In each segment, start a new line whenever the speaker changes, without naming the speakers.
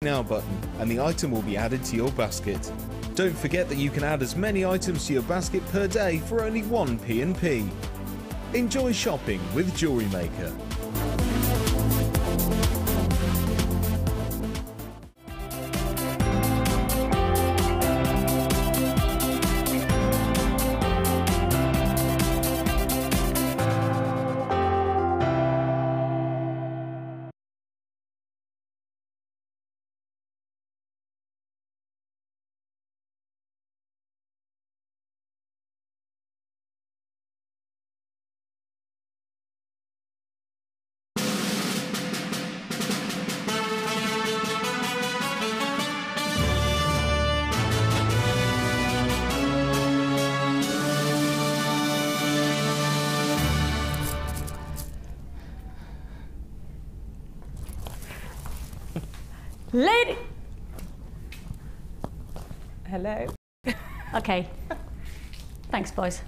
Now button and the item will be added to your basket. Don't forget that you can add as many items to your basket per day for only 1 P&P. Enjoy shopping with Jewellery Maker.
Lady.
Hello.
Okay. Thanks, boys.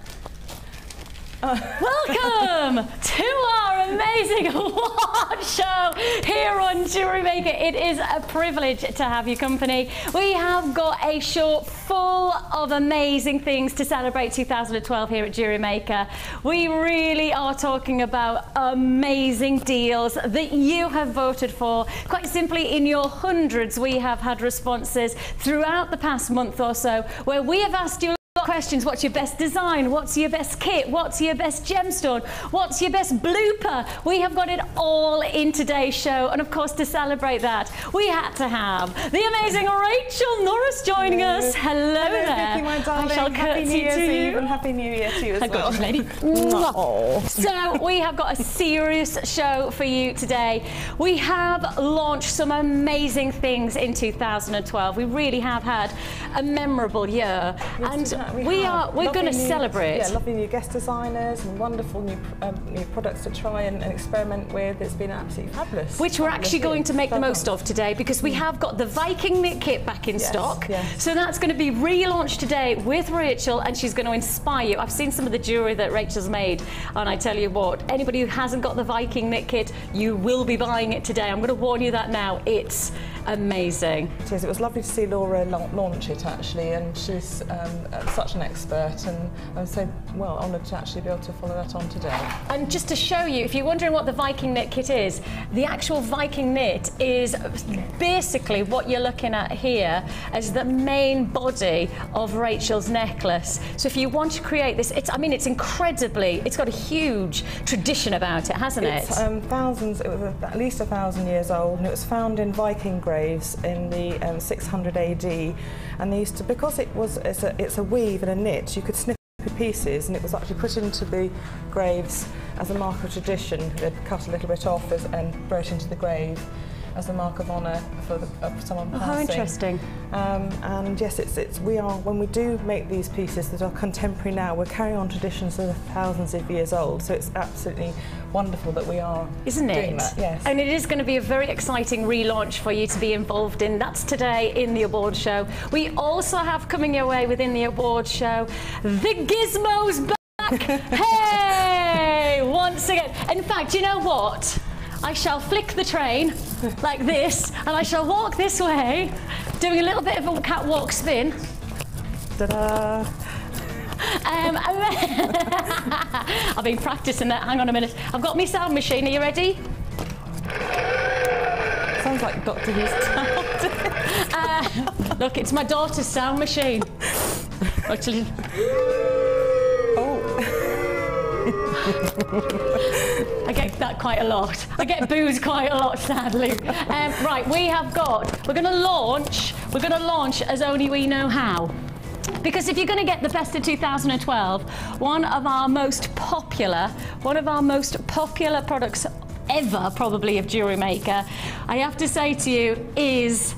Welcome to our amazing award show here on Jewellery Maker. It is a privilege to have your company. We have got a show full of amazing things to celebrate 2012 here at Jewellery Maker. We really are talking about amazing deals that you have voted for. Quite simply, in your hundreds, we have had responses throughout the past month or so where we have asked you questions. What's your best design? What's your best kit? What's your best gemstone? What's your best blooper? We have got it all in today's show, and of course, to celebrate that, we had to have the amazing Rachel Norris joining us. Hello there.
Vicki, my darling.
I shall
Happy New Year to you, and Happy New Year to you as well.
Gorgeous lady. So we have got a serious show for you today. We have launched some amazing things in 2012. We really have had a memorable year,
Yes,
and we're going to celebrate.
Yeah, lovely new guest designers and wonderful new products to try and experiment with. It's been absolutely fabulous.
Which we're actually going to make the most of today, because we have got the Viking knit kit back in stock.
Yes.
So that's going to be relaunched today with Rachel, and she's going to inspire you. I've seen some of the jewellery that Rachel's made, and I tell you what, anybody who hasn't got the Viking knit kit, you will be buying it today. I'm going to warn you that now. It's amazing.
It is. It was lovely to see Laura launch it actually, and she's such an expert, and I'm so honoured to actually be able to follow that on today.
And just to show you, if you're wondering what the Viking knit kit is, the actual Viking knit is basically what you're looking at here as the main body of Rachel's necklace. So if you want to create this, it's incredibly, it's got a huge tradition about it, hasn't it?
It's thousands, it was at least 1,000 years old, and it was found in Viking graves in the 600 AD, and they used to, because it's a weave and a knit, you could snip the pieces, and it was actually put into the graves as a mark of tradition. They'd cut a little bit off and throw it into the grave as a mark of honour for someone passing.
How interesting.
And yes, when we do make these pieces that are contemporary now, we're carrying on traditions that are thousands of years old, so it's absolutely wonderful that we are doing that. Yes.
And it is going to be a very exciting relaunch for you to be involved in. That's today in the award show. We also have coming your way within the award show, the Gizmo's back. Hey, once again. In fact, you know what? I shall flick the train like this, and I shall walk this way, doing a little bit of a catwalk spin.
Ta-da!
I've been practicing that. Hang on a minute. I've got my sound machine. Are you ready?
Sounds like Dr. Who's
Look, it's my daughter's sound machine. Actually. I get that quite a lot. I get booed quite a lot, sadly. Right, we're going to launch as only we know how. Because if you're going to get the best of 2012, one of our most popular products ever, probably, of Jewellery Maker, I have to say to you, is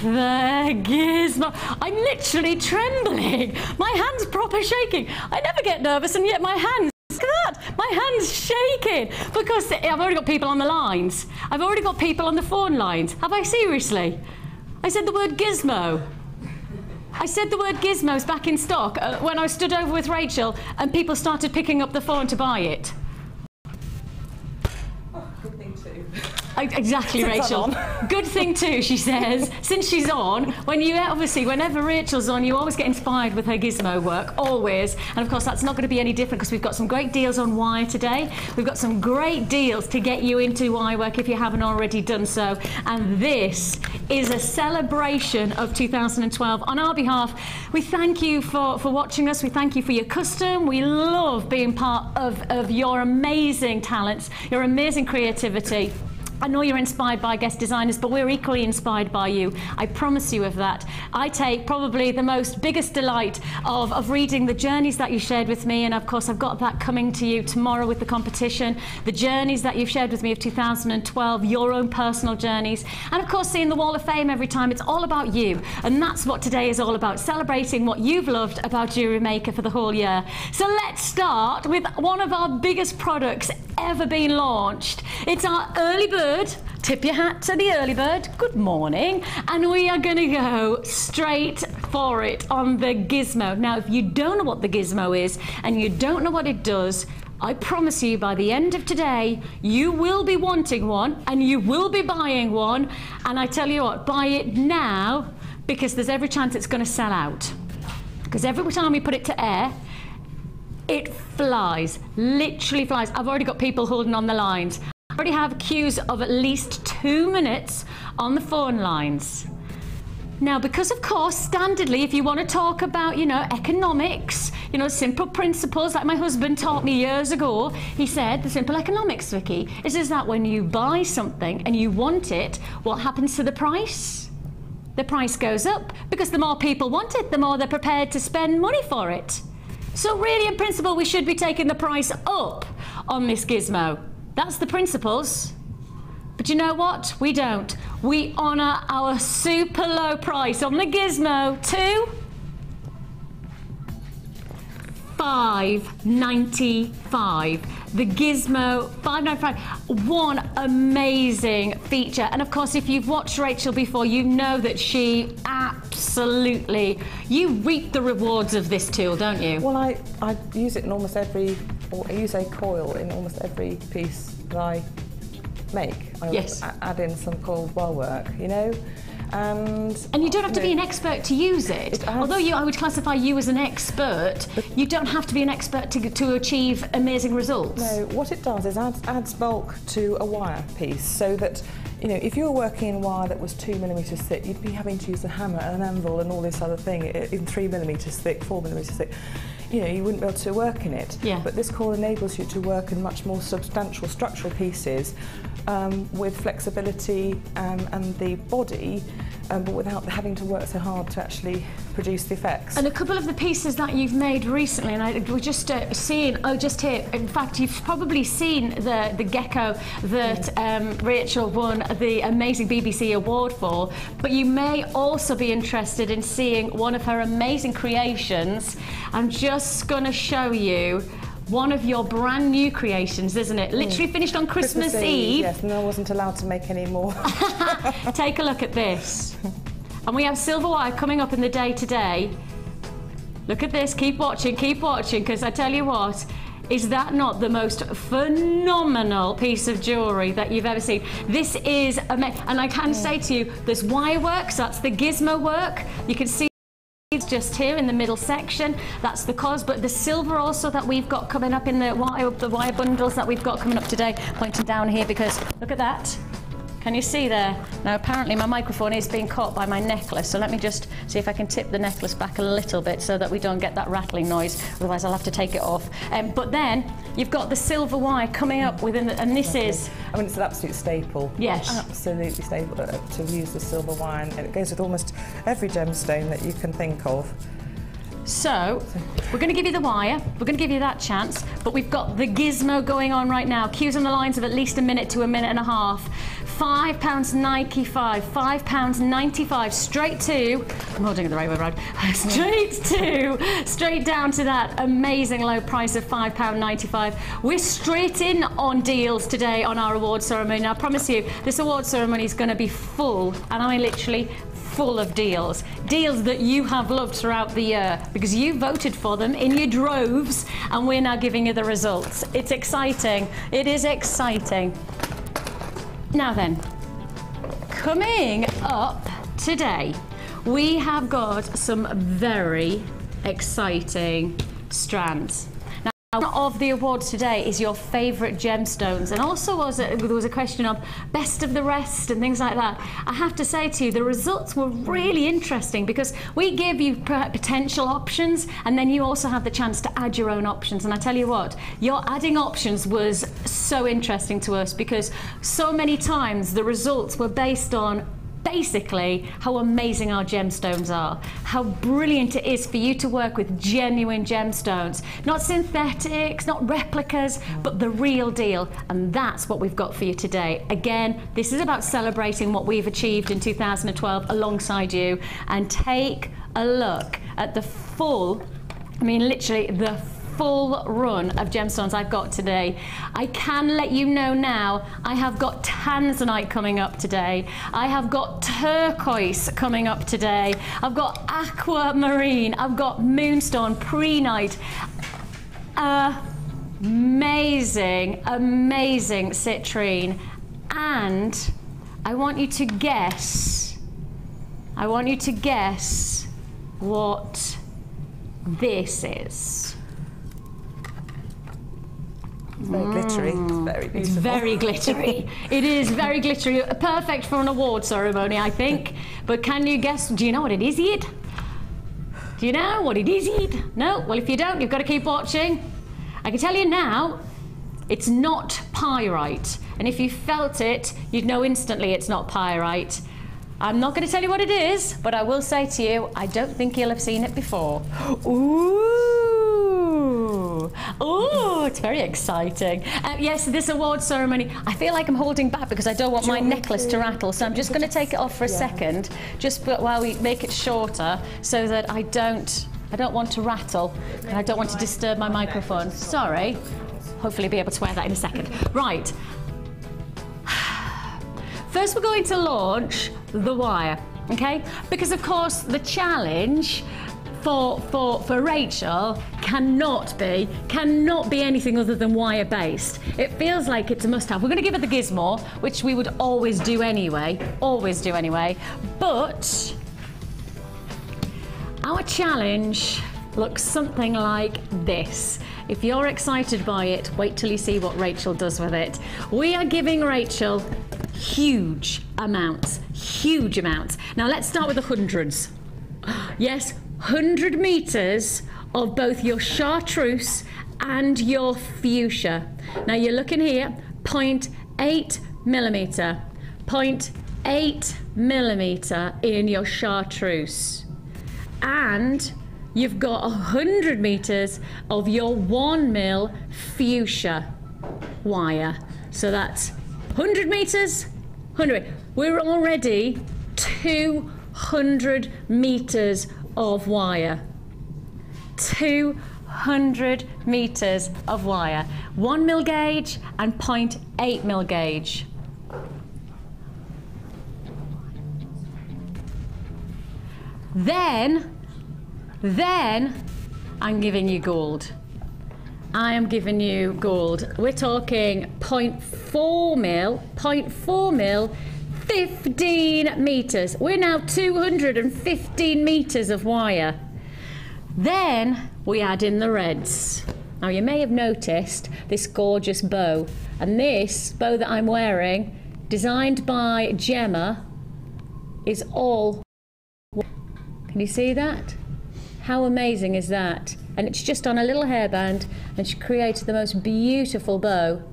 the Gizmo. I'm literally trembling. My hand's proper shaking. I never get nervous, and yet my hands, look at that, my hand's shaking, because I've already got people on the lines. I've already got people on the phone lines. Have I seriously? I said the word Gizmo. I said the word Gizmo's back in stock when I stood over with Rachel, and people started picking up the phone to buy it.
Oh, good thing too.
Exactly,
Since
Rachel. Good thing too, she says, since she's on, whenever Rachel's on, you always get inspired with her gizmo work, always. And of course, that's not going to be any different because we've got some great deals on wire today. We've got some great deals to get you into wire work if you haven't already done so. And this is a celebration of 2012. On our behalf, we thank you for watching us. We thank you for your custom. We love being part of your amazing talents, your amazing creativity. I know you're inspired by guest designers, but we're equally inspired by you. I promise you of that. I take probably the biggest delight of reading the journeys that you shared with me, and of course I've got that coming to you tomorrow with the competition, the journeys that you've shared with me of 2012, your own personal journeys, and of course seeing the Wall of Fame every time. It's all about you, and that's what today is all about, celebrating what you've loved about Jewellery Maker for the whole year. So let's start with one of our biggest products ever been launched. It's our early bird. Tip your hat to the early bird. Good morning. And we are going to go straight for it on the Gizmo. Now, if you don't know what the Gizmo is and you don't know what it does, I promise you by the end of today, you will be wanting one and you will be buying one. And I tell you what, buy it now because there's every chance it's going to sell out. Because every time we put it to air, it flies, literally flies. I've already got people holding on the lines. I already have queues of at least 2 minutes on the phone lines. Now, because of course, standardly, if you want to talk about, economics, simple principles, like my husband taught me years ago, he said, the simple economics, Vicky, is that when you buy something and you want it, what happens to the price? The price goes up because the more people want it, the more they're prepared to spend money for it. So really, in principle, we should be taking the price up on this Gizmo. That's the principles. But you know what? We don't. We honour our super low price on the Gizmo to $5.95. The Gizmo, $5.95. One amazing feature. And of course, if you've watched Rachel before, you know that she absolutely, you reap the rewards of this tool, don't you?
Well, I use it in almost every, or I use a coil in almost every piece that I make. I add in some coiled wire work, And
you don't have to be an expert to use it. Although I would classify you as an expert, you don't have to be an expert to achieve amazing results.
No, what it does is adds bulk to a wire piece, so that if you were working in wire that was 2 millimetres thick, you'd be having to use a hammer and an anvil and all this other thing in 3 millimetres thick, 4 millimetres thick. You wouldn't be able to work in it.
Yeah.
But this coil enables you to work in much more substantial structural pieces with flexibility and the body, but without having to work so hard to actually produce the effects.
And a couple of the pieces that you've made recently, and we're just seeing, just here, in fact, you've probably seen the gecko that Rachel won the amazing BBC award for, but you may also be interested in seeing one of her amazing creations. I'm just going to show you one of your brand new creations, isn't it? Literally finished on Christmas Eve.
Yes, and I wasn't allowed to make any more.
Take a look at this. And we have silver wire coming up in the day today. Look at this, keep watching, because I tell you what, is that not the most phenomenal piece of jewellery that you've ever seen? This is amazing. And I can say to you, there's wire work, so that's the Gizmo work. You can see it's just here in the middle section. That's the cause, but the silver also that we've got coming up in the wire bundles that we've got coming up today, pointing down here, because look at that. Can you see there? Now apparently my microphone is being caught by my necklace, so let me just see if I can tip the necklace back a little bit so that we don't get that rattling noise, otherwise I'll have to take it off. But then you've got the silver wire coming up within, and this is...
I mean, it's an absolute staple.
Yes.
Absolutely staple to use the silver wire, and it goes with almost every gemstone that you can think of.
So, we're going to give you the wire, we're going to give you that chance, but we've got the Gizmo going on right now. Queues on the lines of at least a minute to a minute and a half. £5.95, £5.95, straight to, I'm holding it the right way around, straight down to that amazing low price of £5.95. We're straight in on deals today on our award ceremony. Now, I promise you, this award ceremony is going to be full, and I mean literally full of deals that you have loved throughout the year because you voted for them in your droves, and we're now giving you the results. It's exciting. It is exciting. Now then, coming up today, we have got some very exciting strands. Now, one of the awards today is your favourite gemstones, and also there was a question of best of the rest and things like that. I have to say to you, the results were really interesting because we give you potential options, and then you also have the chance to add your own options. And I tell you what, your adding options was so interesting to us because so many times the results were based on basically how amazing our gemstones are, how brilliant it is for you to work with genuine gemstones, not synthetics, not replicas, but the real deal. And that's what we've got for you today. Again, this is about celebrating what we've achieved in 2012 alongside you, and take a look at the full, I mean literally the full run of gemstones I've got today. I can let you know now, I have got tanzanite coming up today. I have got turquoise coming up today. I've got aquamarine. I've got moonstone, prehnite. Amazing, amazing citrine. And I want you to guess what this is.
It's very glittery. It's very beautiful.
It's very glittery. It is very glittery. Perfect for an award ceremony, I think. But can you guess? Do you know what it is yet? Do you know what it is yet? No? Well, if you don't, you've got to keep watching. I can tell you now, it's not pyrite. And if you felt it, you'd know instantly it's not pyrite. I'm not going to tell you what it is, but I will say to you, I don't think you'll have seen it before. Ooh! Oh, it's very exciting. Yes, this award ceremony, I feel like I'm holding back because I don't want my necklace to rattle, so I'm just going to take it off for a second, just while we make it shorter, so that I don't want to rattle, and I don't want to disturb my microphone. Sorry. Hopefully I'll be able to wear that in a second. Right. First, we're going to launch the wire, okay? Because of course the challenge for Rachel cannot be anything other than wire based. It feels like it's a must-have. We're going to give her the Gizmo, which we would always do anyway, but our challenge looks something like this. If you're excited by it, wait till you see what Rachel does with it. We are giving Rachel huge amounts. Now let's start with the hundreds. Yes, 100 meters of both your chartreuse and your fuchsia. Now you're looking here, 0.8 millimeter, 0.8 millimeter in your chartreuse. And you've got 100 meters of your 1 mil fuchsia wire. So that's 100 meters, 100. We're already 200 meters of wire. 200 meters of wire. 1 mil gauge and 0.8 mil gauge. Then I'm giving you gold. I am giving you gold. We're talking 0.4 mil, 15 meters. We're now 215 meters of wire. Then we add in the reds. Now you may have noticed this gorgeous bow, and this bow that I'm wearing, designed by Gemma, is all. Can you see that? How amazing is that? And it's just on a little hairband, and she created the most beautiful bow.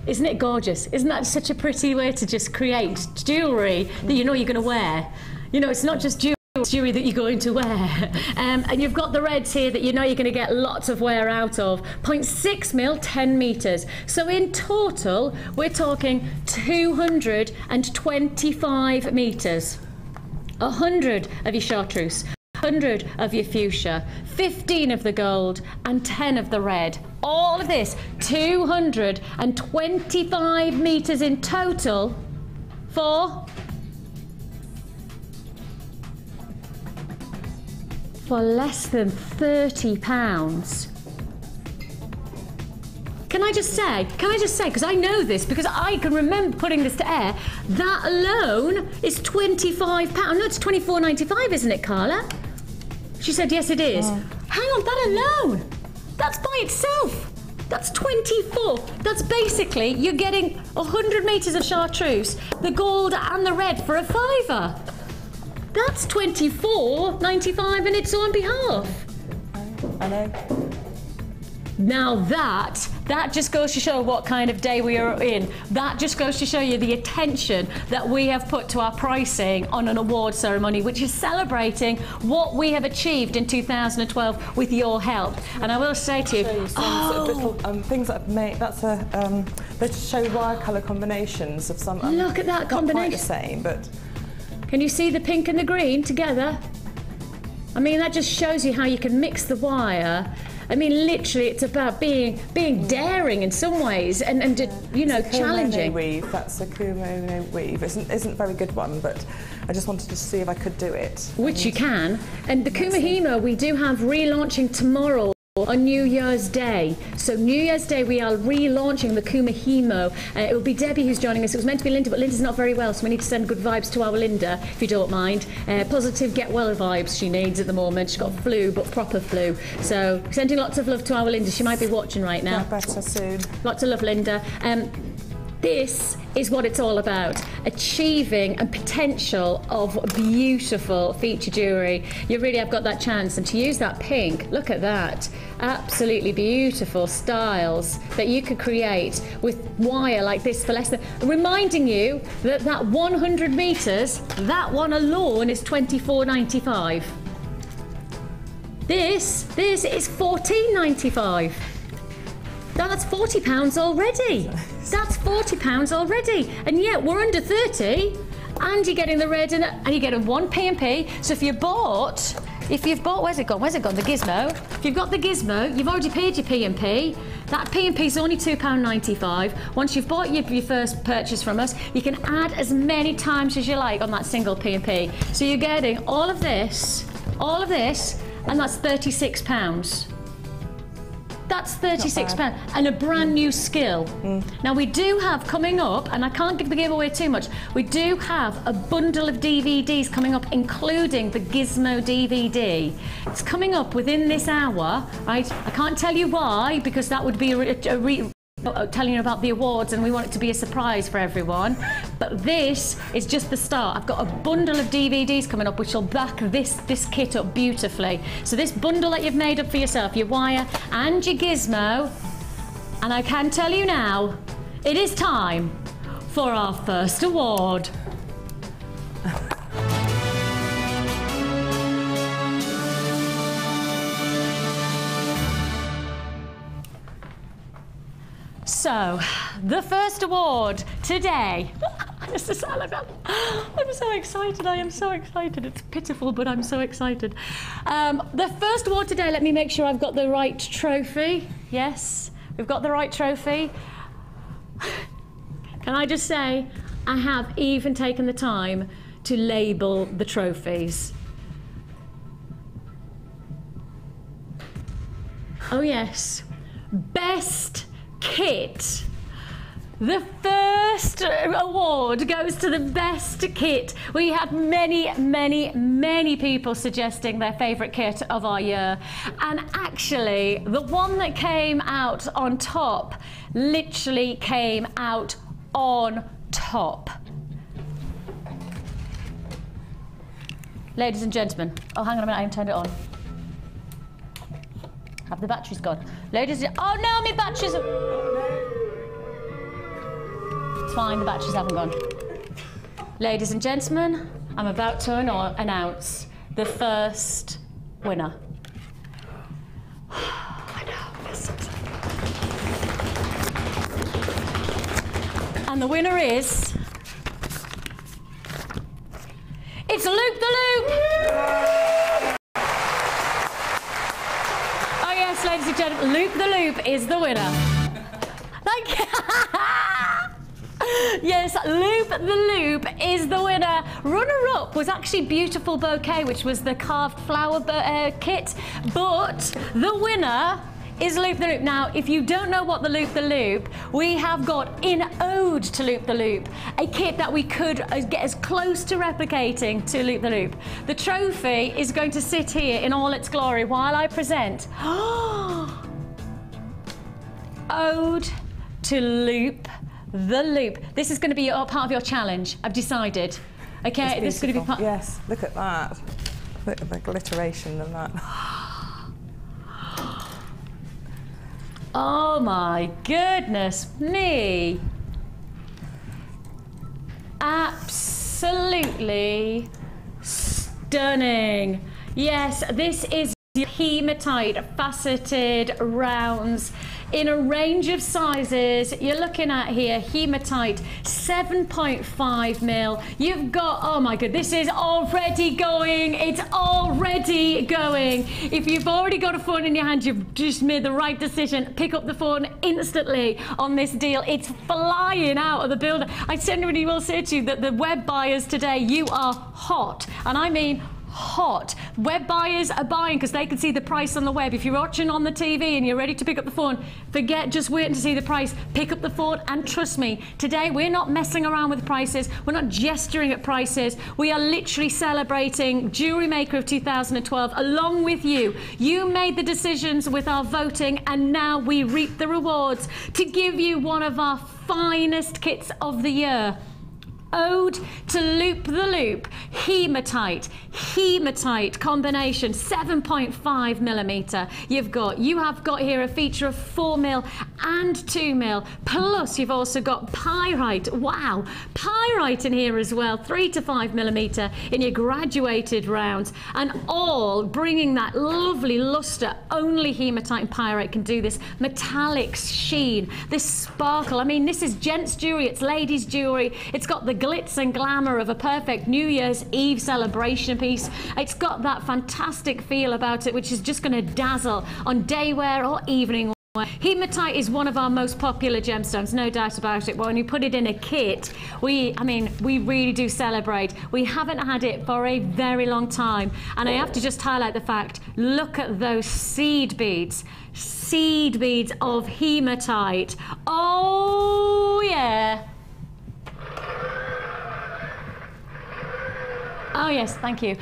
Isn't it gorgeous? Isn't that such a pretty way to just create jewellery that you know you're going to wear? You know, it's not just jewellery that you're going to wear. And you've got the reds here that you know you're going to get lots of wear out of. 0.6 mil, 10 metres. So in total, we're talking 225 metres. 100 of your chartreuse, 100 of your fuchsia, 15 of the gold, and 10 of the red. All of this, 225 metres in total for less than £30. can I just say, because I know this, because I can remember putting this to air, that alone is £25. No, it's £24.95, isn't it, Carla? She said, yes, it is. Oh. Hang on, that alone, that's by itself. That's 24. That's basically, you're getting 100 metres of chartreuse, the gold and the red for a £5. That's £24.95 and it's on behalf.
I know.
Now that just goes to show what kind of day we are in. That just goes to show you the attention that we have put to our pricing on an award ceremony, which is celebrating what we have achieved in 2012 with your help. And I will say to you,
little things that I've made. That's a they just show wire colour combinations of some.
Look at that combination.
Not quite the same, but
can you see the pink and the green together? I mean, that just shows you how you can mix the wire. I mean, literally, it's about being daring in some ways, and you know, challenging.
Weave. That's a kimono weave. Isn't a very good one, but I just wanted to see if I could do it.
Which you can. And the kumihimo we do have relaunching tomorrow on New Year's Day. So New Year's Day we are relaunching the kumihimo. It will be Debbie who's joining us. It was meant to be Linda, but Linda's not very well, so we need to send good vibes to our Linda, if you don't mind. Positive get well vibes she needs at the moment. She's got flu, but proper flu. So sending lots of love to our Linda. She might be watching right now.
Get better soon.
Lots of love, Linda. This is what it's all about, achieving a potential of beautiful feature jewellery. You really have got that chance, and to use that pink, look at that, absolutely beautiful styles that you could create with wire like this for less than, reminding you that that 100 metres, that one alone is £24.95. This is £14.95. That's £40 already. That's £40 already. And yet we're under 30 and you're getting the red and you're getting one P&P. So if you've bought, where's it gone? The Gizmo. If you've got the Gizmo, you've already paid your P&P. That P&P is only £2.95. Once you've bought your first purchase from us, you can add as many times as you like on that single P&P. So you're getting all of this, and that's £36. That's £36 and a brand new skill. Now we do have coming up, and I can't give the giveaway too much, we do have a bundle of DVDs coming up, including the Gizmo DVD. It's coming up within this hour, right? I can't tell you why, because that would be telling you about the awards, and we want it to be a surprise for everyone. But this is just the start. I've got a bundle of DVDs coming up which will back this kit up beautifully. So this bundle that you've made up for yourself, your wire and your Gizmo, and I can tell you now, it is time for our first award. So, the first award today. I'm so excited. I am so excited. It's pitiful, but I'm so excited. The first award today, let me make sure I've got the right trophy. Yes, we've got the right trophy. Can I just say, I have even taken the time to label the trophies. Oh yes, best kit. The first award goes to the best kit. We had many people suggesting their favourite kit of our year, and actually the one that came out on top literally came out on top. Ladies and gentlemen, oh hang on a minute, I haven't turned it on. Have the batteries gone? Ladies and oh no, my batteries are... It's fine, the batteries haven't gone. Ladies and gentlemen, I'm about to announce the first winner. I know, this is... And the winner is... It's Loop the Loop! Oh yes, ladies and gentlemen, Loop the Loop is the winner. Thank you. Yes, Loop the Loop is the winner. Runner-up was actually Beautiful Bouquet, which was the carved flower kit. But the winner is Loop the Loop. Now, if you don't know what the Loop, we have got in ode to Loop the Loop, a kit that we could get as close to replicating to Loop the Loop. The trophy is going to sit here in all its glory while I present ode to Loop the Loop. This is going to be part of your challenge. I've decided. Okay, this is going to be part.
Yes, look at that. Look at the glitteration of that.
Oh my goodness me. Absolutely stunning. Yes, this is hematite faceted rounds in a range of sizes. You're looking at here hematite 7.5 mil. You've got, oh my god, this is already going. It's already going. If you've already got a phone in your hand, you've just made the right decision. Pick up the phone instantly on this deal. It's flying out of the building. I genuinely will say to you that the web buyers today, you are hot, and I mean hot. Web buyers are buying because they can see the price on the web. If you're watching on the TV and you're ready to pick up the phone, forget just waiting to see the price. Pick up the phone, and trust me, today we're not messing around with prices. We're not gesturing at prices. We are literally celebrating Jewellery Maker of 2012 along with you. You made the decisions with our voting, and now we reap the rewards to give you one of our finest kits of the year. Ode to Loop the Loop, hematite combination, 7.5 millimeter. You have got here a feature of 4 mil and 2 mil. Plus you've also got pyrite. Wow, pyrite in here as well, 3 to 5 millimeter in your graduated rounds, and all bringing that lovely luster. Only hematite and pyrite can do this metallic sheen, this sparkle. I mean, this is gents jewelry, it's ladies jewelry. It's got the glitz and glamour of a perfect New Year's Eve celebration piece. It's got that fantastic feel about it, which is just going to dazzle on day wear or evening wear. Hematite is one of our most popular gemstones, no doubt about it. But when you put it in a kit, we really do celebrate. We haven't had it for a very long time, and I have to just highlight the fact, look at those seed beads of hematite. Oh yeah. Oh yes, thank you.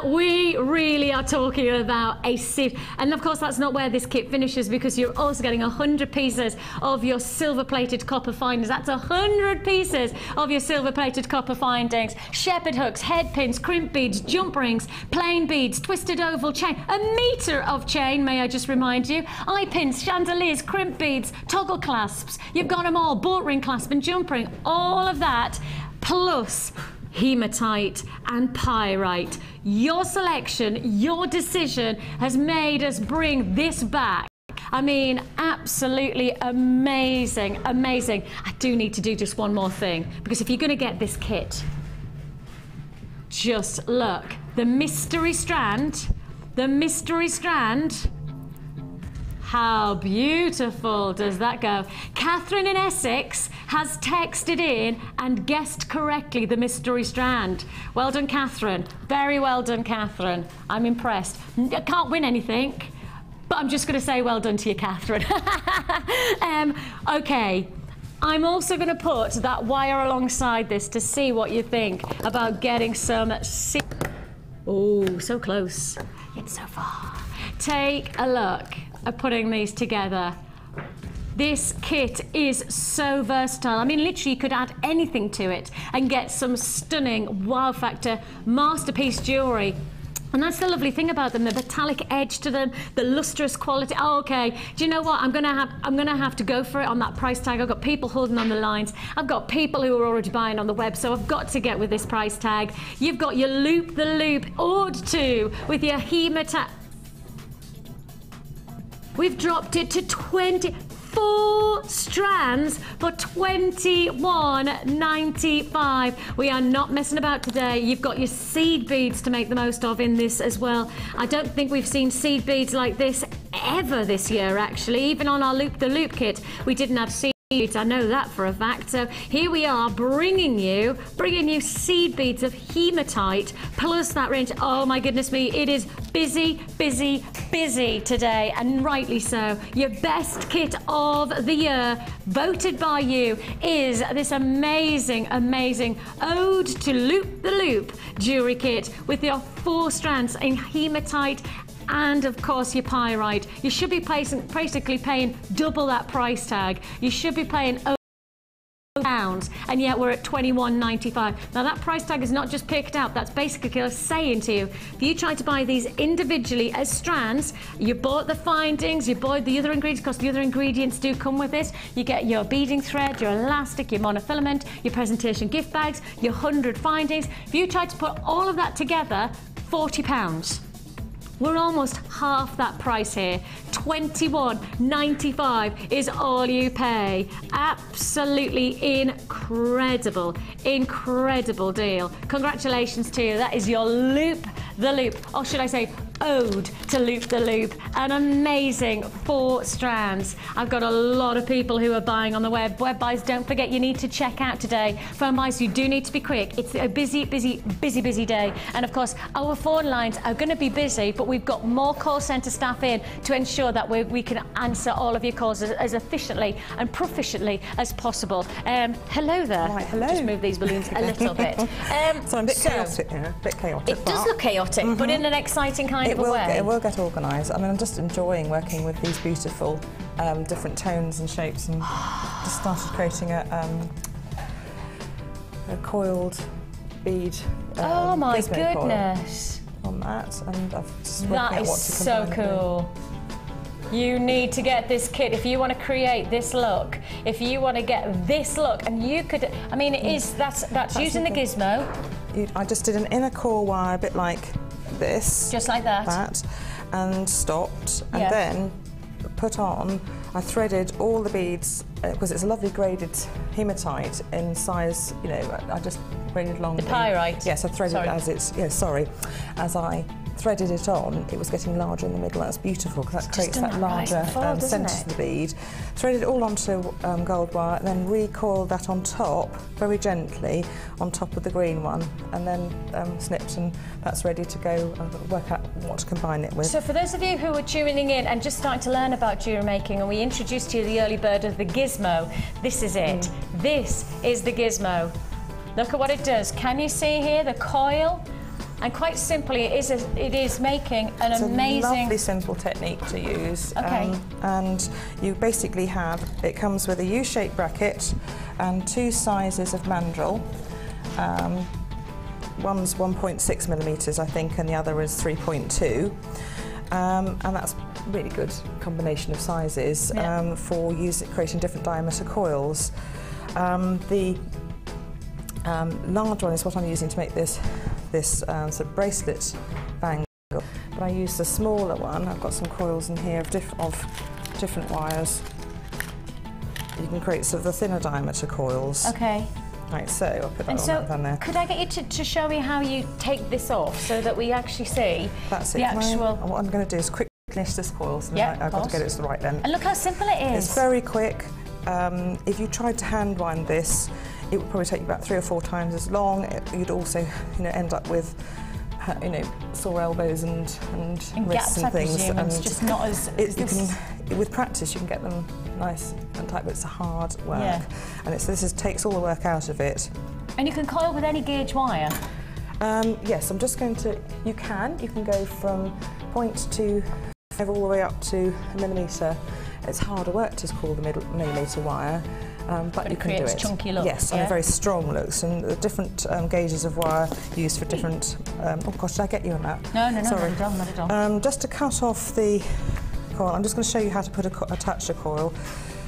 We really are talking about a seed, and of course that's not where this kit finishes, because you're also getting 100 pieces of your silver-plated copper findings. That's 100 pieces of your silver-plated copper findings. Shepherd hooks, head pins, crimp beads, jump rings, plain beads, twisted oval chain, 1 meter of chain, may I just remind you, eye pins, chandeliers, crimp beads, toggle clasps. You've got them all, bolt ring clasp and jump ring, all of that, plus hematite and pyrite. Your selection, your decision has made us bring this back. I mean, absolutely amazing, amazing. I do need to do just one more thing, because if you're going to get this kit, just look. The mystery strand, how beautiful does that go? Catherine in Essex has texted in and guessed correctly the mystery strand. Well done, Catherine. Very well done, Catherine. I'm impressed. I can't win anything, but I'm just going to say well done to you, Catherine. Okay. I'm also going to put that wire alongside this to see what you think about getting some... Oh, so close. It's so far. Take a look at putting these together. This kit is so versatile. I mean, literally you could add anything to it and get some stunning wow factor masterpiece jewelry. And that's the lovely thing about them, the metallic edge to them, the lustrous quality. Oh, okay, do you know what? I'm gonna have to go for it on that price tag. I've got people holding on the lines. I've got people who are already buying on the web, so I've got to get with this price tag. You've got your Loop the Loop Ode to with your hematite. We've dropped it to 24 strands for $21.95. We are not messing about today. You've got your seed beads to make the most of in this as well. I don't think we've seen seed beads like this ever this year, actually. Even on our Loop the Loop kit, we didn't have seed I know that for a fact. So here we are bringing you seed beads of hematite plus that range. Oh my goodness me, it is busy, busy, busy today, and rightly so. Your best kit of the year, voted by you, is this amazing, amazing Ode to Loop the Loop jewellery kit with your 4 strands in hematite and of course your pyrite. You should be basically paying double that price tag. You should be paying £, and yet we're at £21.95. Now that price tag is not just picked out, that's basically saying to you, if you try to buy these individually as strands, you bought the findings, you bought the other ingredients, because the other ingredients do come with this. You get your beading thread, your elastic, your monofilament, your presentation gift bags, your 100 findings. If you try to put all of that together, £40. We're almost half that price here. £21.95 is all you pay. Absolutely incredible, incredible deal. Congratulations to you. That is your Loop the Loop, or should I say Ode to Loop the Loop. An amazing 4 strands. I've got a lot of people who are buying on the web. Web buys, don't forget, you need to check out today. Phone buys, you do need to be quick. It's a busy, busy, busy, busy day. And of course, our phone lines are going to be busy, but we've got more call centre staff in to ensure that we can answer all of your calls as efficiently and proficiently as possible. Hello there.
Right, hello.
Just move these balloons a little bit.
So I'm a bit chaotic here, a bit chaotic.
It does look chaotic, but in an exciting kind of a way.
It will get organised. I mean, I'm just enjoying working with these beautiful different tones and shapes, and just started creating a coiled bead.
Oh my
Gizmo
goodness!
On that, and I've just working out what to
so cool. You need to get this kit if you want to create this look. If you want to get this look, and you could, I mean, it is that's using the Gizmo.
I just did an inner core wire, a bit like this,
just like that,
and stopped, and then put on. I threaded all the beads because it's a lovely graded hematite in size. You know, I just graded along
the pyrite.
Yes, I threaded it as it's. Yeah, sorry, as I threaded it on, it was getting larger in the middle. That's beautiful because that creates that larger centre to the bead. Threaded it all onto gold wire, and then recoiled that on top, very gently, on top of the green one, and then snipped, and that's ready to go work out what to combine it with. So
for those of you who are tuning in and just starting to learn about jewellery making, and we introduced to you the early bird of the Gizmo, this is it. This is the Gizmo. Look at what it does. Can you see here the coil? And quite simply, it is making an amazing...
It's a lovely, simple technique to use.
Okay.
And you basically have, it comes with a U-shaped bracket and 2 sizes of mandrel. One's 1.6 millimetres, I think, and the other is 3.2. And that's a really good combination of sizes for creating different diameter coils. The large one is what I'm using to make this sort of bracelet bangle, but I used the smaller one. I've got some coils in here of different wires. You can create sort of the thinner diameter coils.
Okay.
Right, so I'll put that on there.
Could I get you to show me how you take this off so that we actually see the actual...
What I'm going to do is quickly finish this coil, so I've got to get it to the right length.
And look how simple it is.
It's very quick. If you tried to hand wind this, it would probably take you about 3 or 4 times as long. You'd also, end up with, sore elbows and wrists and things.
And it's just not as.
With practice, you can get them nice and tight, but it's hard work. Yeah. And takes all the work out of it.
And you can coil with any gauge wire.
Yes, I'm just going to. You can go from 0.25 all the way up to 1 millimetre. It's harder work to coil the millimetre wire. But you can do it.
Chunky looks.
Yes, and very strong looks, and the different gauges of wire used for different. Oh gosh, did I get you on that?
No,
sorry.
Not at all.
Just to cut off the coil, I'm just going to show you how to attach a coil.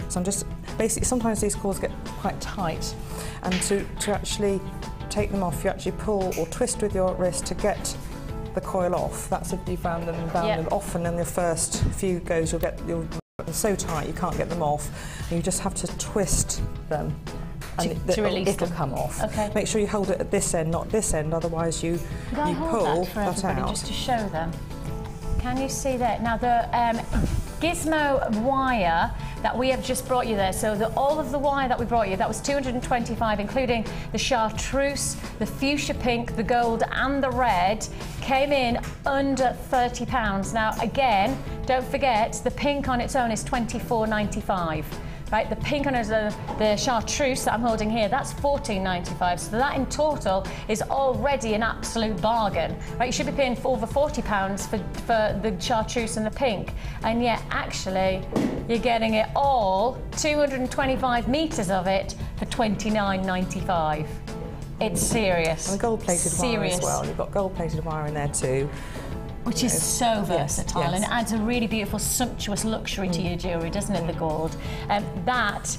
So I'm just basically, sometimes these coils get quite tight, and to actually take them off, you actually pull or twist with your wrist to get the coil off. That's if you found them them off, and in the first few goes, you'll so tight you can't get them off. You just have to twist them, and it'll come off. Okay. Make sure you hold it at this end, not this end. Otherwise, you pull that out.
Just to show them. Can you see that? Now the Gizmo wire that we have just brought you there. So all of the wire that we brought you, that was 225, including the chartreuse, the fuchsia pink, the gold and the red, came in under £30. Now again, don't forget the pink on its own is £24.95. Right, the pink on the chartreuse that I'm holding here, that's £14.95. So that in total is already an absolute bargain. Right, you should be paying over £40 for the chartreuse and the pink, and yet actually you're getting it all, 225 metres of it, for £29.95. It's serious.
And the gold-plated wire as well. You've got gold-plated wire in there too.
Which is so versatile,
yes.
and it adds a really beautiful, sumptuous luxury to your jewellery, doesn't it, the gold? That's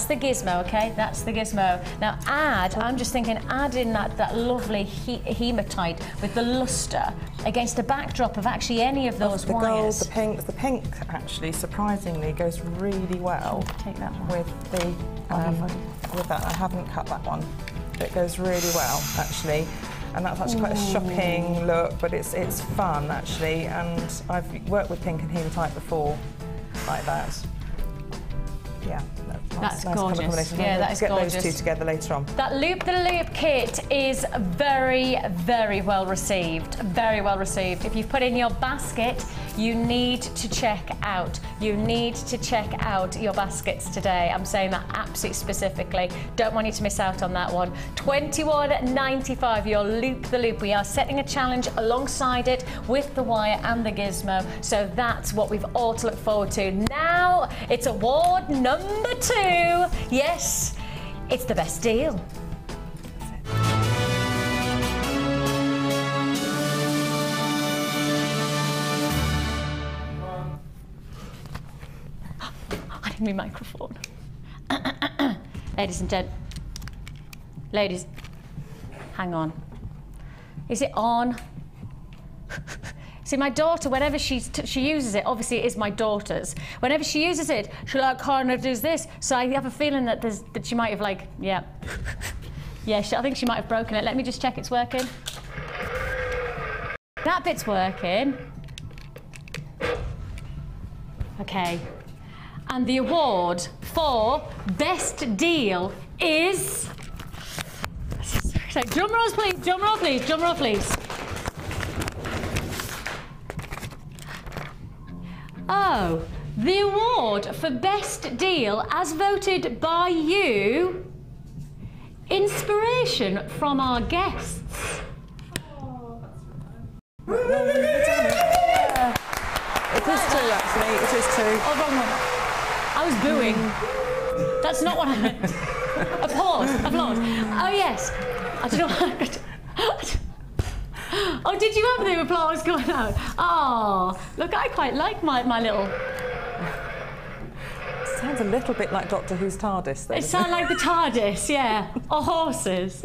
the Gizmo, okay? That's the Gizmo. Now I'm just thinking, add in that lovely hematite with the lustre against a backdrop of actually any of those wires.
The gold, the pink actually, surprisingly, goes really well.
Take that one.
With the, with that, I haven't cut that one. It goes really well, actually. And that's actually quite a shocking look, but it's fun actually. And I've worked with pink and hematite before, like that. Yeah,
that's
nice
gorgeous.
Combination.
Yeah, that is
get
gorgeous.
Those two together later on.
That loop the loop kit is very, very well received. Very well received. If you've put in your basket, you need to check out. You need to check out your baskets today. I'm saying that absolutely specifically. Don't want you to miss out on that one. £21.95, your loop the loop. We are setting a challenge alongside it with the wire and the Gizmo. So that's what we've all to look forward to. Now it's award number 2. Yes, it's the best deal. My microphone. Ladies and gents. Ladies, hang on. Is it on? See, my daughter, whenever she uses it, obviously it is my daughter's. Whenever she uses it, she like kind of does this. So I have a feeling that she might have like, yeah. Yeah, I think she might have broken it. Let me just check it's working. That bit's working. Okay. And the award for best deal is... So drum rolls please, drum roll please, drum roll please. Oh, the award for best deal as voted by you, inspiration from our guests.
It is 2 actually, it is 2.
Oh, wrong one. I was booing. That's not what I meant. Applause, applause. Oh yes. I don't know. Oh, did you have the applause going out? Oh, look, I quite like my little...
Sounds a little bit like Doctor Who's TARDIS then.
It sounds like the TARDIS, yeah, or horses.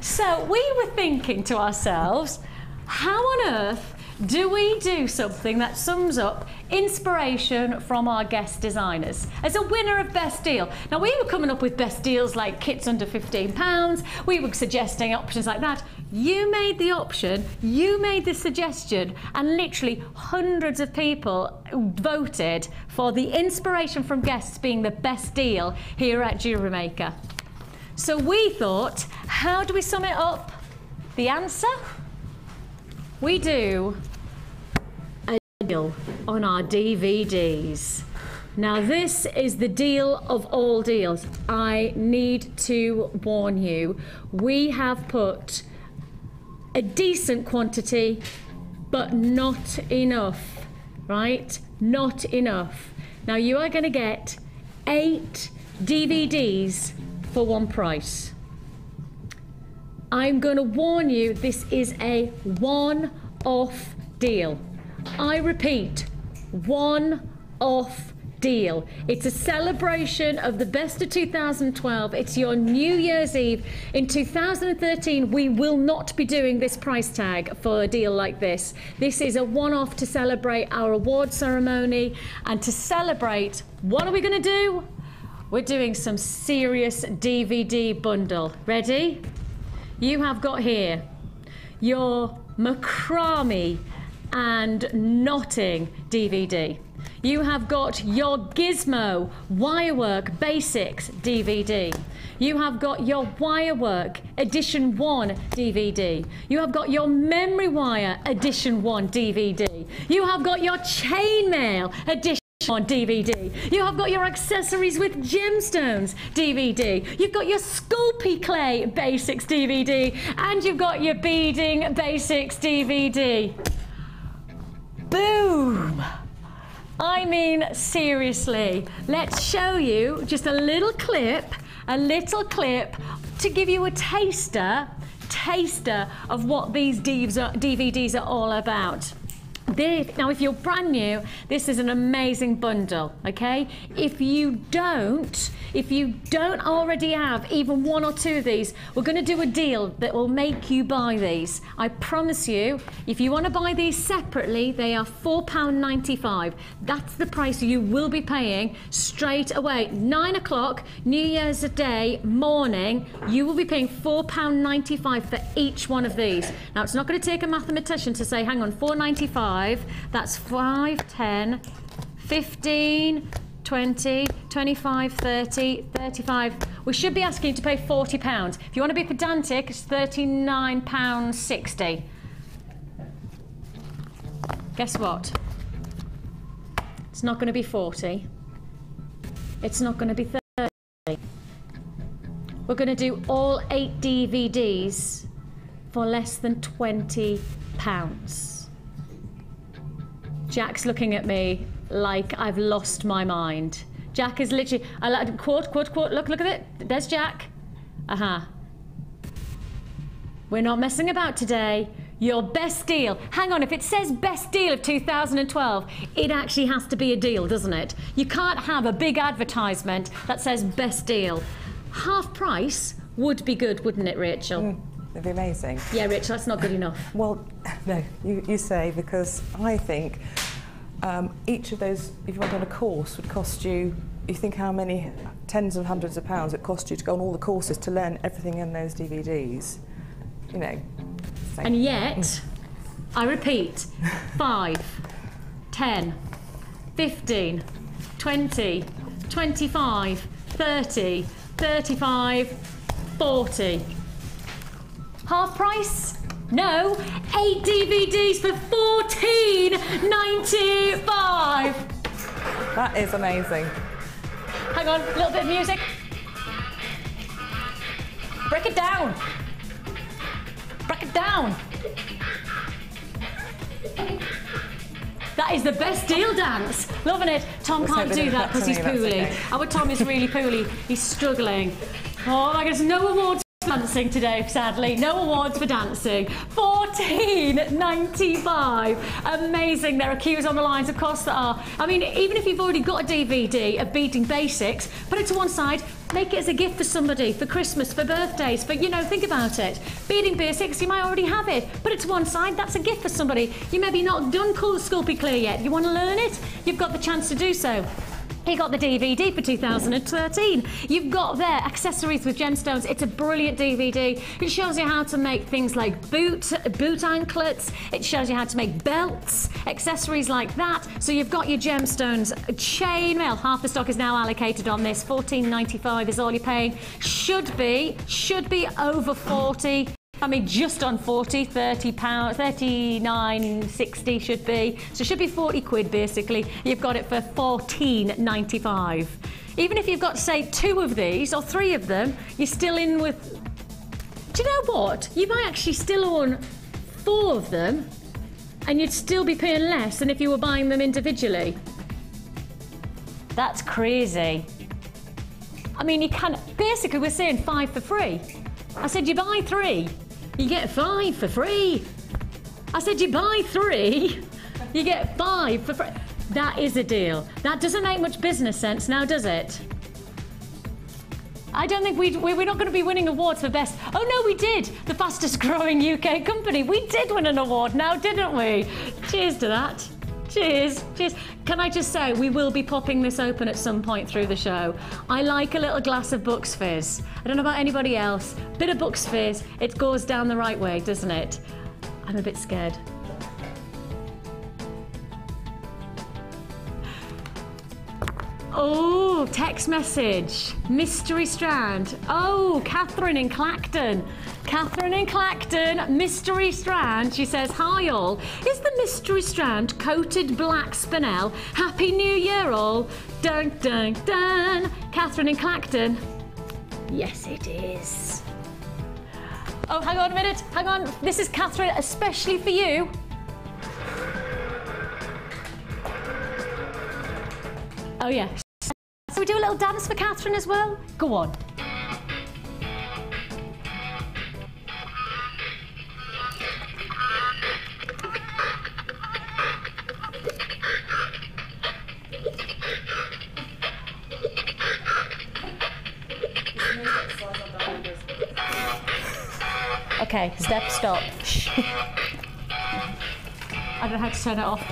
So we were thinking to ourselves, how on earth do we do something that sums up inspiration from our guest designers as a winner of best deal? Now we were coming up with best deals like kits under £15. We were suggesting options like that. You made the option, you made the suggestion, and literally hundreds of people voted for the inspiration from guests being the best deal here at Jewellery Maker. So we thought, how do we sum it up? The answer? We do a deal on our DVDs. Now this is the deal of all deals. I need to warn you, we have put a decent quantity, but not enough, right? Not enough. Now you are going to get 8 DVDs for one price. I'm going to warn you, this is a one-off deal. I repeat, one-off deal. It's a celebration of the best of 2012. It's your New Year's Eve. In 2013, we will not be doing this price tag for a deal like this. This is a one-off to celebrate our award ceremony, and to celebrate, what are we going to do? We're doing some serious DVD bundle. Ready? You have got here your macrame and knotting DVD. You have got your Gizmo Wirework Basics DVD. You have got your Wirework Edition 1 DVD. You have got your Memory Wire Edition 1 DVD. You have got your Chainmail Edition on DVD. You have got your Accessories with Gemstones DVD. You've got your Sculpey Clay Basics DVD. And you've got your Beading Basics DVD. Boom! I mean, seriously, let's show you just a little clip to give you a taster of what these DVDs are all about. Now, if you're brand new, this is an amazing bundle, okay? If you don't already have even one or two of these, we're going to do a deal that will make you buy these. I promise you, if you want to buy these separately, they are £4.95. That's the price you will be paying straight away. 9 o'clock, New Year's Day morning, you will be paying £4.95 for each one of these. Now, it's not going to take a mathematician to say, hang on, £4.95. That's 5, 10, 15, 20, 25, 30, 35. We should be asking you to pay £40. If you want to be pedantic, it's £39.60. Guess what? It's not going to be 40. It's not going to be 30. We're going to do all 8 DVDs for less than £20. Jack's looking at me like I've lost my mind. Jack is literally, I like quote, look at it. There's Jack. We're not messing about today. Your best deal. Hang on, if it says best deal of 2012, it actually has to be a deal, doesn't it? You can't have a big advertisement that says best deal. Half price would be good, wouldn't it, Rachel?
It'd be amazing. Yeah,
Rachel, that's not good enough.
Well, no, you say, because I think each of those, if you went on a course, would cost you, you think how many tens of hundreds of pounds it cost you to go on all the courses to learn everything in those DVDs, you know.
And yet, I repeat, 5, 10, 15, 20, 25, 30, 35, 40. Half price? No, 8 DVDs for £14.95.
That is amazing.
Hang on, a little bit of music. Break it down. Break it down. That is the best deal dance. Loving it. Tom can't do that because he's poorly. Okay. Our Tom is really poorly. He's struggling. Oh my goodness, no awards for dancing today, sadly. No awards for dancing. £14.95. Amazing. There are queues on the lines, of course there are. I mean, even if you've already got a DVD of Beading Basics, put it to one side, make it as a gift for somebody, for Christmas, for birthdays, for, you know, think about it. Beading Basics, you might already have it. Put it to one side, that's a gift for somebody. You maybe not done Sculpey Clear yet. You want to learn it? You've got the chance to do so. You got the DVD for 2013. You've got there Accessories with Gemstones. It's a brilliant DVD. It shows you how to make things like boot anklets. It shows you how to make belts, accessories like that. So you've got your Gemstones chainmail. Half the stock is now allocated on this. £14.95 is all you're paying. Should be over 40. I mean, just on 40, £30, £39.60 should be. So it should be 40 quid, basically. You've got it for £14.95. Even if you've got, say, 2 of these or 3 of them, you're still in with... Do you know what? You might actually still own 4 of them and you'd still be paying less than if you were buying them individually. That's crazy. I mean, you can... Basically, we're saying 5 for free. I said you buy 3, you get 5 for free. I said you buy 3, you get 5 for free. That is a deal. That doesn't make much business sense now, does it? I don't think we're not going to be winning awards for best. Oh no, we did. The fastest growing UK company. We did win an award now, didn't we? Cheers to that. Cheers, cheers. Can I just say, we will be popping this open at some point through the show. I like a little glass of Bucks Fizz. I don't know about anybody else. Bit of Bucks Fizz, it goes down the right way, doesn't it? I'm a bit scared. Oh, text message. Mystery strand. Oh, Catherine in Clacton. Catherine in Clacton, mystery strand. She says, hi all. Is the mystery strand coated black spinel? Happy New Year all. Dun, dun, dun. Catherine in Clacton. Yes, it is. Oh, hang on a minute. Hang on. This is Catherine, especially for you. Oh, yeah. So we do a little dance for Catherine as well? Go on. Okay, step, stop. I don't know how to turn it off.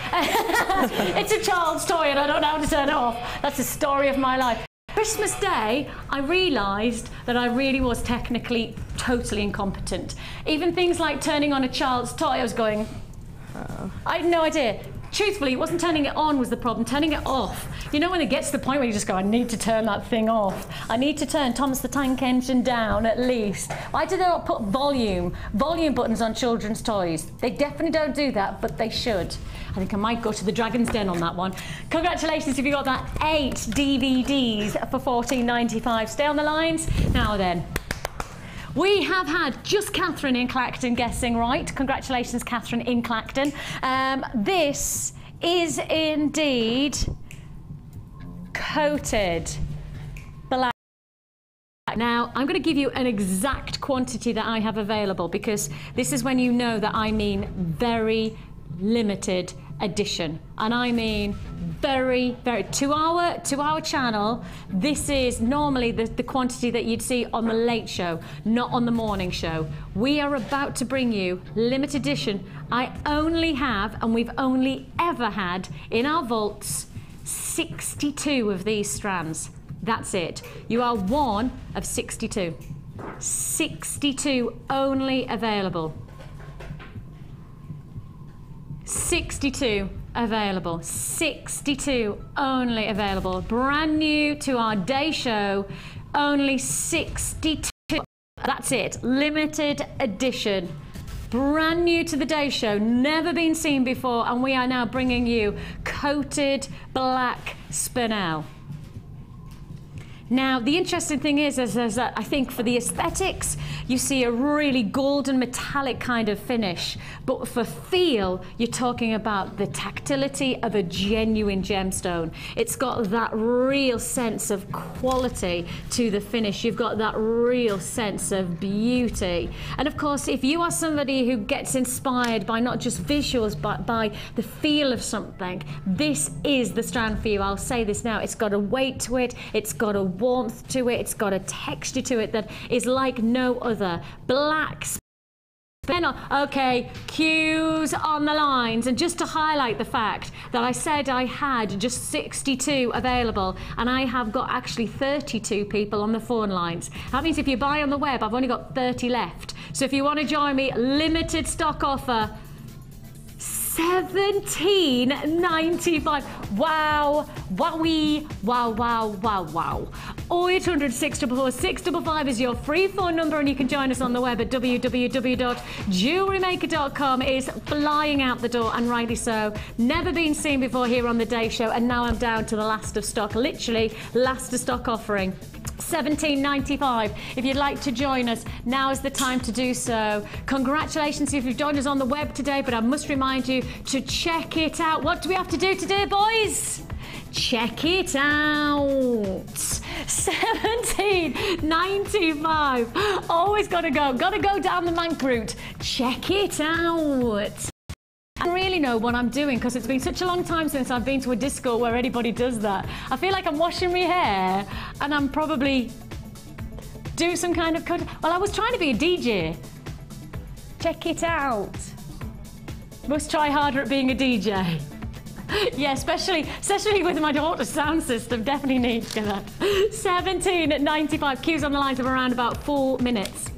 It's a child's toy and I don't know how to turn it off. That's the story of my life. Christmas Day, I realised that I really was technically totally incompetent. Even things like turning on a child's toy, I was going, I had no idea. Truthfully, it wasn't turning it on was the problem, turning it off. You know when it gets to the point where you just go, I need to turn that thing off. I need to turn Thomas the Tank Engine down at least. Why do they not put volume buttons on children's toys? They definitely don't do that, but they should. I think I might go to the Dragon's Den on that one. Congratulations if you got that 8 DVDs for $14.95. Stay on the lines. Now then. We have had just Catherine in Clacton guessing right. Congratulations, Catherine in Clacton. This is indeed coated black. Now, I'm going to give you an exact quantity that I have available because this is when you know that I mean very limited edition. And I mean very, very, to our channel, this is normally the quantity that you'd see on the late show, not on the morning show. We are about to bring you limited edition. I only have, and we've only ever had in our vaults, 62 of these strands. That's it. You are one of 62. 62 only available. 62 available. 62 only available. Brand new to our day show. Only 62. That's it. Limited edition. Brand new to the day show. Never been seen before. And we are now bringing you coated black spinel. Now, the interesting thing is that I think for the aesthetics, you see a really golden metallic kind of finish. But for feel, you're talking about the tactility of a genuine gemstone. It's got that real sense of quality to the finish. You've got that real sense of beauty. And of course, if you are somebody who gets inspired by not just visuals, but by the feel of something, this is the strand for you. I'll say this now. It's got a weight to it. It's got a warmth to it. It's got a texture to it that is like no other. Black spinel. Okay, cues on the lines. And just to highlight the fact that I said I had just 62 available, and I have got actually 32 people on the phone lines. That means if you buy on the web, I've only got 30 left. So if you want to join me, limited stock offer, $17.95. Wow, wowee, wow, wow, wow, wow. 0800 644 655 is your free phone number, and you can join us on the web at www.jewellerymaker.com. It is flying out the door, and rightly so. Never been seen before here on the day show, and now I'm down to the last of stock, literally last of stock offering. $17.95. If you'd like to join us, now is the time to do so. Congratulations if you've joined us on the web today, but I must remind you to check it out. What do we have to do today, boys? Check it out. $17.95. Always gotta go down the Mank route. Check it out. I don't really know what I'm doing because it's been such a long time since I've been to a disco where anybody does that. I feel like I'm washing my hair and I'm probably doing some kind of cut. Well, I was trying to be a DJ. Check it out. Must try harder at being a DJ. Yeah, especially with my daughter's sound system. Definitely need to get that. $17.95. Queues on the lines of around about 4 minutes.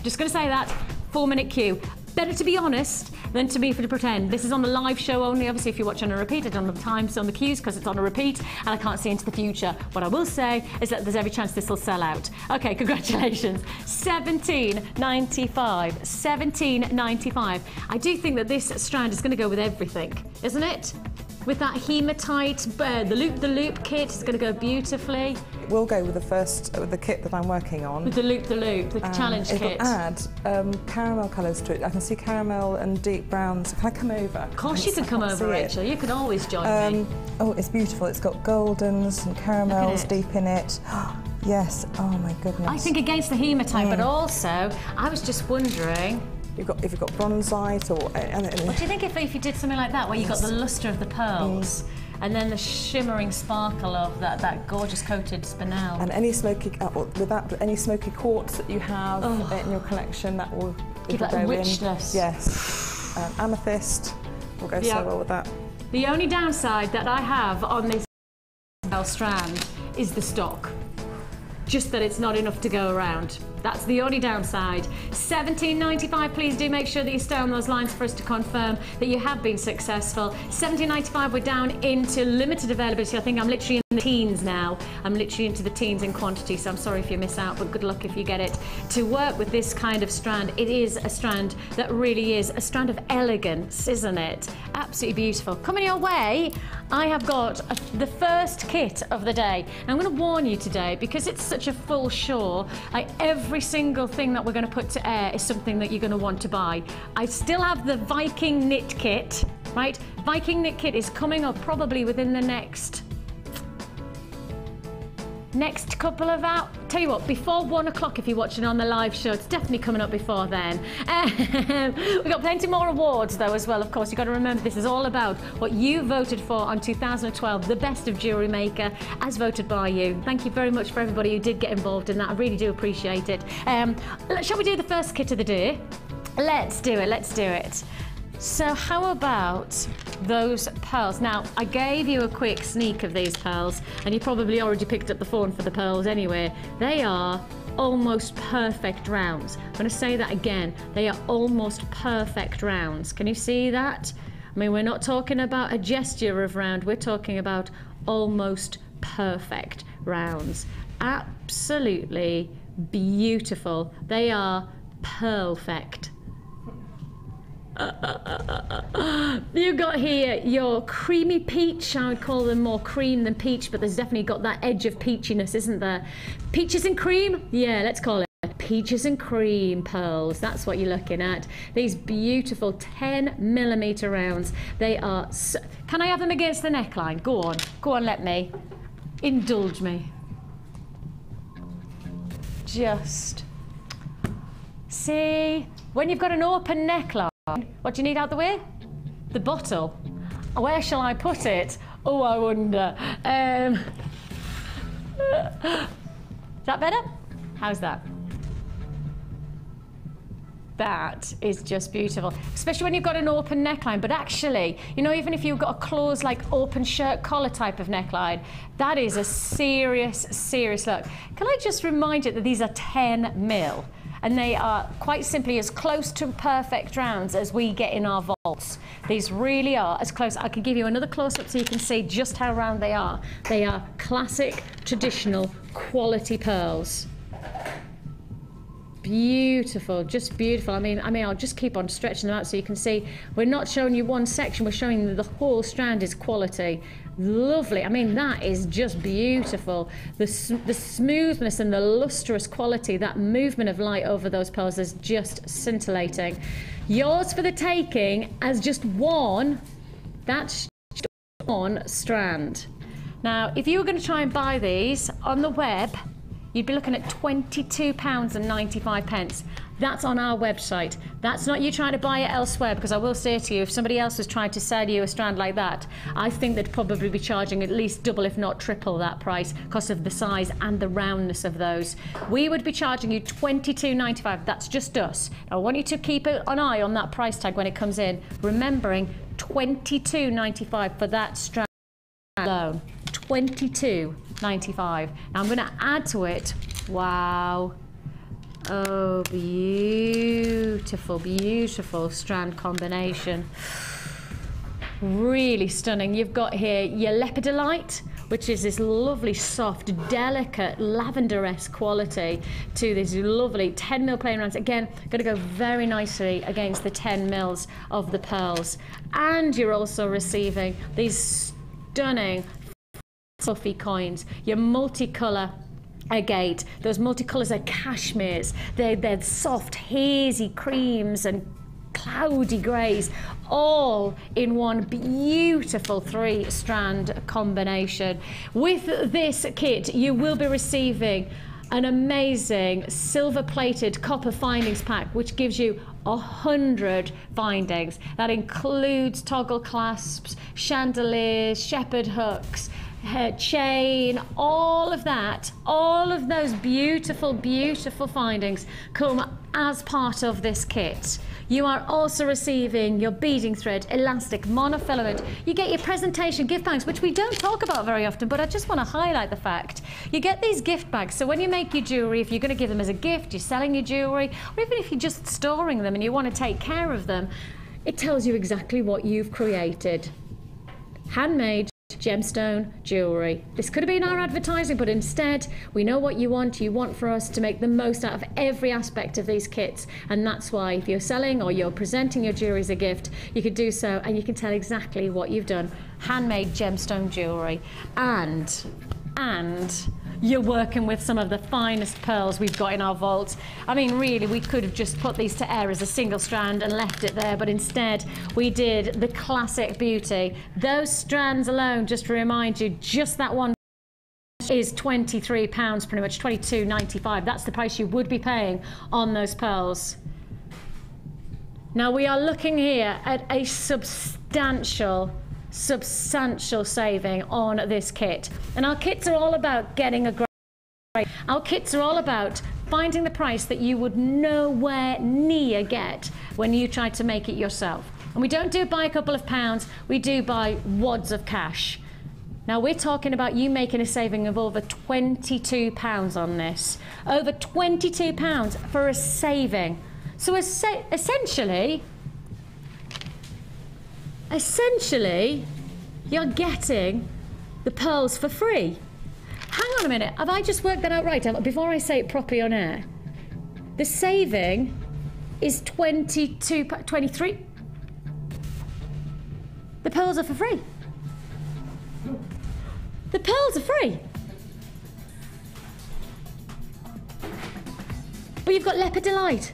Just going to say that. 4-minute queue. Better to be honest than to be for to pretend. This is on the live show only. Obviously, if you're watching on a repeat, I don't have the times on the cues because it's on a repeat and I can't see into the future. What I will say is that there's every chance this will sell out. Okay, congratulations. $17.95. $17.95. I do think that this strand is going to go with everything, isn't it? With that hematite, the loop kit is going to go beautifully.
We'll go with the kit that I'm working on.
With the loop, the challenge kit.
It'll add caramel colours to it. I can see caramel and deep browns. Can I come over?
Of course you can come over, Rachel. You can always join me.
Oh, it's beautiful. It's got goldens and caramels deep in it. Yes. Oh my goodness.
I think against the hematite, but also I was just wondering.
If you've got bronzite or...
What do you think if you did something like that, where you got the lustre of the pearls, and then the shimmering sparkle of that gorgeous coated spinel?
And any smoky, any smoky quartz that you have in your collection, that will
give that richness.
Yes. Amethyst will go so well with that.
The only downside that I have on this strand is the stock. Just that it's not enough to go around. That's the only downside. $17.95. Please do make sure that you stay on those lines for us to confirm that you have been successful. $17.95. We're down into limited availability. I think I'm literally in the teens now. I'm literally into the teens in quantity, so I'm sorry if you miss out, but good luck if you get it. To work with this kind of strand, it is a strand that really is a strand of elegance, isn't it? Absolutely beautiful. Coming your way, I have got the first kit of the day. And I'm going to warn you today, because it's such a full show, like every single thing that we're going to put to air is something that you're going to want to buy. I still have the Viking knit kit, right? Viking knit kit is coming up probably within the next couple of hours. Tell you what, before 1 o'clock if you're watching on the live show, it's definitely coming up before then. We've got plenty more awards though as well, of course. You've got to remember this is all about what you voted for on 2012, the best of Jewellery Maker, as voted by you. Thank you very much for everybody who did get involved in that. I really do appreciate it. Shall we do the first kit of the day? Let's do it. So how about those pearls? Now, I gave you a quick sneak of these pearls, and you probably already picked up the phone for the pearls anyway. They are almost perfect rounds. I'm going to say that again. They are almost perfect rounds. Can you see that? I mean, we're not talking about a gesture of round. We're talking about almost perfect rounds. Absolutely beautiful. They are perfect. You've got here your creamy peach. I would call them more cream than peach, but there's definitely got that edge of peachiness, isn't there? Peaches and cream? Yeah, let's call it peaches and cream pearls. That's what you're looking at. These beautiful 10mm rounds. They are so... Can I have them against the neckline? Go on, let me. Indulge me. Just... See? When you've got an open neckline, what do you need out the way? The bottle. Where shall I put it? Oh, I wonder. Is that better? How's that? That is just beautiful, especially when you've got an open neckline. But actually, you know, even if you've got a closed, like open shirt collar type of neckline, that is a serious look. Can I just remind you that these are 10mm? And they are quite simply as close to perfect rounds as we get in our vaults. These really are as close. I can give you another close-up so you can see just how round they are. They are classic, traditional, quality pearls. Beautiful, just beautiful. I mean, I'll just keep on stretching them out so you can see. We're not showing you one section, we're showing you the whole strand is quality. Lovely. I mean, that is just beautiful. The smoothness and the lustrous quality, that movement of light over those pearls is just scintillating. Yours for the taking as just one, that's just one strand. Now, if you were going to try and buy these on the web, you'd be looking at £22.95. That's on our website. That's not you trying to buy it elsewhere, because I will say to you, if somebody else was trying to sell you a strand like that, I think they'd probably be charging at least double, if not triple that price, because of the size and the roundness of those. We would be charging you £22.95. That's just us. Now, I want you to keep an eye on that price tag when it comes in, remembering £22.95 for that strand alone. £22.95. Now I'm going to add to it, wow, Oh, beautiful, beautiful strand combination. Really stunning. You've got here your lepidolite, which is this lovely, soft, delicate, lavender-esque quality to this lovely 10 mil plain rounds. Again, going to go very nicely against the 10 mils of the pearls. And you're also receiving these stunning fluffy coins, your multicolour agate. Those multicolours are cashmeres. They're soft, hazy creams and cloudy greys, all in one beautiful 3-strand combination. With this kit, you will be receiving an amazing silver-plated copper findings pack, which gives you 100 findings. That includes toggle clasps, chandeliers, shepherd hooks, chain, all of that, all of those beautiful, beautiful findings come as part of this kit. You are also receiving your beading thread, elastic, monofilament. You get your presentation gift bags, which we don't talk about very often, but I just want to highlight the fact. You get these gift bags, so when you make your jewellery, if you're going to give them as a gift, you're selling your jewellery, or even if you're just storing them and you want to take care of them, it tells you exactly what you've created. Handmade gemstone jewellery. This could have been our advertising, but instead we know what you want. You want for us to make the most out of every aspect of these kits, and that's why if you're selling or you're presenting your jewellery as a gift, you could do so and you can tell exactly what you've done. Handmade gemstone jewellery, and you're working with some of the finest pearls we've got in our vault. I mean, really, we could have just put these to air as a single strand and left it there, but instead we did the classic beauty. Those strands alone, just to remind you, just that one is £23, pretty much £22.95. That's the price you would be paying on those pearls. Now we are looking here at a substantial saving on this kit, and our kits are all about getting a great. Our kits are all about finding the price that you would nowhere near get when you try to make it yourself. And we don't do by a couple of pounds, we do by wads of cash. Now we're talking about you making a saving of over £22 on this. Over £22 for a saving. So essentially, you're getting the pearls for free. Hang on a minute, have I just worked that out right? Before I say it properly on air, the saving is 23. The pearls are for free. The pearls are free. But you've got lepidolite.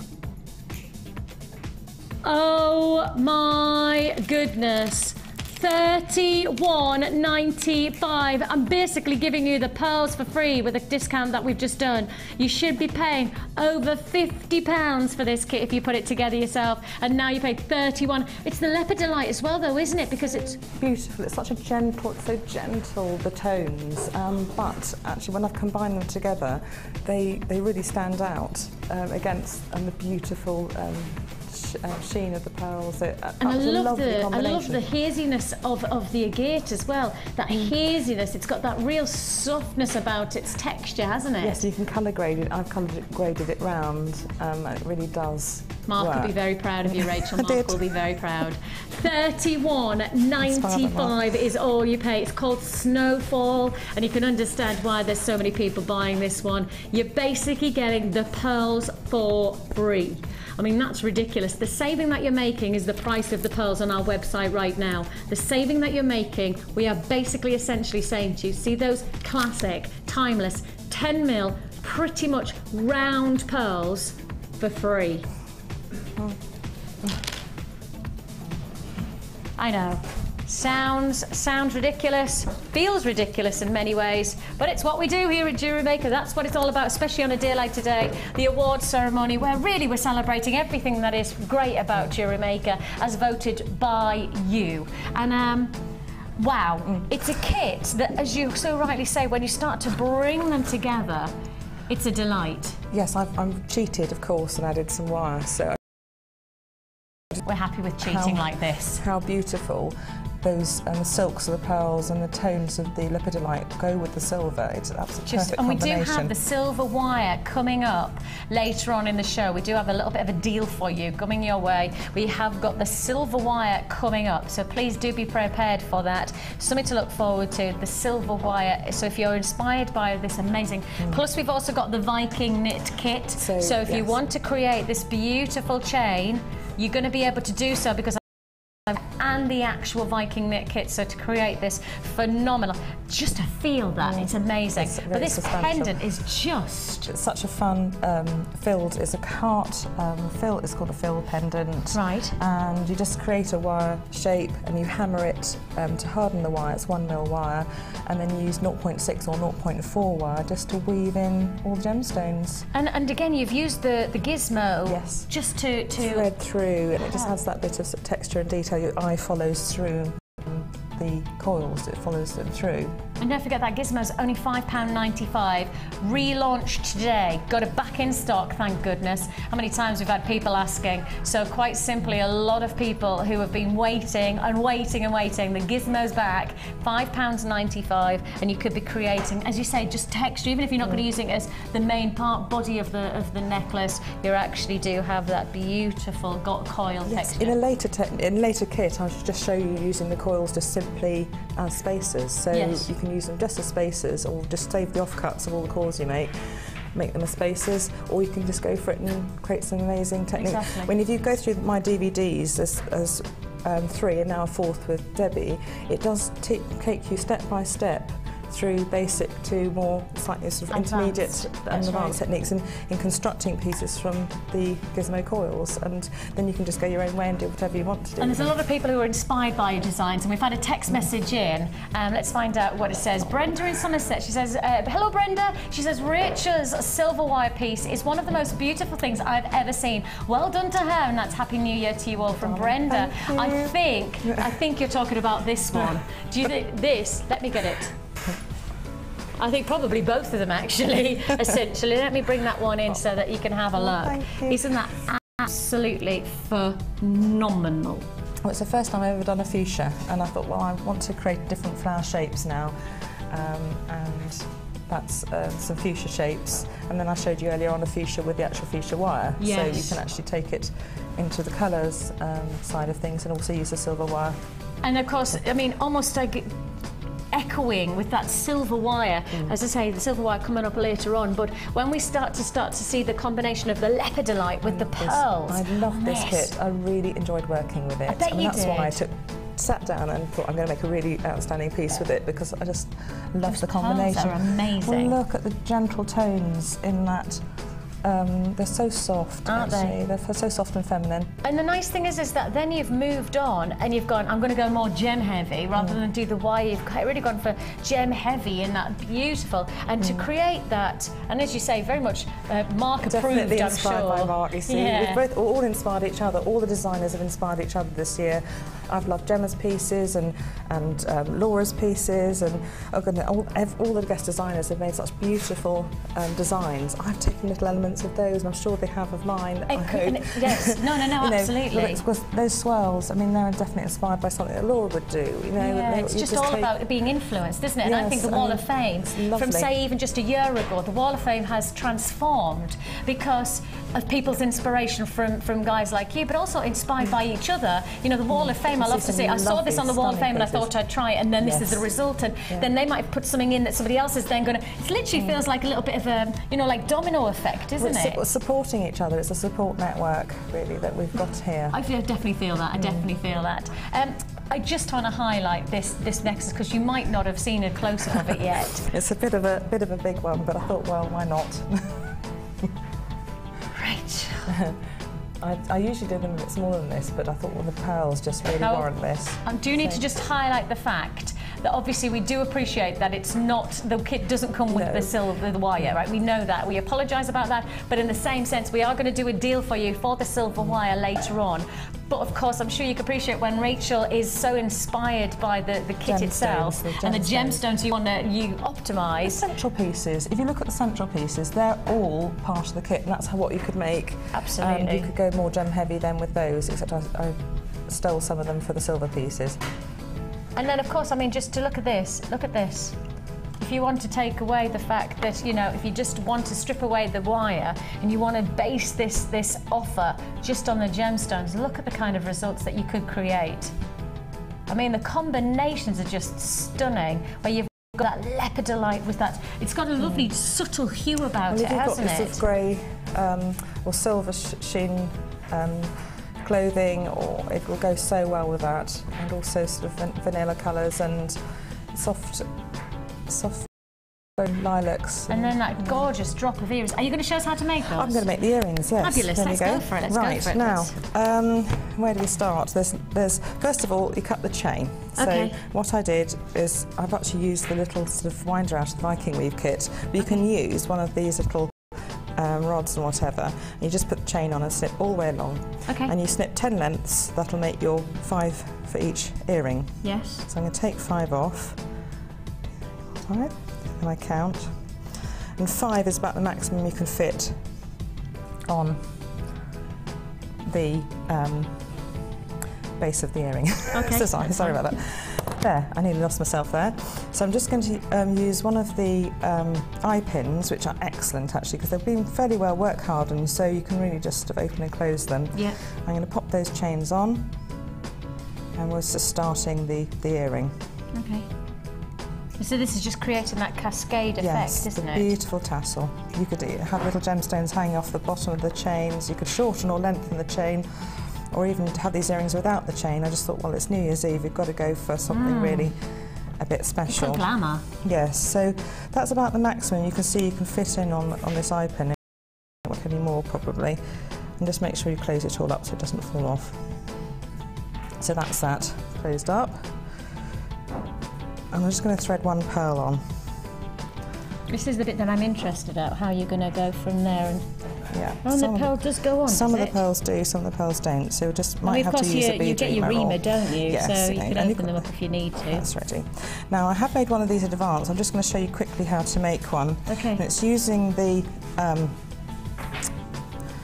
Oh my goodness. £31.95. I'm basically giving you the pearls for free with a discount that we've just done. You should be paying over £50 for this kit if you put it together yourself, and now you pay £31. It's the lepidolite as well, though, isn't it? Because it's
beautiful. It's such a gentle, it's so gentle, the tones, but actually when I've combined them together, they really stand out against the beautiful sheen of the pearls. And
I love the haziness of the agate as well. That haziness, it's got that real softness about its texture, hasn't it?
Yes, you can colour grade it. I've graded it round, and it really does
Mark
work.
will be very proud of you, Rachel. Mark will be very proud. £31.95 is all you pay. It's called Snowfall, and you can understand why there's so many people buying this one. You're basically getting the pearls for free. I mean, that's ridiculous. The saving that you're making is the price of the pearls on our website right now. The saving that you're making, we are basically essentially saying to you, see those classic, timeless, 10 mil, pretty much round pearls for free. I know. Sounds ridiculous, feels ridiculous in many ways, but it's what we do here at Jewellery Maker. That's what it's all about, especially on a day like today, the awards ceremony, where really we're celebrating everything that is great about Jewellery Maker as voted by you. And wow, it's a kit that, as you so rightly say, when you start to bring them together, it's a delight.
Yes, I've cheated, of course, and added some wire, so
we're happy with cheating like this.
How beautiful. those silks of the pearls and the tones of the lepidolite go with the silver. It's absolutely perfect
And we
combination.
do have the silver wire coming up later on in the show. We do have a little bit of a deal for you coming your way. We have got the silver wire coming up, so please do be prepared for that. Something to look forward to, the silver wire. So if you're inspired by this amazing... Plus we've also got the Viking knit kit. So if you want to create this beautiful chain, you're going to be able to do so because and the actual Viking knit kit, so to create this phenomenal, just to feel that, it's amazing. But this pendant is just...
It's such a fun it's a cart fill, it's called a fill pendant.
Right.
And you just create a wire shape and you hammer it to harden the wire, it's 1mm wire, and then you use 0.6 or 0.4 wire just to weave in all the gemstones.
And again, you've used the Gizmo just to
thread through, and it just has that bit of texture and detail. Your eye follows through the coils, it follows them through.
And don't forget that Gizmo's only £5.95. Relaunched today. Got it back in stock, thank goodness. How many times we've had people asking. So quite simply, a lot of people who have been waiting and waiting and waiting. The Gizmo's back, £5.95, and you could be creating, as you say, just texture. Even if you're not going to use it as the main body of the necklace, you actually do have that beautiful coil texture.
In a later kit, I should just show you using the coils just simply as spacers. So you can use them just as spacers, or just save the offcuts of all the coils you make them as spacers, or you can just go for it and create some amazing technique.
Exactly.
If you go through my DVDs as 3 and now a 4th with Debbie, it does take you step by step through basic to more slightly sort of intermediate and advanced techniques in constructing pieces from the Gizmo coils, and then you can just go your own way and do whatever you want to do.
And there's a lot of people who are inspired by your designs, and we've had a text message in. Let's find out what it says. Brenda in Somerset, she says, hello Brenda, she says, Rachel's silver wire piece is one of the most beautiful things I've ever seen. Well done to her, and that's Happy New Year to you all from Brenda. I think you're talking about this one. Do you think this? Let me get it. I think probably both of them actually, essentially. Let me bring that one in so that you can have a look.
Thank you.
Isn't that absolutely phenomenal?
Well, it's the first time I've ever done a fuchsia, and I thought, well, I want to create different flower shapes now, and that's some fuchsia shapes. And then I showed you earlier on a fuchsia with the actual fuchsia wire, so you can actually take it into the colours side of things and also use the silver wire.
And of course, I mean, almost like echoing with that silver wire, as I say, the silver wire coming up later on, but when we start to see the combination of the lepidolite with the pearls.
I love this kit. I really enjoyed working with it.
I bet you
that's
did.
why I sat down and thought I'm going to make a really outstanding piece with it, because I just love the combination.
Pearls are amazing.
Well, look at the gentle tones in that. They're so soft,
aren't they?
They're so soft and feminine.
And the nice thing is that then you've moved on and you've gone, I'm going to go more gem heavy rather than do the wire. You've really gone for gem heavy and that beautiful. And to create that, and as you say, very much Mark approved,
Definitely
I'm
inspired
sure.
by Mark, you see. We've both all inspired each other. All the designers have inspired each other this year. I've loved Gemma's pieces and Laura's pieces, and all the guest designers have made such beautiful designs. I've taken little elements of those, and I'm sure they have of mine. I hope.
Yes, no, absolutely.
Those swirls, I mean, they're definitely inspired by something that Laura would do. You know,
it's just all about being influenced, isn't it? And I think the Wall of Fame, from say even just a year ago, the Wall of Fame has transformed because of people's inspiration from guys like you, but also inspired by each other. You know, the Wall of Fame, I love to see. I saw this on the Wall of Fame and I thought I'd try it, and then this is the result, and then they might put something in that somebody else is then going to. It literally feels like a little bit of a, you know, like domino effect, isn't it?
Supporting each other. It's a support network, really, that we've got here.
I definitely feel that. I definitely feel that. I just want to highlight this necklace because you might not have seen a close-up of it yet.
It's a bit of a big one, but I thought, well, why not?
Rachel.
I usually do them a bit smaller than this, but I thought, well, the pearls just really warrant this.
I do need to just highlight the fact that obviously we do appreciate that it's not, the kit doesn't come with the wire, right? We know that. We apologise about that, but in the same sense, we are going to do a deal for you for the silver wire later on. But of course, I'm sure you can appreciate when Rachel is so inspired by the kit itself and the gemstones you optimise.
The central pieces, if you look at the central pieces, they're all part of the kit, and that's what you could make.
Absolutely.
And you could go more gem heavy then with those, except I stole some of them for the silver pieces.
And then of course, I mean, just to look at this, If you want to take away the fact that, you know, if you just want to strip away the wire and you want to base this offer just on the gemstones, look at the kind of results that you could create. I mean, the combinations are just stunning, where you've got that lepidolite with that. It's got a lovely subtle hue about it, hasn't it?
If you've got this grey or silver sheen clothing, or it will go so well with that, and also sort of vanilla colours and soft lilacs.
And then that gorgeous drop of earrings. Are you going to show us how to make those?
I'm going to make the earrings, yes.
Fabulous, let's go for it, let's go for it.
Now, where do we start? There's first of all, you cut the chain.
Okay.
So what I did is, I've actually used the little sort of winder out of the Viking weave kit, but you can use one of these little rods and whatever, and you just put the chain on and snip all the way along.
Okay.
And you snip 10 lengths, that'll make your 5 for each earring.
Yes.
So I'm going to take 5 off. 5, and I count. And 5 is about the maximum you can fit on the base of the earring.
Okay.
So sorry about that. There, I nearly lost myself there. So I'm just going to use one of the eye pins, which are excellent actually, because they've been fairly well work hardened, so you can really just sort of open and close them.
Yeah.
I'm going to pop those chains on, and we're just starting the earring.
Okay. So this is just creating that cascade effect, isn't it?
Yes, beautiful tassel. You could have little gemstones hanging off the bottom of the chains. You could shorten or lengthen the chain, or even have these earrings without the chain. I just thought, well, it's New Year's Eve, you've got to go for something really a bit special.
It's so glamour.
Yes, so that's about the maximum. You can see you can fit in on this eye pin. Not any more probably. And just make sure you close it all up so it doesn't fall off. So that's that closed up. And I'm just going to thread one pearl on.
This is the bit that I'm interested at, how you're going to go from there. And
yeah.
oh, and the pearl does go on,
some of the
it?
pearls do, some of the pearls don't. So we just might have to use a bead
you get your reamer, don't you?
Yes,
so you can open them up if you need to.
That's ready. Now I have made one of these in advance. I'm just going to show you quickly how to make one.
Okay.
And it's using the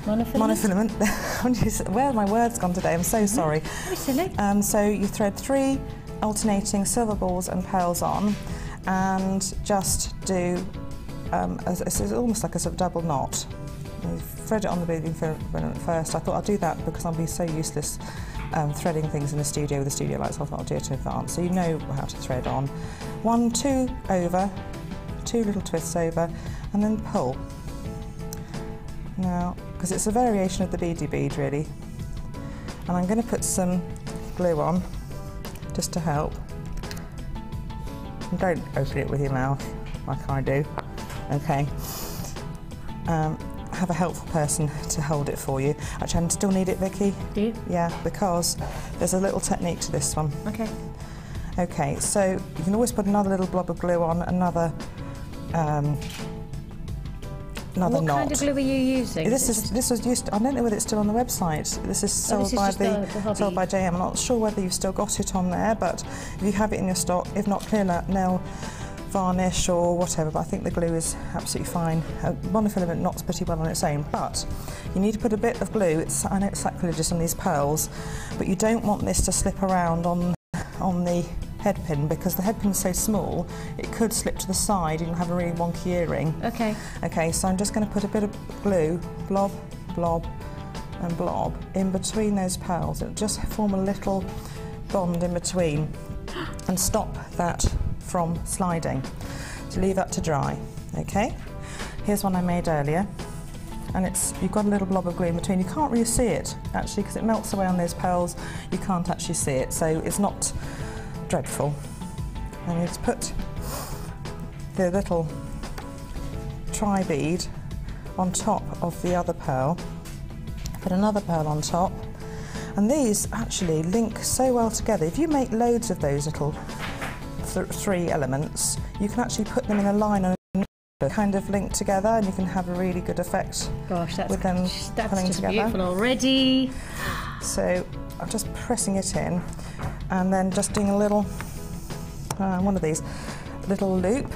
monofilament. Where have my words gone today? I'm so sorry.
Very silly.
So you thread 3 alternating silver balls and pearls on, and just do it's almost like a sort of double knot. You thread it on the beading filament first. I thought I'll do that because I'll be so useless threading things in the studio with the studio lights. So I thought I'll do it in advance, so you know how to thread on. 1, 2 over, 2 little twists over, and then pull. Now, because it's a variation of the beady bead really, and I'm going to put some glue on just to help. And don't open it with your mouth like I do. Okay. Have a helpful person to hold it for you. Actually, I still need it, Vicky.
Do you?
Yeah, because there's a little technique to this one.
Okay.
Okay, so you can always put another little blob of glue on, another knot.
What kind of glue are you using?
This was used. I don't know whether it's still on the website. This is sold by sold by JM. I'm not sure whether you've still got it on there, but if you have it in your stock, if not, clear nail varnish or whatever. But I think the glue is absolutely fine. Monofilament knots pretty well on its own, but you need to put a bit of glue. I know it's sacrilegious on these pearls, but you don't want this to slip around on the head pin, because the head pin's so small it could slip to the side and have a really wonky earring.
Okay.
Okay, so I'm just going to put a bit of glue, blob, blob and blob, in between those pearls. It'll just form a little bond in between and stop that from sliding. So leave that to dry. Okay, here's one I made earlier, and you've got a little blob of glue in between. You can't really see it actually because it melts away on those pearls. You can't actually see it, so it's not dreadful. And you just put the little tri-bead on top of the other pearl, put another pearl on top, and these actually link so well together. If you make loads of those little 3 elements, you can actually put them in a line and kind of link together, and you can have a really good effect.
Gosh,
with them coming
just
together.
Beautiful already.
So I'm just pressing it in, and then just doing a little one of these little loop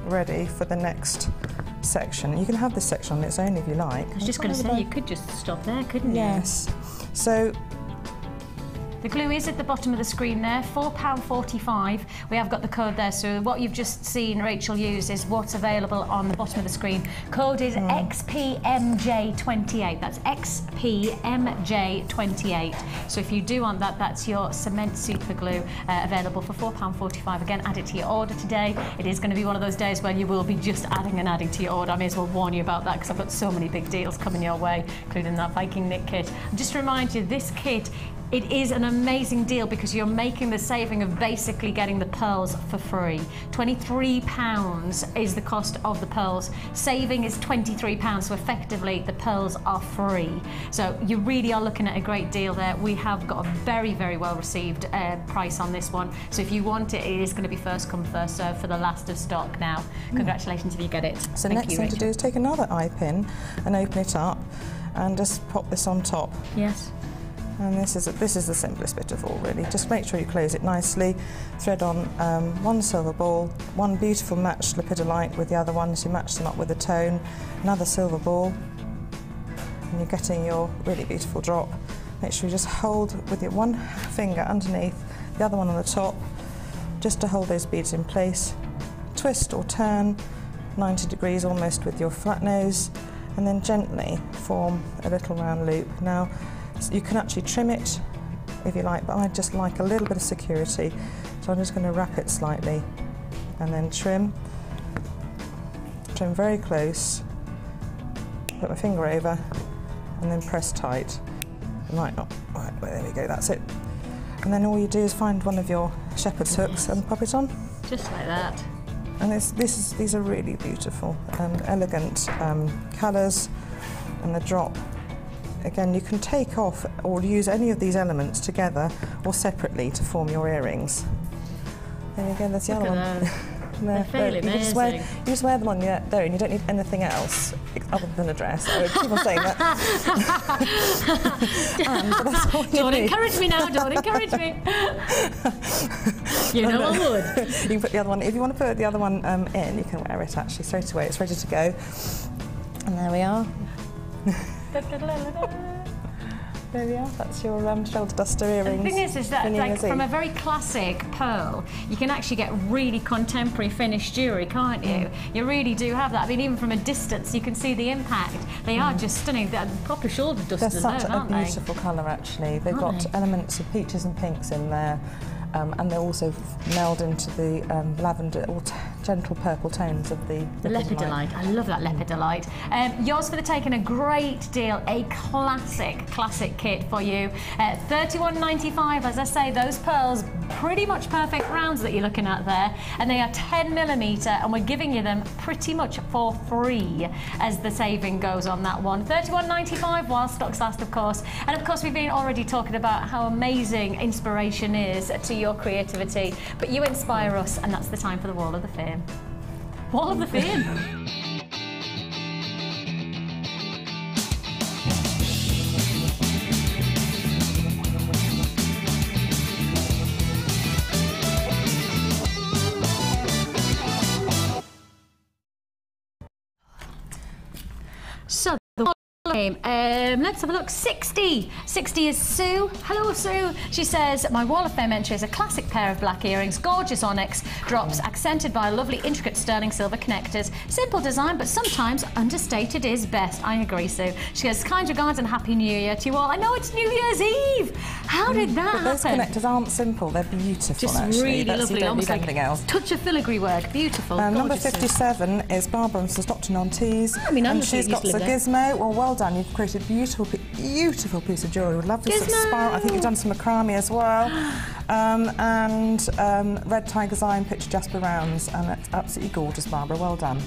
ready for the next section. You can have this section on its own if you like.
I was just going to say, you could just stop there, couldn't you?
Yes. So
The glue is at the bottom of the screen there, £4.45. We have got the code there, so what you've just seen Rachel use is what's available on the bottom of the screen. Code is XPMJ28. That's XPMJ28. So if you do want that, that's your cement super glue available for £4.45. Again, add it to your order today. It is going to be one of those days where you will be just adding and adding to your order. I may as well warn you about that because I've got so many big deals coming your way, including that Viking knit kit. And just to remind you, this kit, it is an amazing deal because you're making the saving of basically getting the pearls for free. £23 is the cost of the pearls. Saving is £23, so effectively the pearls are free. So you really are looking at a great deal there. We have got a very, very well received price on this one. So if you want it, it is going to be first come, first serve for the last of stock now. Congratulations if you get it.
So next thing to do is take another eye pin and open it up and just pop this on top.
Yes.
And this is the simplest bit of all, really. Just make sure you close it nicely. Thread on one silver ball, one beautiful matched lepidolite with the other one, so you match them up with a tone. Another silver ball, and you're getting your really beautiful drop. Make sure you just hold with your one finger underneath, the other one on the top, just to hold those beads in place. Twist or turn 90 degrees almost with your flat nose, and then gently form a little round loop. Now, you can actually trim it if you like, but I just like a little bit of security. So I'm just going to wrap it slightly and then trim very close, put my finger over and then press tight. It might not, right, well, there we go, that's it. And then all you do is find one of your shepherd's hooks and pop it on.
Just like that.
And these are really beautiful, elegant colours, and the drop. Again, you can take off or use any of these elements together or separately to form your earrings. There you go, there's the other one.
They're fairly amazing.
You just wear them on there and you don't need anything else other than a dress. I would keep on saying that.
Don't encourage me now, don't encourage me. You know I would.
You can put the other one, if you want to put the other one in, you can wear it actually straight away. It's ready to go. And there we are. There we are, that's your shoulder duster earrings.
The thing is that like, from a very classic pearl, you can actually get really contemporary finished jewellery, can't you? You really do have that. I mean, even from a distance, you can see the impact. They are just stunning. They're proper shoulder dusters,
they're such
aren't
a beautiful colour, actually. They've got elements of peaches and pinks in there. And they also meld into the lavender or gentle purple tones of the
lepidolite. I love that lepidolite. Yours for the taking, a great deal, a classic kit for you. £31.95, as I say, those pearls, pretty much perfect rounds that you're looking at there, and they are 10mm, and we're giving you them pretty much for free as the saving goes on that one. £31.95 while stocks last, of course. And of course, we've been already talking about how amazing inspiration is to your creativity, but you inspire us, and that's the time for the Wall of the Fame. Wall of the Fame. So the Wall of Fame. Let's have a look. 60 is Sue. Hello, Sue. She says, my Wall of Fame entry is a classic pair of black earrings, gorgeous onyx drops, accented by lovely intricate sterling silver connectors. Simple design, but sometimes understated is best. I agree, Sue. She says, kind regards and Happy New Year to you all. I know it's New Year's Eve. How did that happen?
Those connectors aren't simple. They're beautiful,
just
actually.
Really lovely.
You don't
almost
need
like
anything else.
Touch of filigree work. Beautiful.
Number 57 is Barbara and Stockton on Tees.
and
she's got the Gizmo. Well done. You've created a beautiful piece of jewellery. Would love to spiral. I think you've done some macrame as well. Red tiger's eye and picture Jasper rounds, and that's absolutely gorgeous, Barbara. Well done.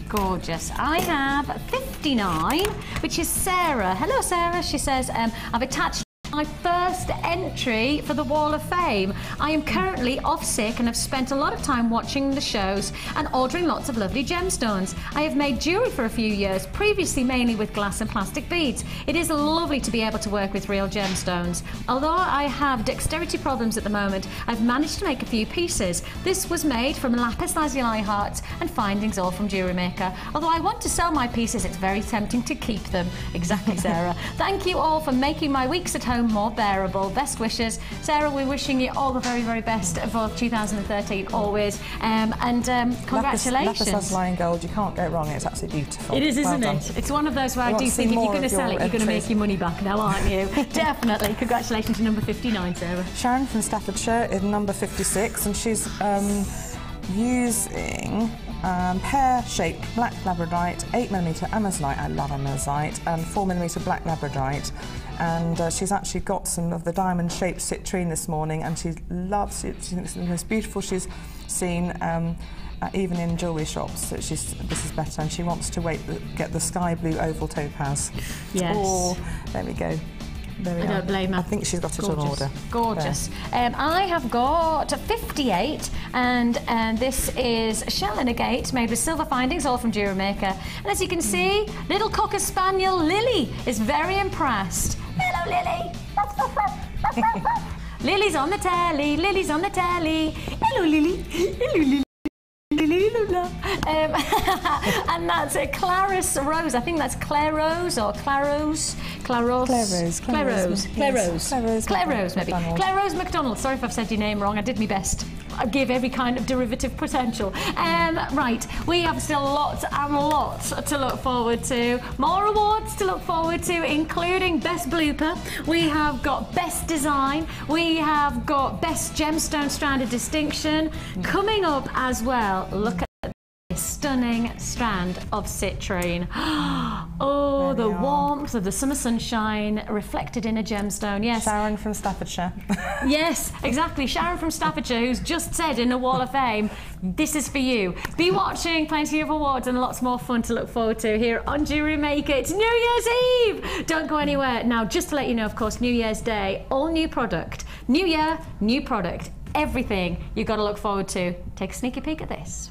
Gorgeous. I have 59, which is Sarah. Hello, Sarah. She says, I've attached my first entry for the Wall of Fame. I am currently off sick and have spent a lot of time watching the shows and ordering lots of lovely gemstones. I have made jewellery for a few years, previously mainly with glass and plastic beads. It is lovely to be able to work with real gemstones. Although I have dexterity problems at the moment, I've managed to make a few pieces. This was made from lapis lazuli hearts and findings all from Jewellery Maker. Although I want to sell my pieces, it's very tempting to keep them. Exactly, Sarah. Thank you all for making my weeks at home more bearable. wearable. Best wishes. Sarah, we're wishing you all the very, very best for 2013 always. Congratulations.
Lapis lazuli in gold, you can't go wrong. It's absolutely beautiful.
It is, isn't
Well
it? It's one of those where I do think if you're going to sell it, you're going to make your money back now, aren't you? Definitely. Congratulations to number 59, Sarah.
Sharon from Staffordshire is number 56, and she's using pear-shaped black labradorite, 8mm amazonite, I love amazonite, and 4mm black labradorite. And she's actually got some of the diamond-shaped citrine this morning, and she loves it. She thinks it's the most beautiful she's seen, even in jewellery shops. So this is better, and she wants to get the sky blue oval topaz.
Yes.
Oh, there we go. There we
I
are.
don't blame her.
I think she's got it on order.
Gorgeous. I have got 58, and this is shell and agate made with silver findings, all from Jewellery Maker. And as you can see, little Cocker Spaniel Lily is very impressed. Hello, Lily. Lily's on the telly. Lily's on the telly. Hello, Lily. Hello, Lily. And that's a Claris Rose. I think that's Claire Rose or Claros. Claire Rose, maybe. Claire Rose McDonald. Sorry if I've said your name wrong. I did my best. I give every kind of derivative potential. Right, we have still lots and lots to look forward to. More awards to look forward to, including Best Blooper. We have got Best Design. We have got Best Gemstone Strand Distinction. Coming up as well, look at this stunning strand of citrine. Oh, the warmth of the summer sunshine reflected in a gemstone. Yes.
Sharon from Staffordshire.
Yes, exactly. Sharon from Staffordshire, who's just said in the Wall of Fame, this is for you. Be watching plenty of awards and lots more fun to look forward to here on Jewellery Maker. It's New Year's Eve. Don't go anywhere. Now, just to let you know, of course, New Year's Day, all new product. New year, new product. Everything you've got to look forward to. Take a sneaky peek at this.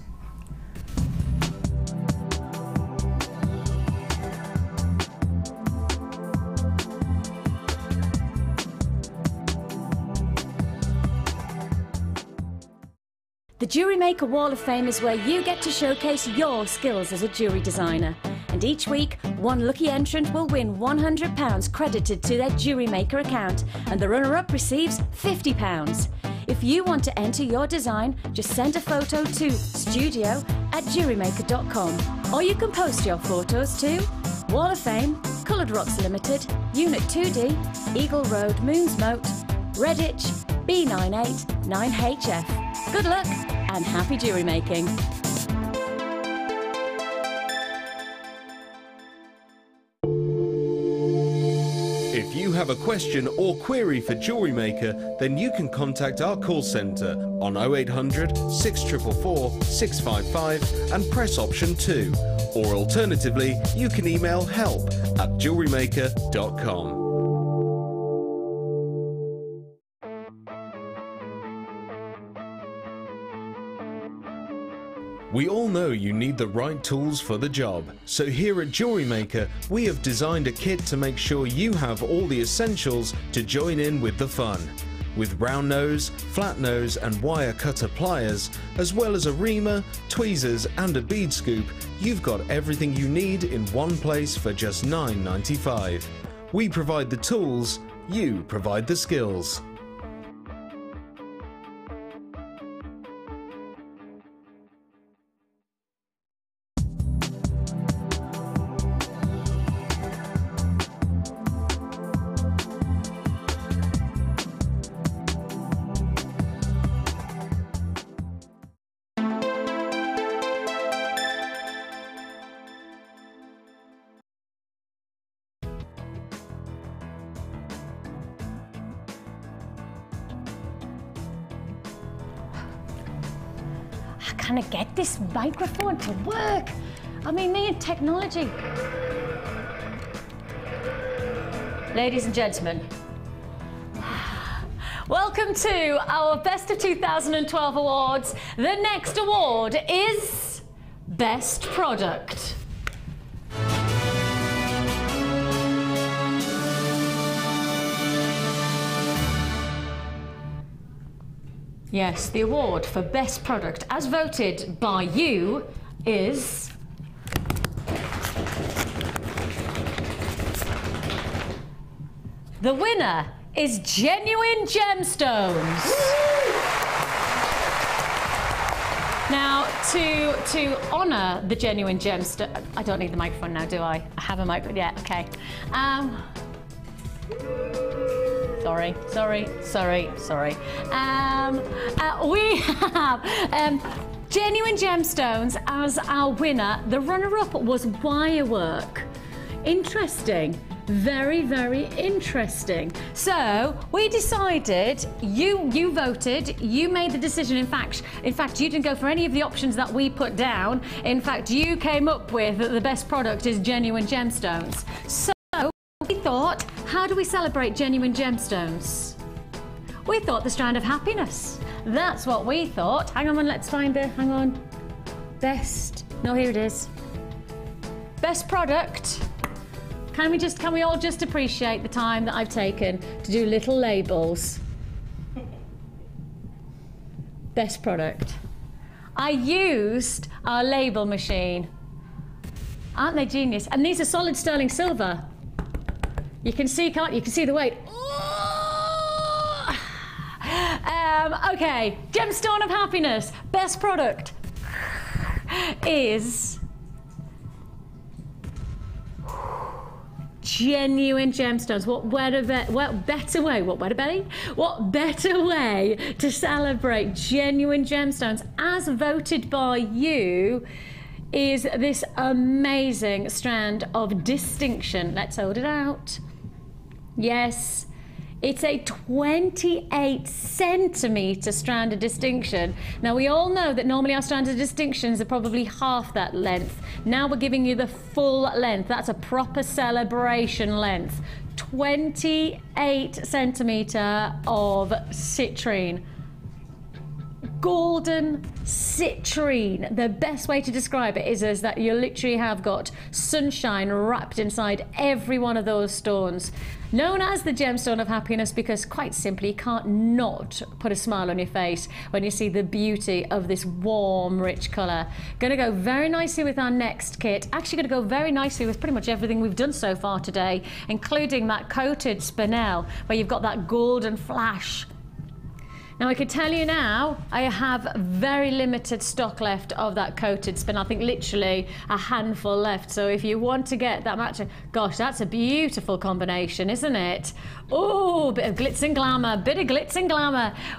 The Jewellery Maker Wall of Fame is where you get to showcase your skills as a jewellery designer. And each week, one lucky entrant will win £100 credited to their Jewellery Maker account, and the runner-up receives £50. If you want to enter your design, just send a photo to studio@jewellerymaker.com, or you can post your photos to Wall of Fame, Coloured Rocks Limited, Unit 2D, Eagle Road, Moonsmote, Redditch, B989HF. Good luck and happy jewellery making.
If you have a question or query for Jewellery Maker, then you can contact our call centre on 0800 644 655 and press option 2. Or alternatively, you can email help@jewellerymaker.com. We all know you need the right tools for the job, so here at Jewellery Maker we have designed a kit to make sure you have all the essentials to join in with the fun. With round nose, flat nose and wire cutter pliers, as well as a reamer, tweezers and a bead scoop, you've got everything you need in one place for just $9.95. We provide the tools, you provide the skills.
Can I get this microphone to work? I mean, me and technology. Ladies and gentlemen, welcome to our Best of 2012 awards. The next award is Best Product. Yes, the award for Best Product, as voted by you, is... The winner is genuine gemstones. Now, to honour the genuine gemstone, I don't need the microphone now, do I? I have a microphone, yeah, okay. Sorry. We have genuine gemstones as our winner. The runner-up was wirework. Interesting. Very, very interesting. So we decided, you voted, you made the decision. In fact, you didn't go for any of the options that we put down. In fact, you came up with that the best product is genuine gemstones. So we thought, how do we celebrate genuine gemstones? We thought the strand of happiness. That's what we thought. Hang on, let's find it. Hang on. Best. No, here it is. Best product. Can we all just appreciate the time that I've taken to do little labels? Best product. I used our label machine. Aren't they genius? And these are solid sterling silver. You can see, can't you? You can see the weight. Okay, gemstone of happiness. Best product is genuine gemstones. What better way to celebrate genuine gemstones, as voted by you, is this amazing strand of distinction. Let's hold it out. Yes, it's a 28 centimetre strand of distinction. Now, we all know that normally our strands of distinctions are probably half that length. Now we're giving you the full length. That's a proper celebration length. 28 centimetre of citrine. Golden citrine. The best way to describe it is that you literally have got sunshine wrapped inside every one of those stones. Known as the gemstone of happiness because, quite simply, you can't not put a smile on your face when you see the beauty of this warm, rich colour. Going to go very nicely with our next kit. Actually going to go very nicely with pretty much everything we've done so far today, including that coated spinel where you've got that golden flash. Now, I could tell you now, I have very limited stock left of that coated spin. I think literally a handful left. So if you want to get that match, gosh, that's a beautiful combination, isn't it? Oh, bit of glitz and glamour,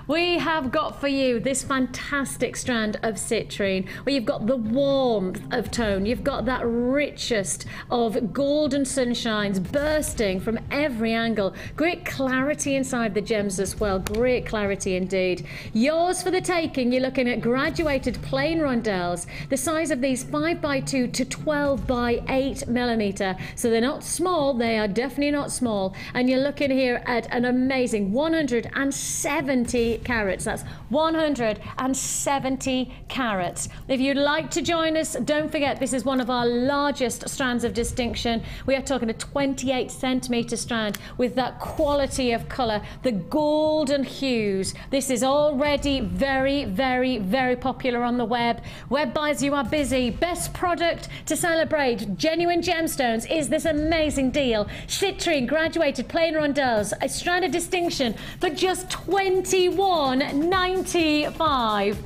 We have got for you this fantastic strand of citrine, where you've got the warmth of tone. You've got that richest of golden sunshines bursting from every angle. Great clarity inside the gems as well. Great clarity indeed. Yours for the taking. You're looking at graduated plain rondelles. The size of these 5x2 to 12x8 millimeter. So they're not small. They are definitely not small. And you're looking here at an amazing 170 carats. That's 170 carats. If you'd like to join us, don't forget this is one of our largest strands of distinction. We are talking a 28 centimeter strand with that quality of color, the golden hues. This is already very, very, very popular on the web. Web buyers, you are busy. Best product to celebrate genuine gemstones is this amazing deal. Citrine graduated plain rondelles, a strand of distinction for just $21.95.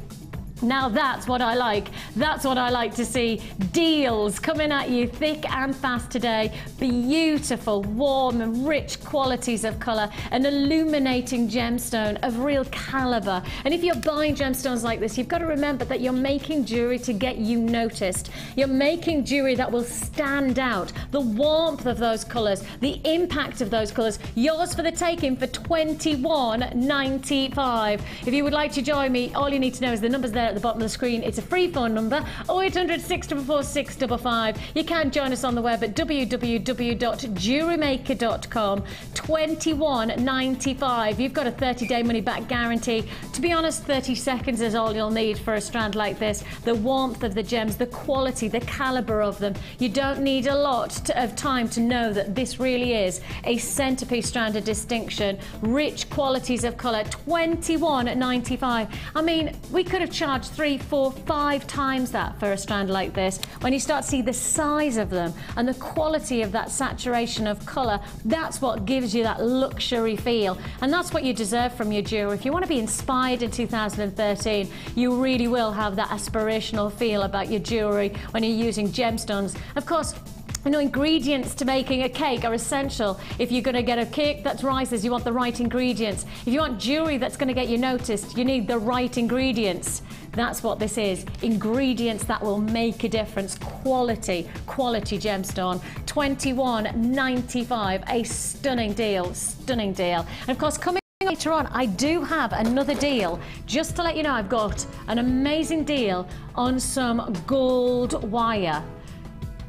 Now that's what I like. That's what I like to see. Deals coming at you thick and fast today. Beautiful, warm and rich qualities of colour. An illuminating gemstone of real calibre. And if you're buying gemstones like this, you've got to remember that you're making jewellery to get you noticed. You're making jewellery that will stand out. The warmth of those colours, the impact of those colours. Yours for the taking for $21.95. If you would like to join me, all you need to know is the numbers there at the bottom of the screen. It's a free phone number, 0800 644 655. You can join us on the web at www.jewellerymaker.com. $21.95. You've got a 30-day money-back guarantee. To be honest, 30 seconds is all you'll need for a strand like this. The warmth of the gems, the quality, the calibre of them. You don't need a lot of time to know that this really is a centrepiece strand of distinction. Rich qualities of colour, $21.95. I mean, we could have charged charge 3, 4, 5 times that for a strand like this. When you start to see the size of them and the quality of that saturation of colour, that's what gives you that luxury feel. And that's what you deserve from your jewellery. If you want to be inspired in 2013, you really will have that aspirational feel about your jewellery when you're using gemstones. Of course, you know, ingredients to making a cake are essential. If you're going to get a cake that rises, you want the right ingredients. If you want jewellery that's going to get you noticed, you need the right ingredients. That's what this is. Ingredients that will make a difference. Quality gemstone. $21.95. A stunning deal, stunning deal. And of course, coming later on, I do have another deal. Just to let you know, I've got an amazing deal on some gold wire.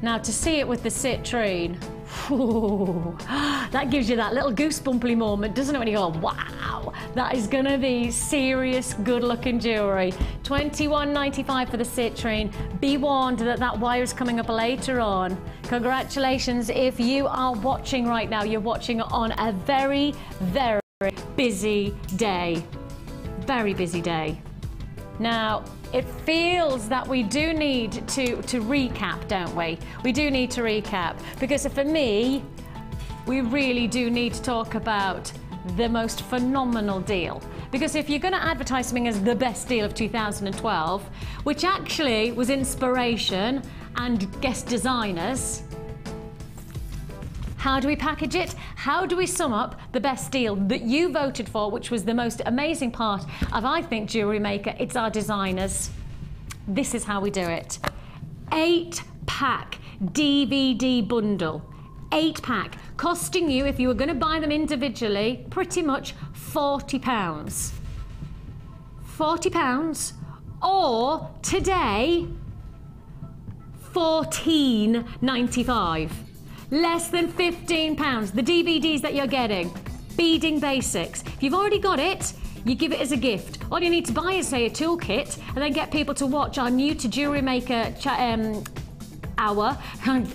Now, to see it with the citrine, that gives you that little goosebumpy moment, doesn't it, when you go, wow, that is going to be serious, good-looking jewellery. $21.95 for the citrine. Be warned that that wire is coming up later on. Congratulations. If you are watching right now, you're watching on a very, very busy day. Very busy day. Now, it feels that we do need to recap, don't we? We do need to recap, because for me, we really do need to talk about the most phenomenal deal. Because if you're going to advertise something as the best deal of 2012, which actually was inspiration and guest designers, how do we package it? How do we sum up the best deal that you voted for, which was the most amazing part of, I think, Jewellery Maker? It's our designers. This is how we do it. 8-pack DVD bundle. 8-pack, costing you, if you were going to buy them individually, pretty much £40. £40, or today, $14.95. Less than £15. The DVDs that you're getting, beading basics. If you've already got it, you give it as a gift. All you need to buy is, say, a toolkit, and then get people to watch our new to Jewellery Maker hour.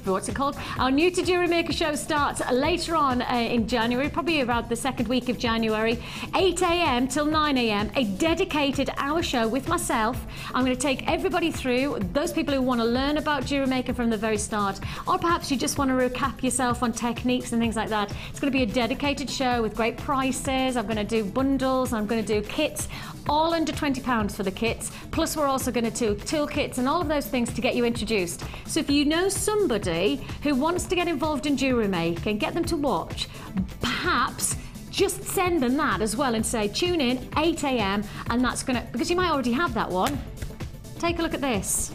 What's it called? Our new to Jewellery Maker show starts later on in January, probably around the second week of January, 8 AM till 9 AM, a dedicated hour show with myself. I'm going to take everybody through, those people who want to learn about jewellery making from the very start, or perhaps you just want to recap yourself on techniques and things like that. It's going to be a dedicated show with great prices. I'm going to do bundles, I'm going to do kits, all under £20 for the kits, plus we're also going to do toolkits and all of those things to get you introduced. So if you know somebody who wants to get involved in jewellery making, get them to watch, perhaps just send them that as well and say, tune in 8 AM, and that's going to, because you might already have that one. Take a look at this.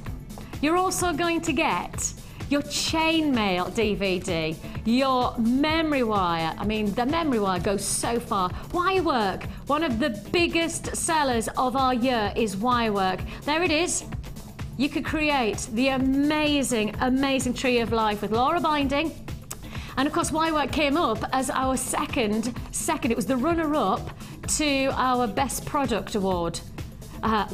You're also going to get your chainmail DVD, your memory wire. I mean, the memory wire goes so far. Wire work, one of the biggest sellers of our year is wire work. There it is. You could create the amazing, amazing tree of life with Laura binding. And of course, wire work came up as our second, it was the runner-up to our best product award.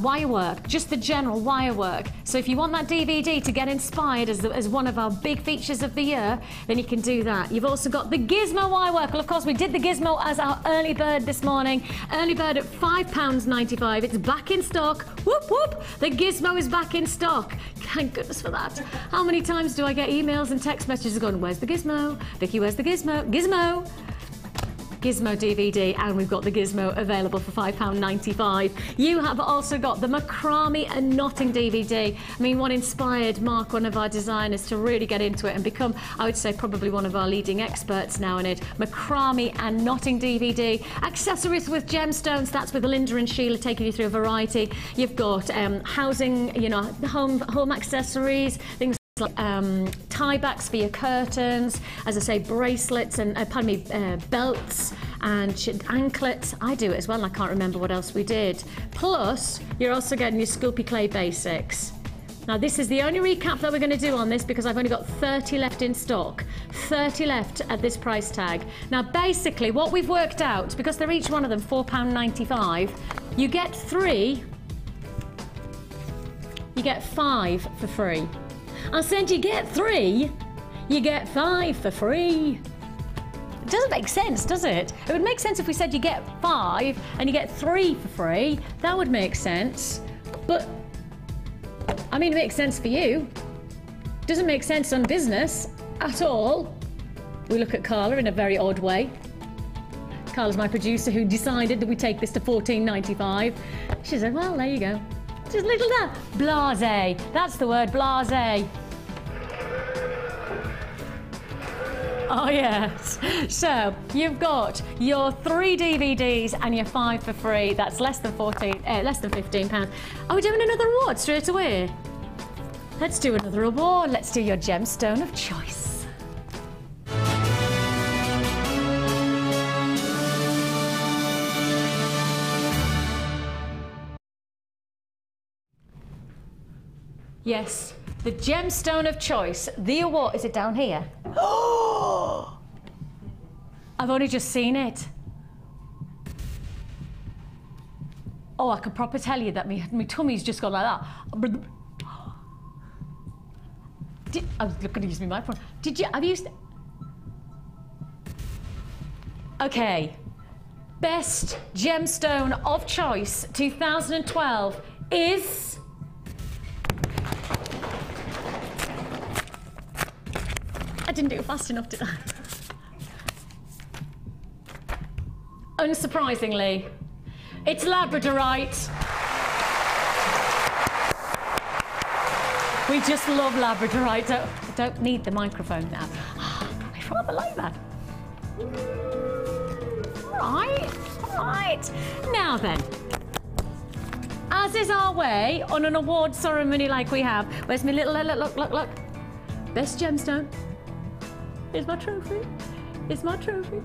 Wire work, just the general wire work. So if you want that DVD to get inspired as one of our big features of the year, then you can do that. You've also got the Gizmo wire work. Well, of course, we did the Gizmo as our early bird this morning. Early bird at £5.95. It's back in stock. Whoop, whoop. The Gizmo is back in stock. Thank goodness for that. How many times do I get emails and text messages going, where's the Gizmo? Vicki, where's the Gizmo? Gizmo! Gizmo DVD, and we've got the Gizmo available for £5.95. You have also got the macrame and knotting DVD. I mean, what inspired Mark, one of our designers, to really get into it and become, I would say, probably one of our leading experts now in it. Macrame and knotting DVD. Accessories with gemstones, that's with Linda and Sheila taking you through a variety. You've got housing, you know, home accessories, things like tie backs for your curtains, as I say, bracelets and belts and anklets. I do it as well, and I can't remember what else we did. Plus, you're also getting your Sculpey Clay basics. Now, this is the only recap that we're going to do on this because I've only got 30 left in stock. 30 left at this price tag. Now, basically, what we've worked out, because they're each one of them £4.95, you get 3, you get 5 for free. I said you get 3, you get 5 for free. It doesn't make sense, does it? It would make sense if we said you get 5 and you get 3 for free. That would make sense. But, I mean, it makes sense for you. Doesn't make sense on business at all. We look at Carla in a very odd way. Carla's my producer who decided that we take this to $14.95. She said, well, there you go. Just little that. Blasé. That's the word, blasé. Oh, yes. So, you've got your 3 DVDs and your 5 for free. That's less than £15. Are we doing another award straight away? Let's do another award. Let's do your gemstone of choice. Yes, the gemstone of choice. The award, is it down here? Oh! I've only just seen it. Oh, I could proper tell you that my tummy's just gone like that. I was going to use my microphone. Have you... Okay. Best gemstone of choice 2012 is... I didn't do it fast enough, did I? Unsurprisingly, it's Labradorite. We just love Labradorite. I don't need the microphone now. I'd rather like that. All right. Now then, as is our way on an award ceremony like we have, where's my little, look. Best gemstone. Here's my trophy. Here's my trophy.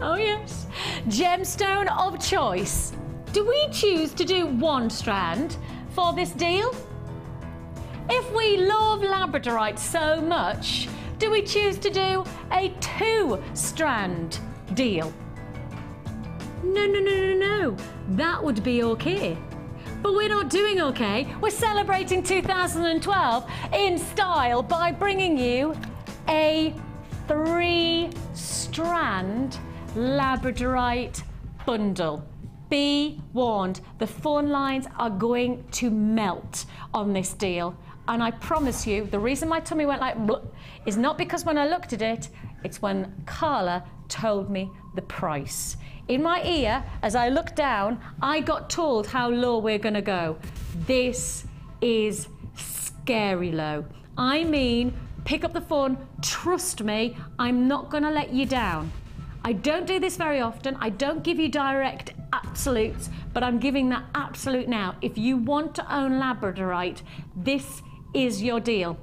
Oh, yes. Gemstone of choice. Do we choose to do 1 strand for this deal? If we love Labradorite so much, do we choose to do a 2-strand deal? No. That would be okay. But we're not doing okay. We're celebrating 2012 in style by bringing you a 3-strand Labradorite bundle. Be warned, the phone lines are going to melt on this deal. And I promise you, the reason my tummy went like bleh is not because when I looked at it, it's when Carla told me the price. In my ear, as I looked down, I got told how low we're gonna go. This is scary low. I mean, pick up the phone, trust me, I'm not gonna let you down. I don't do this very often. I don't give you direct absolutes, but I'm giving that absolute now. If you want to own Labradorite, this is your deal.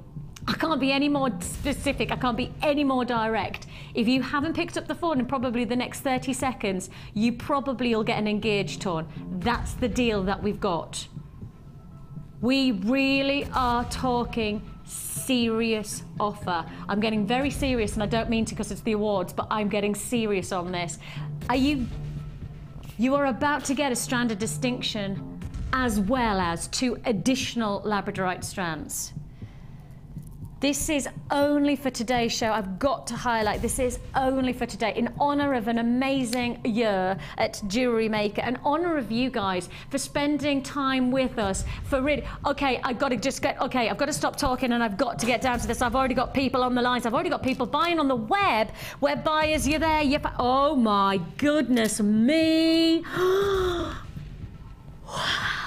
I can't be any more specific. I can't be any more direct. If you haven't picked up the phone in probably the next 30 seconds, you probably will get an engaged tone. That's the deal that we've got. We really are talking serious offer. I'm getting very serious, and I don't mean to because it's the awards, but I'm getting serious on this. You are about to get a strand of distinction as well as 2 additional Labradorite strands. This is only for today's show. I've got to highlight, this is only for today, in honor of an amazing year at Jewellery Maker, in honor of you guys for spending time with us, for really, okay, I've got to stop talking and I've got to get down to this. I've already got people on the lines. I've already got people buying on the web. Web buyers, you're there. Oh my goodness me. Wow.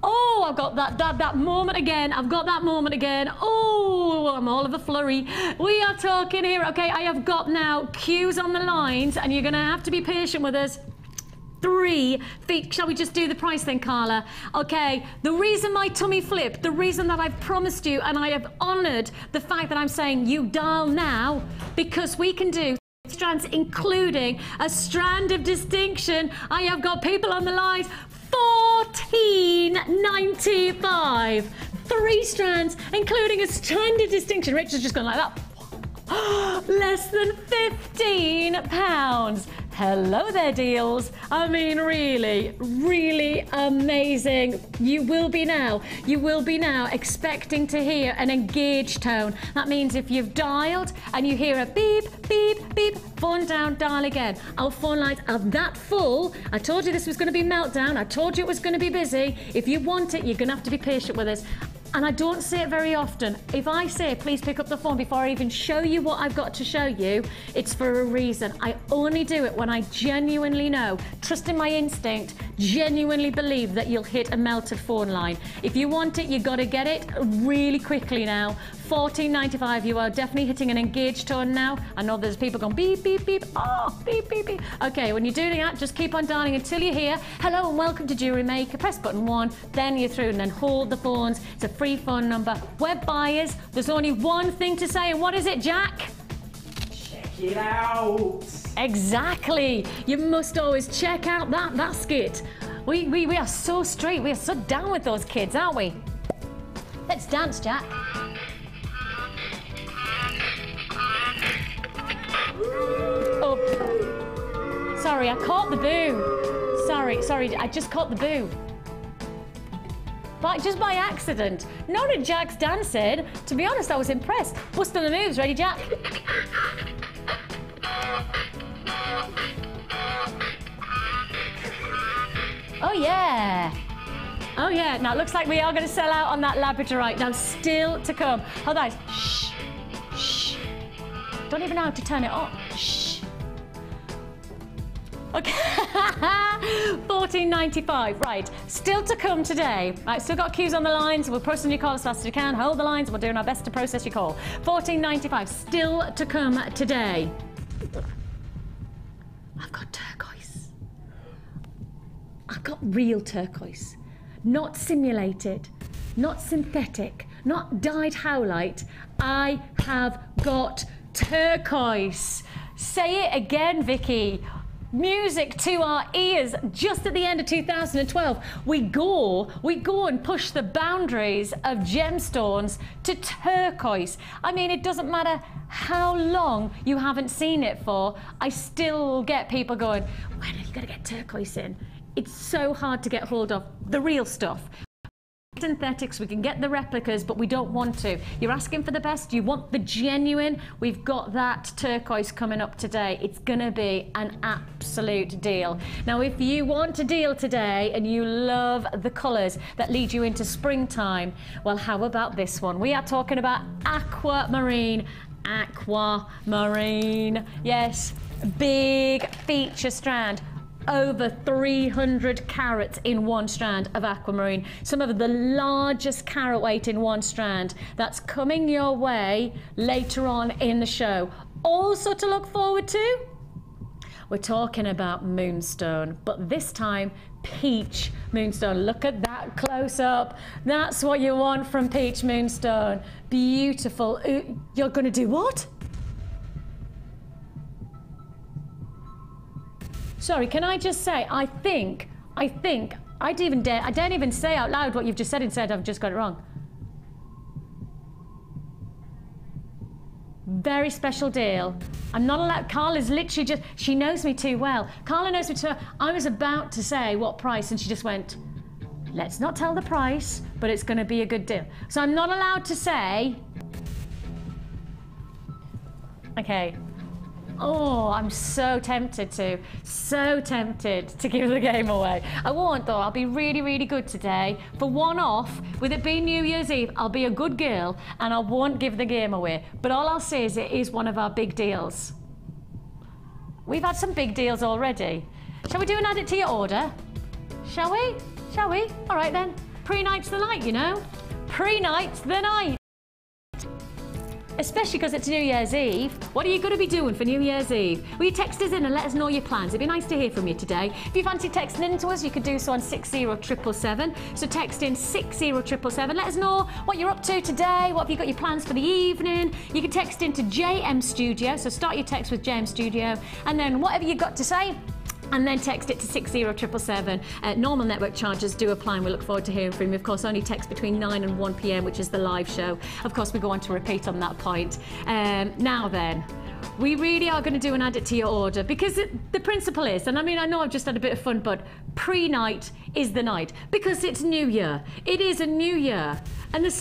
Oh, I've got that moment again. I've got that moment again. Oh, I'm all of a flurry. We are talking here. Okay, I have got now queues on the lines, and you're going to have to be patient with us. 3 feet. Shall we just do the price then, Carla? Okay, the reason my tummy flipped, the reason that I've promised you and I have honoured the fact that I'm saying you dial now, because we can do strands, including a strand of distinction. I have got people on the lines. $14.95. 3 strands, including a strand of distinction. Rich has just gone like that. Less than £15. Hello there, deals. I mean, really, really amazing. You will be now expecting to hear an engaged tone. That means if you've dialed and you hear a beep, beep, beep, phone down, dial again. Our phone lines are that full. I told you this was going to be meltdown. I told you it was going to be busy. If you want it, you're going to have to be patient with us. And I don't say it very often. If I say, please pick up the phone before I even show you what I've got to show you, it's for a reason. I only do it when I genuinely know, trust in my instinct, genuinely believe that you'll hit a melted phone line. If you want it, you got to get it really quickly now. $14.95, you are definitely hitting an engaged tone now. I know there's people going beep, beep, beep, oh, beep, beep, beep. Okay, when you're doing that, just keep on dialing until you hear, hello and welcome to Jewellery Maker. Press button 1, then you're through, and then hold the phones. It's a free phone number. Web buyers, there's only one thing to say, and what is it, Jack?
Check it out.
Exactly. You must always check out that basket. We are so straight. We are so down with those kids, aren't we? Let's dance, Jack. Oh, sorry, I caught the boo. Sorry, I just caught the boo. But just by accident. Not at Jack's dancing. To be honest, I was impressed. Busting the moves. Ready, Jack? Oh, yeah. Oh, yeah. Now, it looks like we are going to sell out on that labradorite. Now, still to come. Hold on. Shh. Shh. Don't even know how to turn it on. Shh. Okay. $14.95. Right. Still to come today. Right. Still got queues on the lines. We're processing your call as fast as we can. Hold the lines. We're doing our best to process your call. $14.95. Still to come today. I've got turquoise. I've got real turquoise. Not simulated. Not synthetic. Not dyed howlite. I have got turquoise. Say it again, Vicki. Music to our ears. Just at the end of 2012, we go and push the boundaries of gemstones to turquoise. I mean, it doesn't matter how long you haven't seen it for, I still get people going, when are you going to get turquoise in? It's so hard to get hold of the real stuff. Synthetics, we can get the replicas, but we don't want to. You're asking for the best, you want the genuine. We've got that turquoise coming up today. It's gonna be an absolute deal. Now, if you want a deal today and you love the colors that lead you into springtime, well, how about this one? We are talking about aquamarine. Aquamarine, yes, big feature strand. Over 300 carats in one strand of aquamarine. Some of the largest carat weight in one strand. That's coming your way later on in the show. Also to look forward to, we're talking about moonstone, but this time peach moonstone. Look at that close up. That's what you want from peach moonstone. Beautiful. You're gonna do what? Sorry, can I just say, I don't even say out loud what you've just said and said I've just got it wrong. Very special deal. I'm not allowed, Carla's literally just, she knows me too well. Carla knows me too well. I was about to say what price and she just went, let's not tell the price, but it's gonna be a good deal. So I'm not allowed to say, okay. Oh, I'm so tempted to give the game away. I won't though, I'll be really, really good today. For one off, with it being New Year's Eve, I'll be a good girl and I won't give the game away. But all I'll say is it is one of our big deals. We've had some big deals already. Shall we do an add it to your order? Shall we? Shall we? All right then. Pre-night's the night, you know? Pre-night's the night. Especially because it's New Year's Eve. What are you going to be doing for New Year's Eve? Will you text us in and let us know your plans? It'd be nice to hear from you today. If you fancy texting in to us, you could do so on 60777. So text in 60777. Let us know what you're up to today. What have you got your plans for the evening? You can text into JM Studio. So start your text with JM Studio. And then whatever you've got to say, and then text it to 60777. Normal network charges do apply and we look forward to hearing from you. Of course, only text between 9 and 1 p.m, which is the live show. Of course, we go on to repeat on that point. Now then, we really are going to do an add it to your order, because the principle is, and I mean, I know I've just had a bit of fun, but pre-night is the night, because it's New Year. It is a new year. And the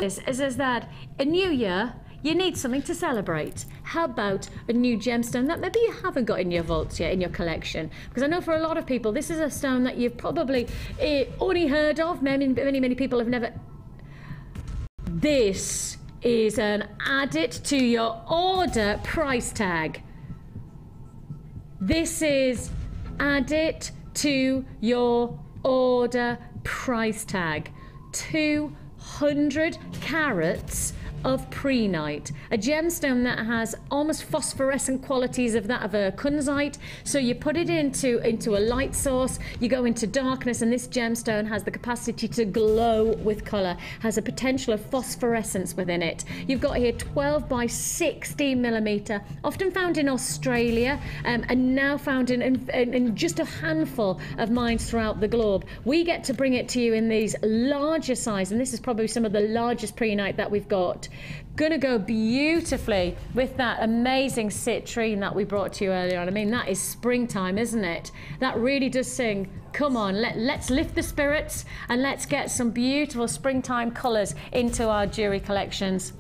is that a new year, you need something to celebrate. How about a new gemstone that maybe you haven't got in your vaults yet, in your collection? Because I know for a lot of people, this is a stone that you've probably only heard of. Many people have never. This is an add it to your order price tag. This is add it to your order price tag. 200 carats of pre-night, a gemstone that has almost phosphorescent qualities of that of a kunzite. So you put it into a light source, you go into darkness, and this gemstone has the capacity to glow with colour, has a potential of phosphorescence within it. You've got here 12 by 16 millimetre, often found in Australia, and now found in just a handful of mines throughout the globe. We get to bring it to you in these larger size, and this is probably some of the largest pre-night that we've got. Gonna go beautifully with that amazing citrine that we brought to you earlier on. I mean, that is springtime, isn't it? That really does sing. Come on, let's lift the spirits and let's get some beautiful springtime colours into our jewellery collections.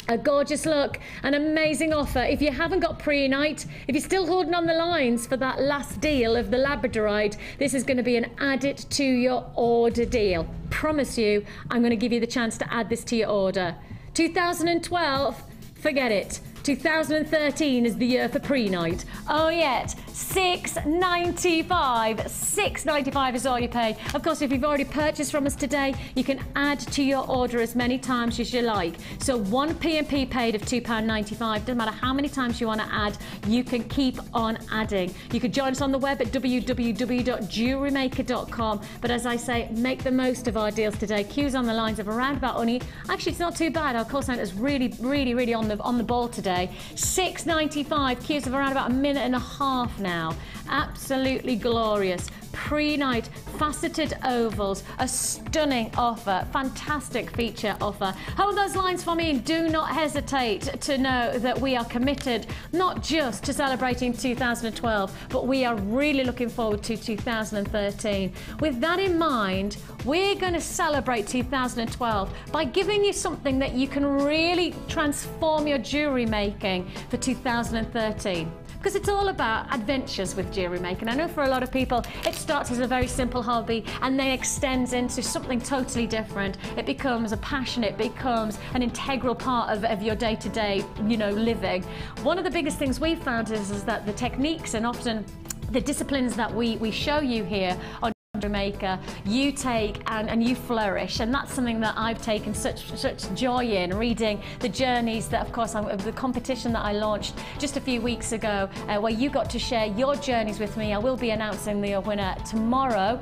A gorgeous look, an amazing offer. If you haven't got pre-night, if you're still holding on the lines for that last deal of the Labradorite, this is going to be an add it to your order deal. Promise you, I'm going to give you the chance to add this to your order. 2012, forget it. 2013 is the year for pre-night. Oh yet, $6.95. $6.95 is all you pay. Of course, if you've already purchased from us today, you can add to your order as many times as you like. So one P&P paid of £2.95. Doesn't matter how many times you want to add, you can keep on adding. You could join us on the web at www.jewellerymaker.com. But as I say, make the most of our deals today. Queues on the lines of around about only. Actually, it's not too bad. Our call centre is really on the ball today. $6.95, queues of around about a minute and a half now. Absolutely glorious. Pre-night faceted ovals, a stunning offer, fantastic feature offer. Hold those lines for me and do not hesitate to know that we are committed not just to celebrating 2012, but we are really looking forward to 2013. With that in mind, we're going to celebrate 2012 by giving you something that you can really transform your jewellery making for 2013. Because it's all about adventures with jewellery making. I know for a lot of people it starts as a very simple hobby and then extends into something totally different. It becomes a passion, it becomes an integral part of your day-to-day, living. One of the biggest things we've found is that the techniques and often the disciplines that we show you here on Maker, you take and you flourish, and that's something that I've taken such joy in, reading the journeys that, of course, the competition that I launched just a few weeks ago, where you got to share your journeys with me. I will be announcing the winner tomorrow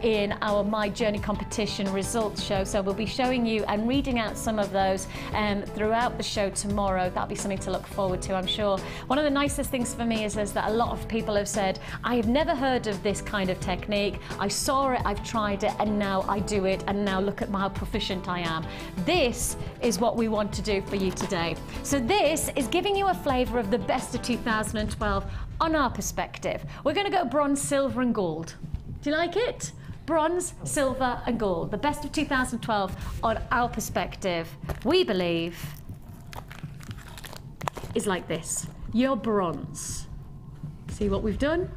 in our My Journey competition results show, so we'll be showing you and reading out some of those throughout the show tomorrow. That'll be something to look forward to, I'm sure. One of the nicest things for me is that a lot of people have said, I have never heard of this kind of technique. I saw it, I've tried it, and now I do it, and now look at how proficient I am. This is what we want to do for you today. So this is giving you a flavour of the best of 2012 on our perspective. We're going to go bronze, silver and gold. Do you like it? Bronze, silver and gold. The best of 2012 on our perspective, we believe, is like this. Your bronze. See what we've done?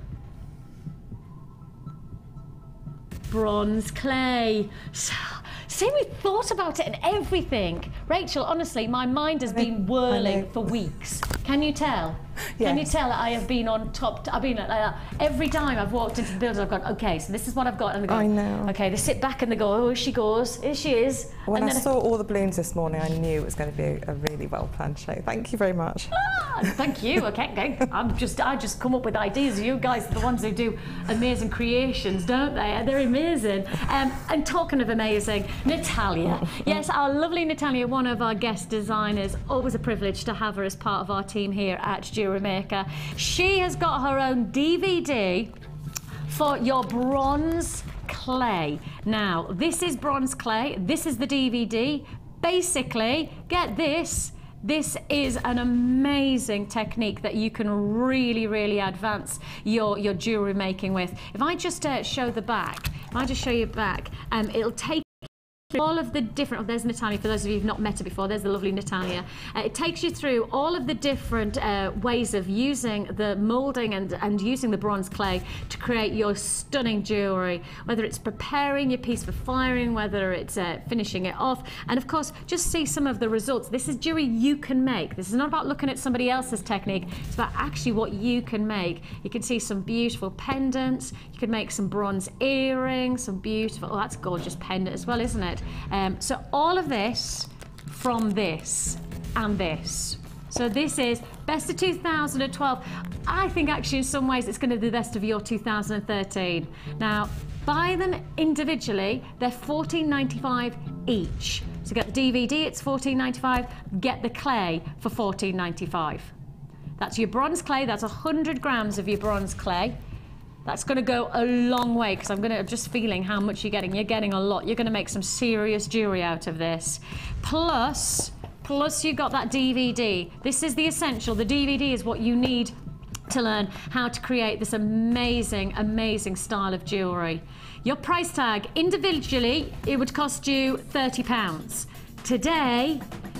Bronze clay. See, we thought about it and everything. Rachel, honestly, my mind has been whirling for weeks. Can you tell? Yes. Can you tell that I have been on top? I've been like that. Every time I've walked into the building, I've gone, okay, so this is what I've got. And they go,
I know.
Okay, they sit back and they go, oh, she goes, here she is.
When I saw all the balloons this morning, I knew it was going to be a really well-planned show. Thank you very much.
Thank you. Okay. I just come up with ideas. You guys are the ones who do amazing creations, don't they? They're amazing. And talking of amazing, Natalia. Yes, our lovely Natalia, one of our guest designers. Always a privilege to have her as part of our team here at Jewellery Maker. She has got her own DVD for your bronze clay. Now, this is bronze clay. This is the DVD. Basically, get this. This is an amazing technique that you can really advance your jewellery making with. If I just show the back, if I just show you back, it'll take all of the different, there's Natalia, for those of you who've not met her before, there's the lovely Natalia. It takes you through all of the different ways of using the moulding and using the bronze clay to create your stunning jewellery, whether it's preparing your piece for firing, whether it's finishing it off, and of course, just see some of the results. This is jewellery you can make. This is not about looking at somebody else's technique, it's about actually what you can make. You can see some beautiful pendants, you can make some bronze earrings, some beautiful, oh, that's a gorgeous pendant as well, isn't it? So all of this from this and this. So this is best of 2012. I think actually in some ways it's going to be the best of your 2013. Now, buy them individually, they're $14.95 each. So get the DVD, it's $14.95. Get the clay for $14.95. That's your bronze clay, that's 100 grams of your bronze clay. That's going to go a long way because I'm just feeling how much you're getting. You're getting a lot. You're going to make some serious jewellery out of this. Plus you've got that DVD. This is the essential. The DVD is what you need to learn how to create this amazing style of jewellery. Your price tag, individually, it would cost you £30. Today,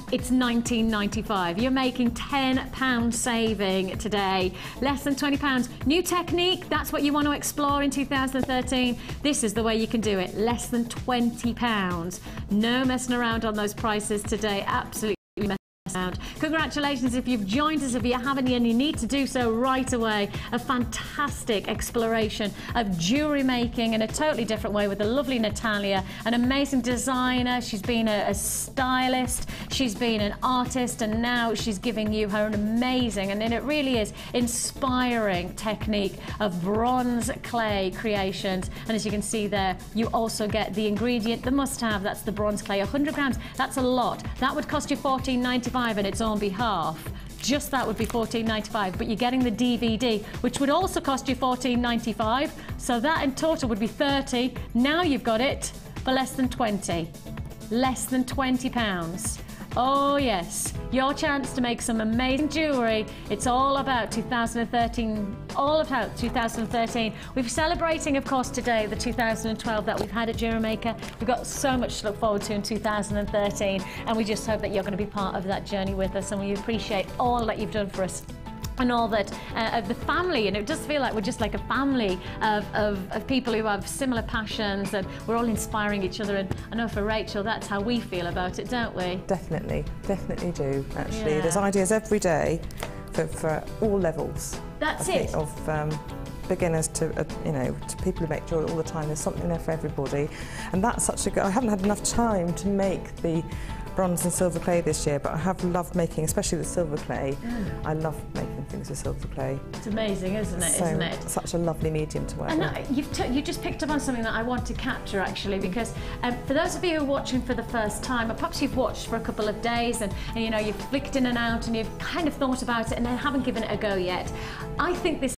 it's $19.95. You're making £10 saving today. Less than £20. New technique, that's what you want to explore in 2013. This is the way you can do it. Less than £20. No messing around on those prices today. Absolutely. Congratulations if you've joined us. If you haven't, and you need to do so right away. A fantastic exploration of jewellery making in a totally different way with the lovely Natalia, an amazing designer. She's been a stylist, she's been an artist, and now she's giving you her an amazing, and it really is inspiring technique of bronze clay creations. And as you can see there, you also get the ingredient, the must-have, that's the bronze clay, 100 grams. That's a lot. That would cost you $14.95 on its own behalf. Just that would be $14.95, but you're getting the DVD, which would also cost you $14.95, so that in total would be $30. Now you've got it for less than $20. Less than £20. Oh yes, your chance to make some amazing jewellery. It's all about 2013, all about 2013. We're celebrating, of course, today the 2012 that we've had at Jewellery Maker. We've got so much to look forward to in 2013, and we just hope that you're going to be part of that journey with us, and we appreciate all that you've done for us. And all that of the family, and it does feel like we're just like a family of people who have similar passions, and we're all inspiring each other. And I know for Rachel, that's how we feel about it, don't we?
Definitely do, actually.
Yeah.
There's ideas every day for all levels.
That's
it. Of beginners to, to people who make jewellery all the time. There's something there for everybody. And that's such a good, I haven't had enough time to make the bronze and silver clay this year, but I have loved making, especially the silver clay. I love making things with silver clay.
It's amazing, isn't it?
Isn't it? Such a lovely medium to work with.
And you just picked up on something that I want to capture, actually, because for those of you who are watching for the first time, or perhaps you've watched for a couple of days and you've flicked in and out and you've kind of thought about it and then haven't given it a go yet, I think this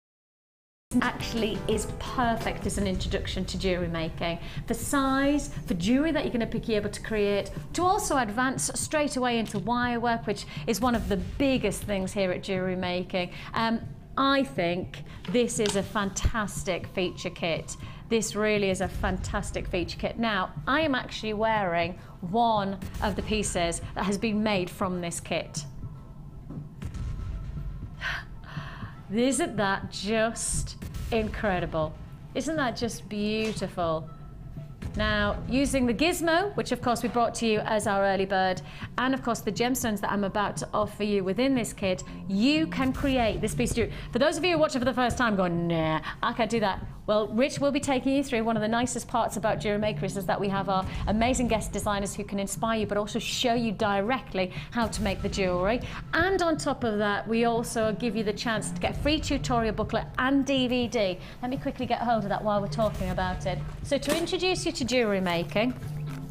actually is perfect as an introduction to jewellery making, for size, for jewellery that you're going to be able to create, to also advance straight away into wire work, which is one of the biggest things here at Jewellery Making. I think this is a fantastic feature kit. This really is a fantastic feature kit. Now, I am actually wearing one of the pieces that has been made from this kit. Isn't that just incredible? Isn't that just beautiful? Now, using the Gizmo, which of course we brought to you as our early bird, and of course the gemstones that I'm about to offer you within this kit, you can create this piece of jewelry. For those of you who watch it for the first time going, nah, I can't do that. Well, Rich will be taking you through. One of the nicest parts about Jewellery Maker is that we have our amazing guest designers who can inspire you, but also show you directly how to make the jewellery. And on top of that, we also give you the chance to get a free tutorial booklet and DVD. Let me quickly get hold of that while we're talking about it. So to introduce you to jewellery making,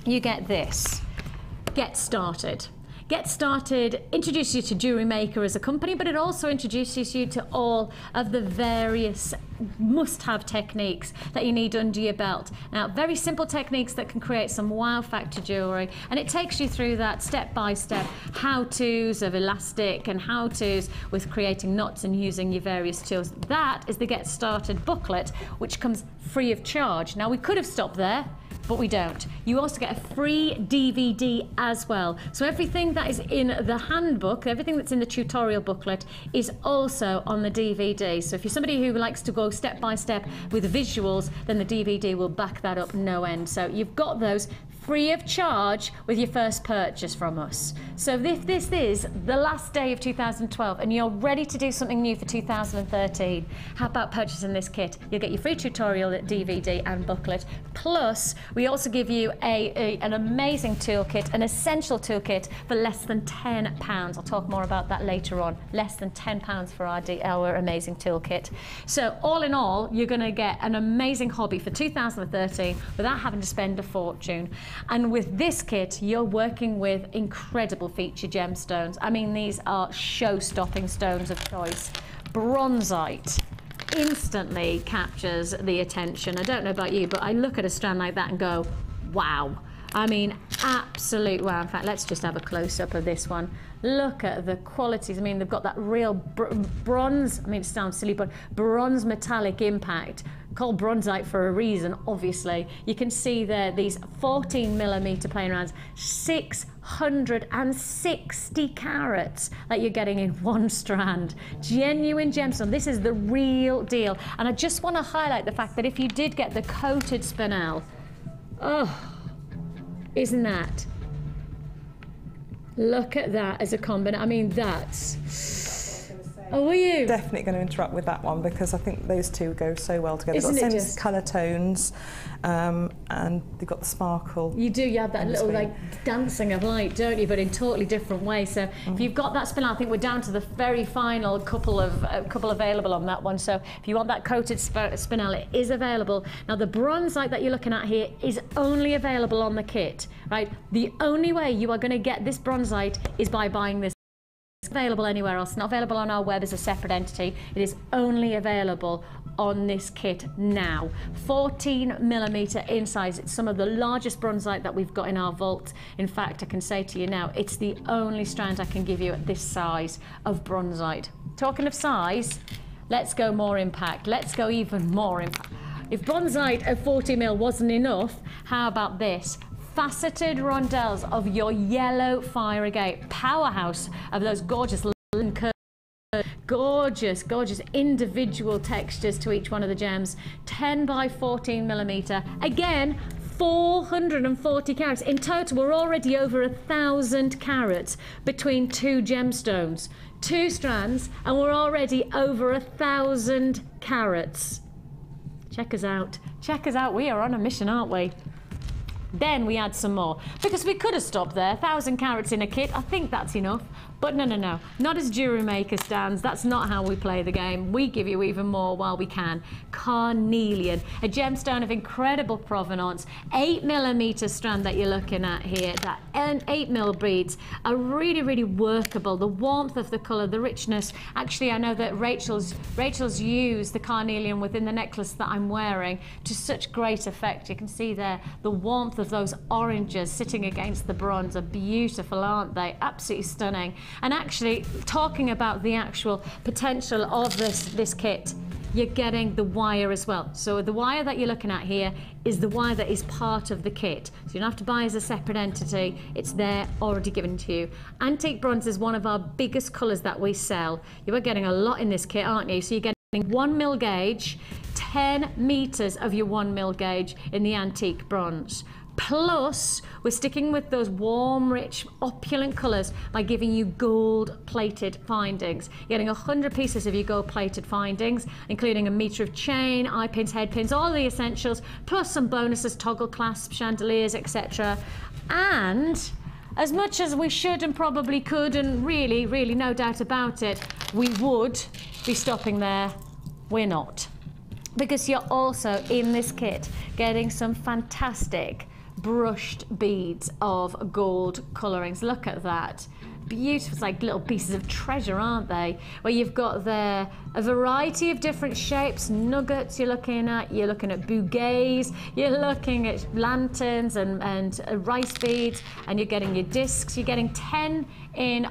you get this. Get started. Get Started introduces you to Jewellery Maker as a company, but it also introduces you to all of the various must-have techniques that you need under your belt. Now, very simple techniques that can create some wow factor jewellery, and it takes you through that step-by-step how-tos of elastic and how-tos with creating knots and using your various tools. That is the Get Started booklet, which comes free of charge. Now, we could have stopped there, but we don't. You also get a free DVD as well. So everything that is in the handbook, everything that's in the tutorial booklet is also on the DVD. So if you're somebody who likes to go step by step with visuals, then the DVD will back that up no end. So you've got those free of charge with your first purchase from us. So if this is the last day of 2012 and you're ready to do something new for 2013, how about purchasing this kit? You'll get your free tutorial DVD and booklet. Plus, we also give you an amazing toolkit, an essential toolkit for less than £10. I'll talk more about that later on. Less than £10 for our amazing toolkit. So all in all, you're going to get an amazing hobby for 2013 without having to spend a fortune. And with this kit, you're working with incredible feature gemstones. I mean, these are show-stopping stones of choice. Bronzite instantly captures the attention. I don't know about you, but I look at a strand like that and go, wow. I mean, absolute wow. In fact, let's just have a close-up of this one. Look at the qualities. I mean, they've got that real bronze, I mean, it sounds silly, but bronze metallic impact. Called bronzite for a reason, obviously. You can see there these 14mm plain rounds, 660 carats that you're getting in one strand. Genuine gemstone. This is the real deal. And I just want to highlight the fact that if you did get the coated spinel, oh, isn't that? Look at that as a combination. I mean, that's... Oh, were you?
Definitely going to interrupt with that one because I think those two go so well together.
Isn't
They've got
it
the
just?
same colour tones, and they've got the sparkle.
You do, you have that little like dancing of light, don't you? But in totally different ways. So if you've got that spinel, I think we're down to the very final couple available on that one. So if you want that coated spinel, it is available. Now the bronzite that you're looking at here is only available on the kit, right? The only way you are going to get this bronzite is by buying this. Available anywhere else, not available on our web as a separate entity. It is only available on this kit now. 14mm in size. It's some of the largest bronzite that we've got in our vault. In fact, I can say to you now, it's the only strand I can give you at this size of bronzite. Talking of size, let's go more impact. Let's go even more impact. If bronzite at 40mm wasn't enough, how about this? Faceted rondelles of your yellow fire agate, powerhouse of those gorgeous gorgeous individual textures to each one of the gems. 10 by 14mm, again 440 carats. In total, we're already over 1,000 carats between two gemstones, two strands, and we're already over 1,000 carats. Check us out, we are on a mission, aren't we? Then we add some more, because we could have stopped there. 1,000 carats in a kit, I think that's enough. But no, not as Jewellery Maker stands. That's not how we play the game. We give you even more while we can. Carnelian, a gemstone of incredible provenance. 8mm strand that you're looking at here. That 8mm beads are really, really workable. The warmth of the colour, the richness. Actually, I know that Rachel's used the carnelian within the necklace that I'm wearing to such great effect. You can see there the warmth of those oranges sitting against the bronze are beautiful, aren't they? Absolutely stunning. And actually, talking about the actual potential of this kit, you're getting the wire as well. So the wire that you're looking at here is the wire that is part of the kit. So you don't have to buy as a separate entity. It's there already given to you. Antique bronze is one of our biggest colours that we sell. You are getting a lot in this kit, aren't you? So you're getting 1mm gauge, 10 meters of your 1mm gauge in the antique bronze. Plus, we're sticking with those warm, rich, opulent colours by giving you gold-plated findings. You're getting 100 pieces of your gold-plated findings, including a metre of chain, eye pins, head pins, all the essentials, plus some bonuses, toggle clasps, chandeliers, etc. And as much as we should and probably could, and really, really no doubt about it, we would be stopping there, we're not. Because you're also, in this kit, getting some fantastic brushed beads of gold colourings. Look at that. Beautiful. It's like little pieces of treasure, aren't they? Where you've got there a variety of different shapes, nuggets you're looking at bouquets, you're looking at lanterns and rice beads, and you're getting your discs. You're getting 10 in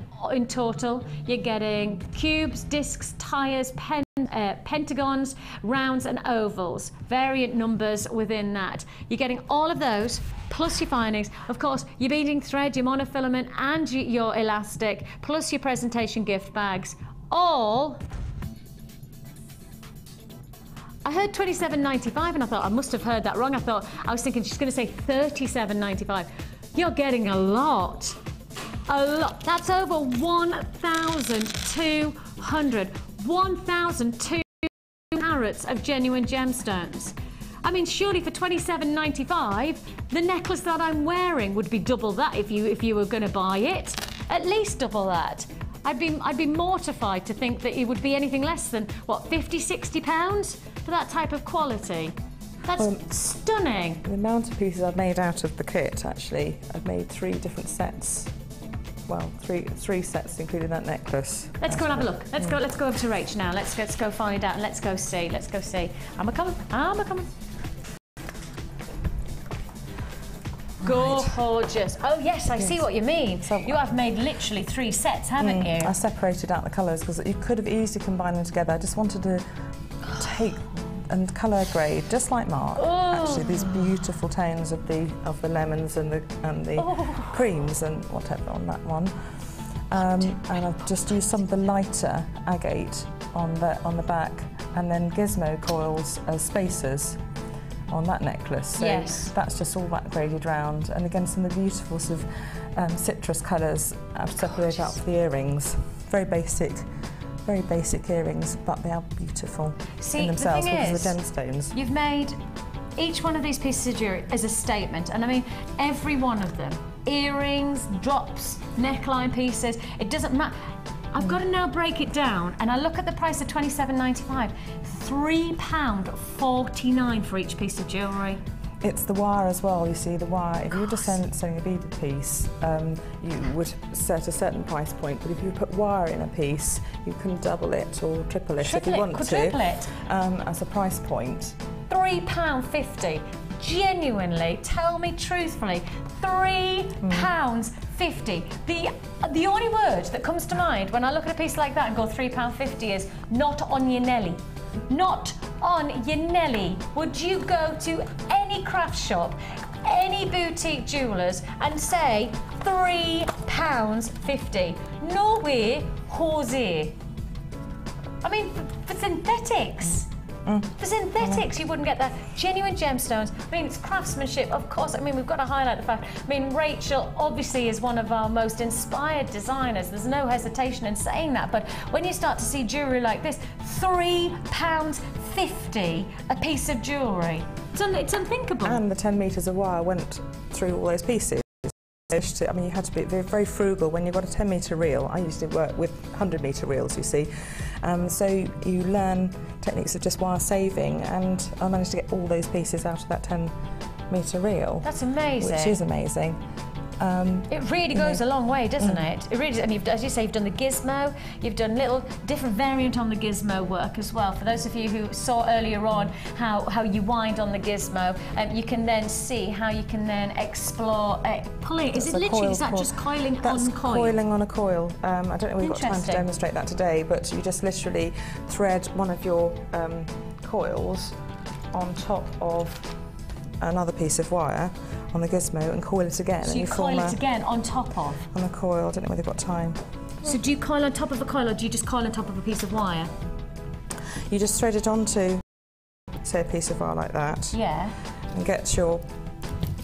total. You're getting cubes, discs, tires, pentagons, rounds and ovals, variant numbers within that. You're getting all of those plus your findings, of course, your beading thread, your monofilament and your elastic, plus your presentation gift bags, all. I heard $27.95 and I thought I must have heard that wrong. I was thinking she's going to say $37.95. You're getting a lot. A lot. That's over 1,200. 1,200 carats of genuine gemstones. I mean, surely for $27.95, the necklace that I'm wearing would be double that if you were going to buy it. At least double that. I'd be mortified to think that it would be anything less than, what, £50–60 for that type of quality. That's stunning.
The amount of pieces I've made out of the kit, actually, I've made 3 different sets. Well, three sets, including that necklace.
Let's go and have a look. Let's go over to Rach now. Let's go find out and let's go see. I'm a coming. Gorgeous. Oh yes, I see what you mean. So you have made literally 3 sets, haven't you?
I separated out the colours because you could have easily combined them together. I just wanted to take and colour grade, just like Mark. Actually, these beautiful tones of the lemons and the creams and whatever on that one. And I've just used some of the lighter agate on the back, and then Gizmo coils as spacers on that necklace. So
yes,
that's just all that graded round. And again, some of the beautiful sort of citrus colours I've separated out for the earrings. Very basic earrings, but they are beautiful in themselves because of the gemstones.
You've made each one of these pieces of jewellery as a statement, and I mean every one of them. Earrings, drops, neckline pieces, it doesn't matter. I've got to now break it down, and I look at the price of $27.95, £3.49 for each piece of jewellery.
It's the wire as well, you see, the wire. If you were just selling a beaded piece, you would set a certain price point, but if you put wire in a piece, you can double it or triple it if you want to. As a price point.
£3.50. Genuinely, tell me truthfully, £3.50. The only word that comes to mind when I look at a piece like that and go £3.50 is not on your Nelly. Not on your Nelly. Would you go to any craft shop, any boutique jewellers and say £3.50? No way, Jose. I mean, for synthetics. For synthetics, you wouldn't get that. Genuine gemstones, I mean, it's craftsmanship, of course. I mean, we've got to highlight the fact, I mean, Rachel obviously is one of our most inspired designers. There's no hesitation in saying that. But when you start to see jewellery like this, £3.50 a piece of jewellery. It's unthinkable.
And the 10 metres of wire went through all those pieces. I mean, you had to be very frugal when you've got a 10-metre reel. I used to work with 100-metre reels, you see. So you learn techniques of just wire saving, and I managed to get all those pieces out of that 10-metre reel.
That's amazing.
Which is amazing.
It really goes a long way, doesn't it? It really, and as you say, you've done the Gizmo, you've done little different variant on the Gizmo work as well. For those of you who saw earlier on how you wind on the Gizmo, you can then see how you can then explore pulling. Is it literally, is that just coiling on coil?
That's coiling on a coil. I don't know if we've got time to demonstrate that today, but you just literally thread one of your coils on top of another piece of wire on the Gizmo and coil it again.
So you coil it again on top of?
On a coil. I don't know whether you've got time.
So do you coil on top of a coil, or do you just coil on top of a piece of wire?
You just thread it onto, say, a piece of wire like that.
Yeah.
And get your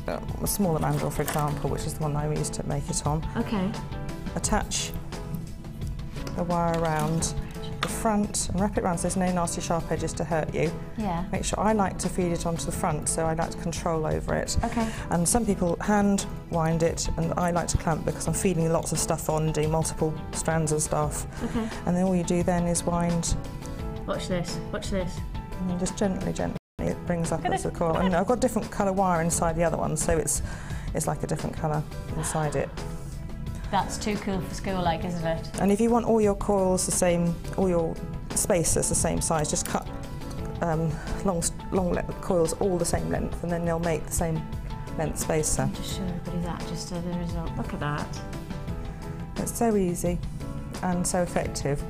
a smaller mandrel, for example, which is the one I used to make it on.
Okay.
Attach the wire around the front and wrap it around so there's no nasty sharp edges to hurt you.
Yeah.
Make sure, I like to feed it onto the front, so I like to control over it.
Okay.
And some people hand wind it, and I like to clamp because I'm feeding lots of stuff on, doing multiple strands of stuff.
Okay.
And then all you do then is wind.
Watch this, watch this.
And then just gently It brings up as a coil. And I've got different colour wire inside the other one, so it's like a different colour inside it.
That's too cool for school, like, isn't it?
And if you want all your coils the same, all your spacers the same size, just cut long coils all the same length, and then they'll make the same length spacer.
I'll just show everybody that, just so the result. Look at that.
It's so easy and so effective.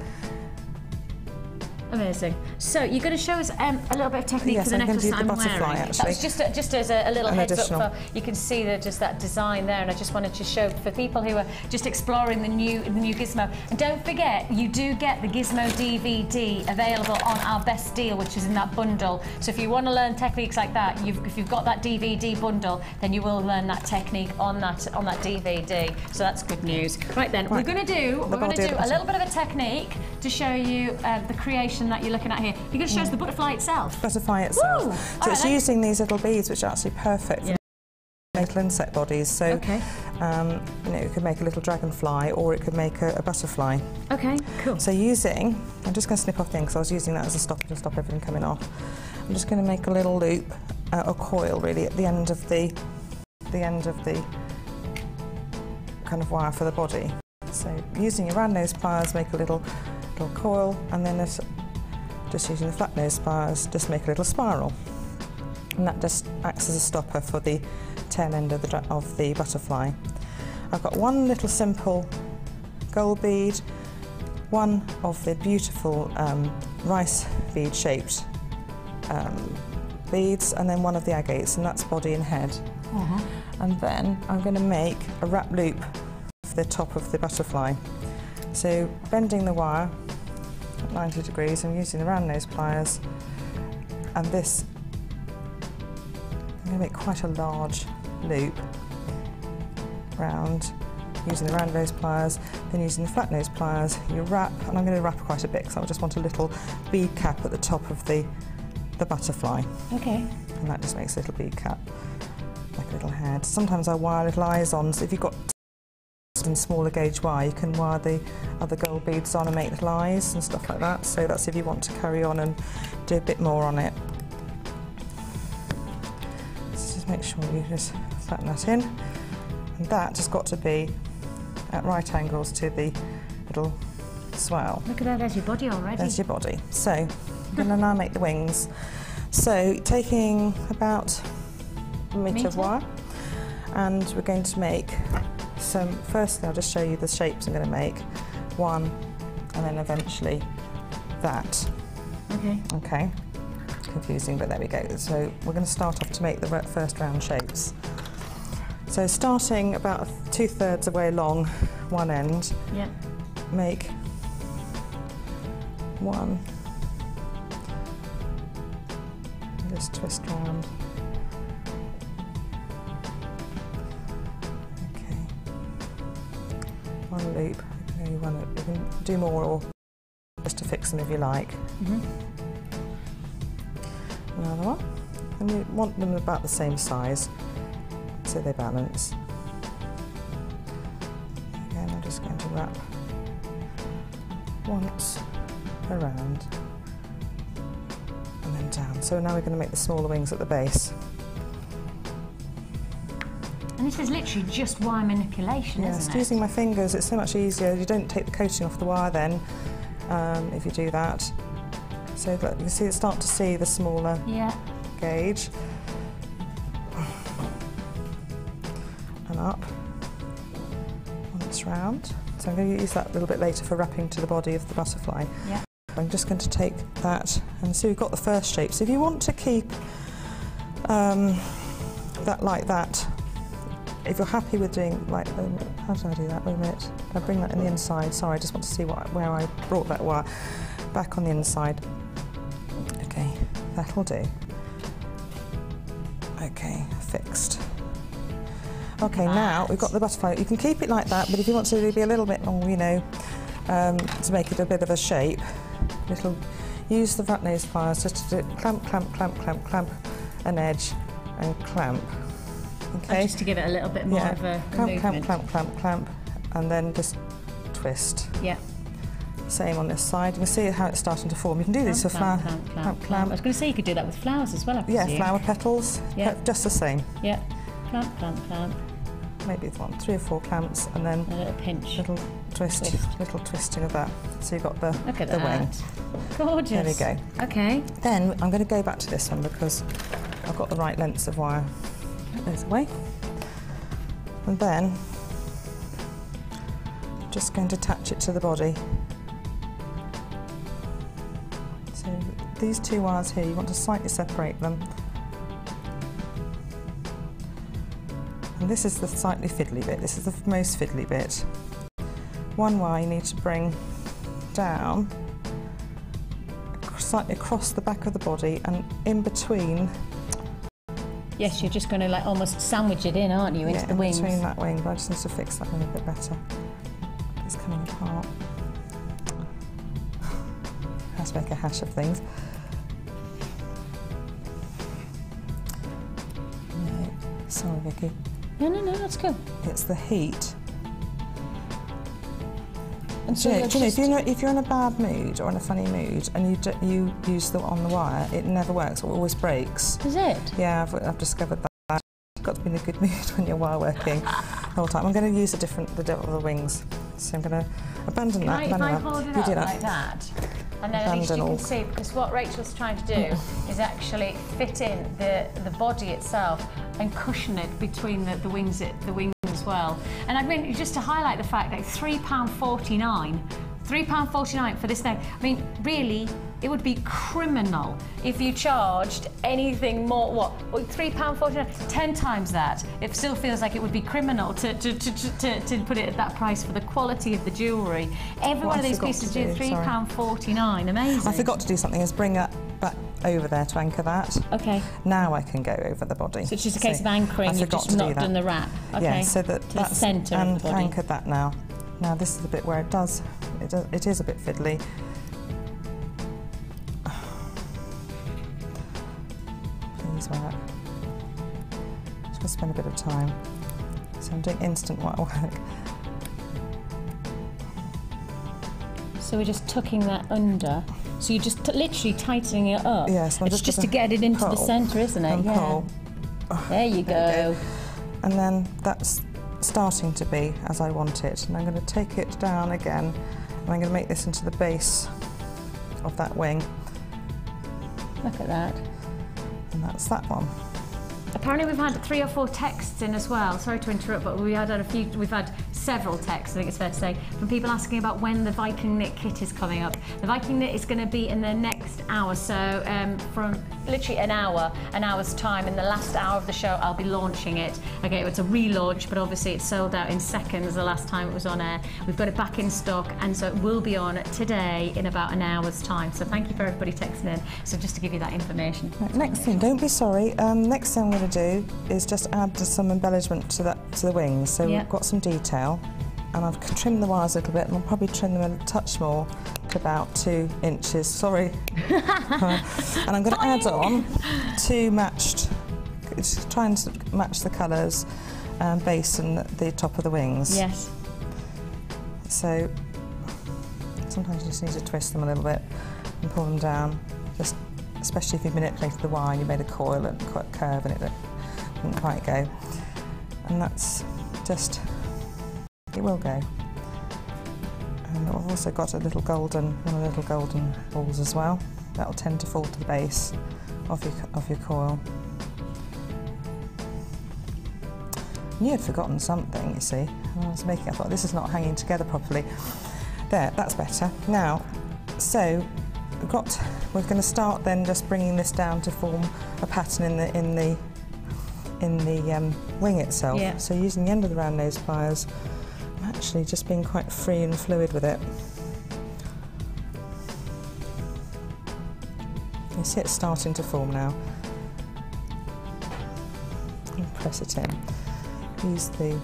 Amazing. So you're going to show us a little bit of technique
Yes,
for the
I'm going
necklace
to do
that
the
I'm
butterfly,
wearing.
actually.
That was just as a little
An
heads
additional.
up for you can see just that design there, and I just wanted to show for people who are just exploring the new Gizmo. And don't forget, you do get the Gizmo DVD available on our best deal, which is in that bundle. So if you want to learn techniques like that, if you've got that DVD bundle, then you will learn that technique on that DVD. So that's good news. Right then, we're going to do a little bit of a technique to show you the creation that you're looking at here. You're going to show us the butterfly itself.
Butterfly itself.
Woo!
So it's using these little beads, which are actually perfect for little insect bodies. So, you know, it could make a little dragonfly, or it could make a butterfly.
Okay, cool.
So I'm just going to snip off the end because I was using that as a stopper to stop everything coming off. I'm just going to make a little loop, a coil really, at the end of the kind of wire for the body. So using your round nose pliers, make a little coil, and then just using the flat nose pliers, just make a little spiral. And that just acts as a stopper for the tail end of the butterfly. I've got one little simple gold bead, one of the beautiful rice bead shaped beads, and then one of the agates, and that's body and head. And then I'm going to make a wrap loop for the top of the butterfly. So bending the wire at 90 degrees, I'm using the round nose pliers, and this, I'm going to make quite a large loop round using the round nose pliers, then using the flat nose pliers, you wrap, and I'm going to wrap quite a bit because I just want a little bead cap at the top of the butterfly.
Okay.
And that just makes a little bead cap, like a little head. Sometimes I wire little eyes on, so if you've got in smaller gauge wire, you can wire the other gold beads on and make little eyes and stuff like that. So that's if you want to carry on and do a bit more on it. So just make sure you just flatten that in. And that has got to be at right angles to the little swell.
Look at that, there's your body already.
There's your body. So I'm going to now make the wings. So taking about a metre of wire, and we're going to make firstly I'll just show you the shapes I'm going to make. One, and then eventually that. Okay. Confusing, but there we go. So we're going to start off to make the first round shapes. So starting about 2/3 of the way along one end, make one, just twist round. Okay, one loop. You can do more, or just to fix them if you like. Another one, and you want them about the same size, so they balance. Again, I'm just going to wrap once around and then down. So now we're going to make the smaller wings at the base.
And this is literally just wire manipulation, isn't it?
Yes, using my fingers, it's so much easier. You don't take the coating off the wire then, if you do that. So that you can start to see the smaller gauge. And up, once round. So I'm going to use that a little bit later for wrapping to the body of the butterfly. I'm just going to take that, and so we've got the first shape. So if you want to keep that like that, if you're happy with doing like, how do I do that? Wait a minute. I bring that in the inside. Sorry, I just want to see where I brought that wire back on the inside. Okay, that'll do. Okay, fixed. Okay, now we've got the butterfly. You can keep it like that, but if you want to be a little bit long, you know, to make it a bit of a shape, use the flat nose pliers just to do clamp, clamp, clamp, clamp, clamp an edge and clamp. Okay.
And just to give it a little bit more of a
clamp,
movement.
clamp, clamp, clamp, clamp, and then just twist. Same on this side. You can see how it's starting to form. You can do this for flower.
Clamp. I was going to say you could do that with flowers as well, I
Yeah,
presume.
flower petals.
Yeah.
Just the same.
Yeah. Clamp.
Maybe it's 3 or 4 clamps, and then
a little pinch.
Little twisting of that. So you've got the wing.
Gorgeous.
There we go.
Okay.
Then I'm going to go back to this one because I've got the right lengths of wire. Put those away. And then I'm just going to attach it to the body. So these 2 wires here, you want to slightly separate them. And this is the slightly fiddly bit. This is the most fiddly bit. 1 wire you need to bring down slightly across the back of the body and in between.
Yes, you're just going to like almost sandwich it in, aren't you, into the wings?
In between that wing, but I just need to fix that one a bit better. It's coming apart. I have to make a hash of things. No, sorry, Vicky.
No, that's good.
It's the heat.
And so
if you're in a bad mood or in a funny mood and you use the on the wire, it never works. It always breaks.
Is it?
Yeah, I've discovered that. You've got to be in a good mood when you're wire working the whole time. I'm going to use the wings, so I'm going to abandon that.
If I hold it up like that, and then at least you can see, because what Rachel's trying to do is actually fit in the body itself and cushion it between the wings as well. And I mean, just to highlight the fact that £3.49 for this thing. I mean, really, it would be criminal if you charged anything more. What? £3.49? 10 times that. It still feels like it would be criminal to put it at that price for the quality of the jewellery. Every one of these pieces do £3.49. Amazing.
I forgot to do something. Is bring that back over there to anchor that.
Okay.
Now I can go over the body.
So it's just a case of anchoring. You've just not done the wrap. Okay.
Yeah. So that's
the centre of the body.
Anchored that now. Now this is the bit where it is a bit fiddly. Please work. Just going to spend a bit of time. So I'm doing instant wire work.
So we're just tucking that under. So you're just literally tightening it up.
Yes,
it's just to get it into the centre, isn't it?
And pull.
There you go.
And then that's starting to be as I want it. And I'm going to take it down again, and I'm going to make this into the base of that wing.
Look at that.
And that's that one.
Apparently we've had 3 or 4 texts in as well. Sorry to interrupt, but we've had several texts, I think it's fair to say, from people asking about when the Viking knit kit is coming up. The Viking knit is going to be in the next hour, so from literally an hour's time, in the last hour of the show, I'll be launching it. Okay, it's a relaunch, but obviously it sold out in seconds the last time it was on air. We've got it back in stock, and so it will be on today in about an hour's time. So thank you for everybody texting in. So just to give you that information.
Right, next thing, don't be sorry. Next thing I'm going to do is just add some embellishment to the wings. So we've got some detail, and I've trimmed the wires a little bit, and I'll probably trim them a touch more to about 2 inches. Sorry. And I'm going to add on 2 matched, trying to match the colours, base and the top of the wings.
Yes.
So sometimes you just need to twist them a little bit and pull them down. Just especially if you've manipulated the wire and you made a coil and quite a curve and it didn't quite go. And that's just, it will go. And I've also got one of the little golden balls as well. That'll tend to fall to the base of your coil. I knew I'd forgotten something, you see. When I thought this is not hanging together properly. There, that's better. Now, so we're going to start then just bringing this down to form a pattern in the wing itself. Yeah. So using the end of the round nose pliers, I'm actually just being quite free and fluid with it. You see it's starting to form now. And press it in. Use the...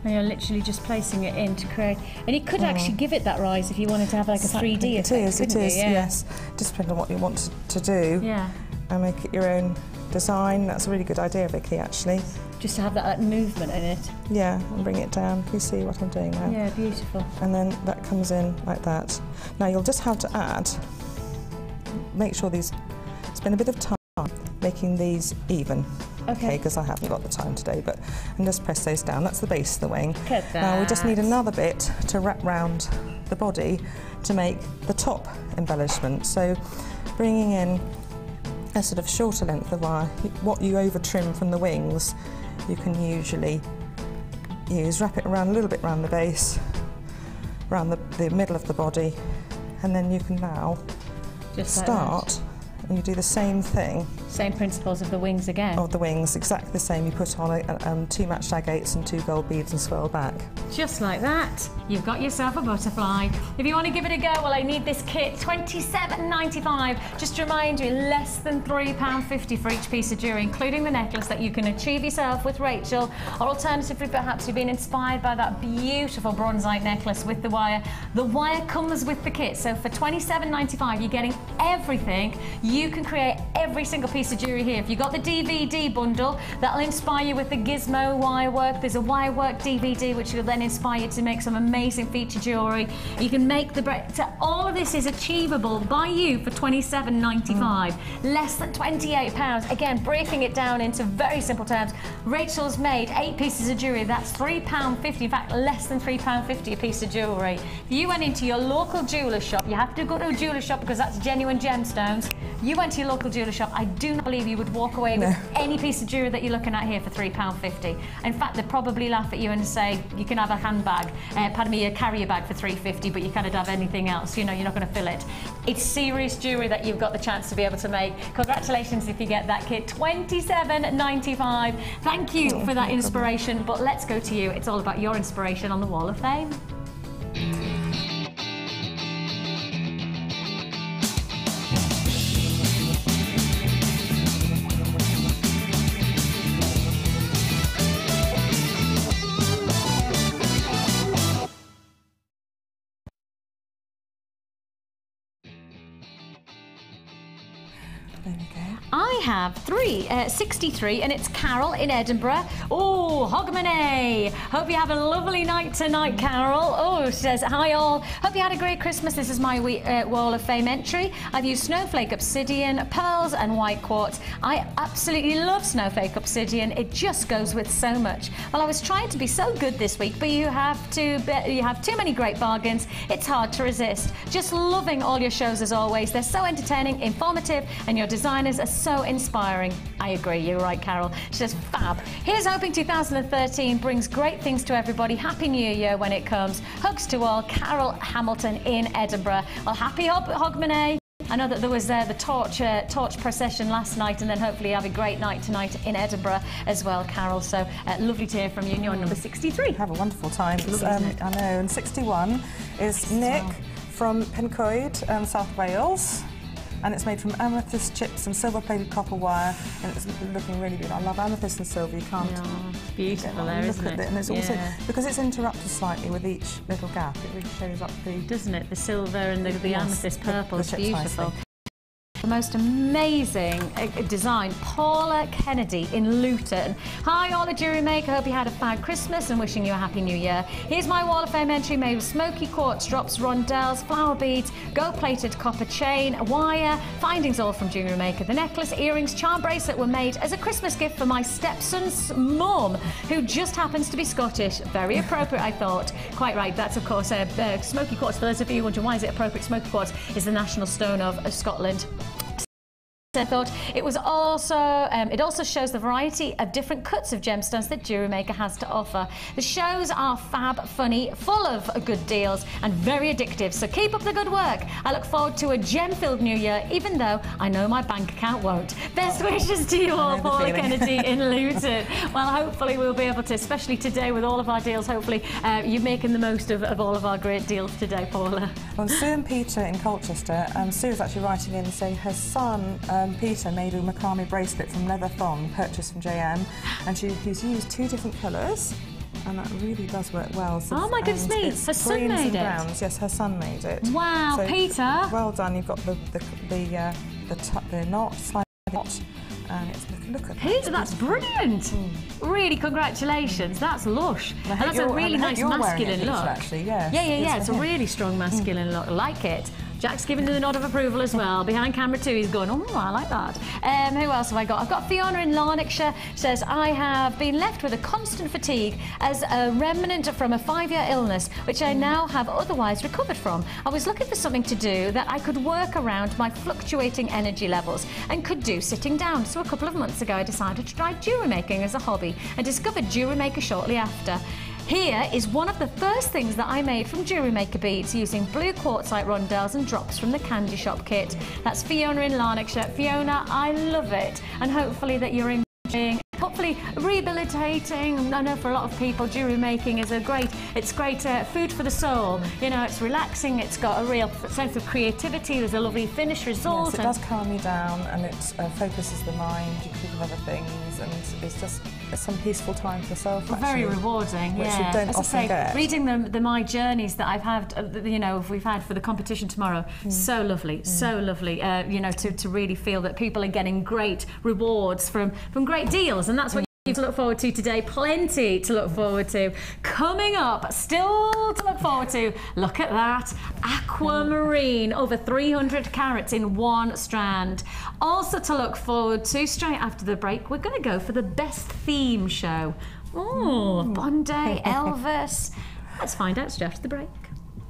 And you're literally just placing it in to create... And you could actually give it that rise if you wanted to have like a 3D effect,
it is, yes. Just depending on what you want to do.
Yeah.
And make it your own design. That's a really good idea, Vicky, actually.
Just to have that movement in it.
Yeah, and bring it down. Can you see what I'm doing now?
Yeah, beautiful.
And then that comes in like that. Now you'll just have to add, make sure these, spend a bit of time making these even. Okay, because I haven't got the time today, but and just press those down. That's the base of the wing.
Look at that.
Now we just need another bit to wrap round the body to make the top embellishment. So bringing in a sort of shorter length of wire, what you over trim from the wings, you can usually use, wrap it around a little bit around the base, around the middle of the body, and then you can now
just
start and you do the same thing.
Same principles of the wings again.
Of the wings, exactly the same. You put on 2 matched agates and 2 gold beads and swirl back.
Just like that, you've got yourself a butterfly. If you want to give it a go, well, I need this kit, $27.95. Just to remind you, less than £3.50 for each piece of jewellery, including the necklace that you can achieve yourself with Rachel, or alternatively, perhaps you've been inspired by that beautiful bronzite necklace with the wire. The wire comes with the kit, so for $27.95, you're getting everything. You can create every single piece of jewellery here. If you've got the DVD bundle, that'll inspire you with the Gizmo wire work. There's a wire work DVD which will then inspire you to make some amazing feature jewellery. You can make the so all of this is achievable by you for $27.95, less than £28. Again, breaking it down into very simple terms, Rachel's made 8 pieces of jewellery. That's £3.50. In fact, less than £3.50 a piece of jewellery. If you went into your local jeweller shop, you have to go to a jeweller shop because that's genuine gemstones. You went to your local jeweller shop, I do not believe you would walk away with any piece of jewellery that you're looking at here for £3.50. In fact, they'd probably laugh at you and say, you can have a handbag, pardon me, a carrier bag for £3.50, but you can't have anything else, you know, you're not going to fill it. It's serious jewellery that you've got the chance to be able to make. Congratulations if you get that kit, $27.95. Thank you for that inspiration, but let's go to you. It's all about your inspiration on the Wall of Fame.
There we go.
I have 63, and it's Carol in Edinburgh. Oh, Hogmanay. Hope you have a lovely night tonight, Carol. Oh, she says, hi all. Hope you had a great Christmas. This is my Wall of Fame entry. I've used Snowflake Obsidian, pearls and white quartz. I absolutely love Snowflake Obsidian. It just goes with so much. Well, I was trying to be so good this week, but you have too many great bargains. It's hard to resist. Just loving all your shows as always. They're so entertaining, informative, and your designers are so inspiring. I agree, you're right, Carol. She says, fab. Here's hoping 2013 brings great things to everybody. Happy New Year when it comes. Hugs to all. Carol Hamilton in Edinburgh. Well, happy Hogmanay. I know that there was the torch procession last night, and then hopefully you have a great night tonight in Edinburgh as well, Carol. So lovely to hear from you. And you're number 63.
Have a wonderful time.
Lovely, isn't it?
I know. And 61 is Nick from Pencoed, South Wales. And it's made from amethyst chips and silver-plated copper wire, and it's looking really good. I love amethyst and silver. You can't.
Yeah, it's beautiful there, isn't it?
And it's also because it's interrupted slightly with each little gap. It really shows up the.
Doesn't it? The silver and the amethyst purple. It's beautiful.
Nicely.
The most amazing design, Paula Kennedy in Luton. Hi, all the Jewellery Maker. Hope you had a fab Christmas and wishing you a happy New Year. Here's my Wall of Fame entry made with smoky quartz drops, rondelles, flower beads, gold-plated copper chain, wire, findings all from Jewellery Maker. The necklace, earrings, charm bracelet were made as a Christmas gift for my stepson's mum, who just happens to be Scottish. Very appropriate, I thought. Quite right. That's, of course, smoky quartz. For those of you wondering why is it appropriate, smoky quartz is the national stone of Scotland. I thought it was also it also shows the variety of different cuts of gemstones that Jewellery Maker has to offer. The shows are fab, funny, full of good deals and very addictive, so keep up the good work. I look forward to a gem-filled new year, even though I know my bank account won't. Best wishes to you all, Paula Kennedy in Luton. Well, hopefully we'll be able to, especially today with all of our deals, hopefully you're making the most of all of our great deals today, Paula.
Well, Sue and Peter in Colchester, Sue is actually writing in saying her son Peter made a macrame bracelet from leather thong purchased from JM, and he's used 2 different colours, and that really does work well. So,
oh my goodness me, her son made it?
Browns. Yes, her son made it.
Wow, so, Peter!
Well done. You've got the knot, slight knot, and it's looking Look at that.
That's brilliant. Really, congratulations. That's lush. And that's a really nice masculine look.
Actually, yeah.
Yeah. It's a really strong masculine look. I like it. Jack's giving the nod of approval as well. Behind camera too, he's going, oh, I like that. Who else have I got? I've got Fiona in Lanarkshire. Says, I have been left with a constant fatigue as a remnant from a 5-year illness, which I now have otherwise recovered from. I was looking for something to do that I could work around my fluctuating energy levels and could do sitting down. So a couple of months ago, I decided to try jewellery making as a hobby and discovered Jewellery Maker shortly after. Here is one of the first things that I made from Jewellery Maker beads using blue quartzite rondelles and drops from the Candy Shop kit. That's Fiona in Lanarkshire. Fiona, I love it, and hopefully that you're enjoying, hopefully rehabilitating. I know for a lot of people jewellery making is great food for the soul. You know, it's relaxing, it's got a real sense of creativity, there's a lovely finished result.
Yes, it does calm you down, and it focuses the mind, you think of other things, and it's just some peaceful time for yourself.
Very rewarding,
which
yeah.
you don't often get.
Reading the My Journeys that I've had, you know, we've had for the competition tomorrow, so lovely, so lovely. You know, to really feel that people are getting great rewards from great deals, and that's what you to look forward to today. Plenty to look forward to. Coming up, still to look forward to, look at that, aquamarine, over 300 carats in one strand. Also to look forward to, straight after the break, we're going to go for the best theme show. Oh, Bondi, Elvis. Let's find out straight after the break.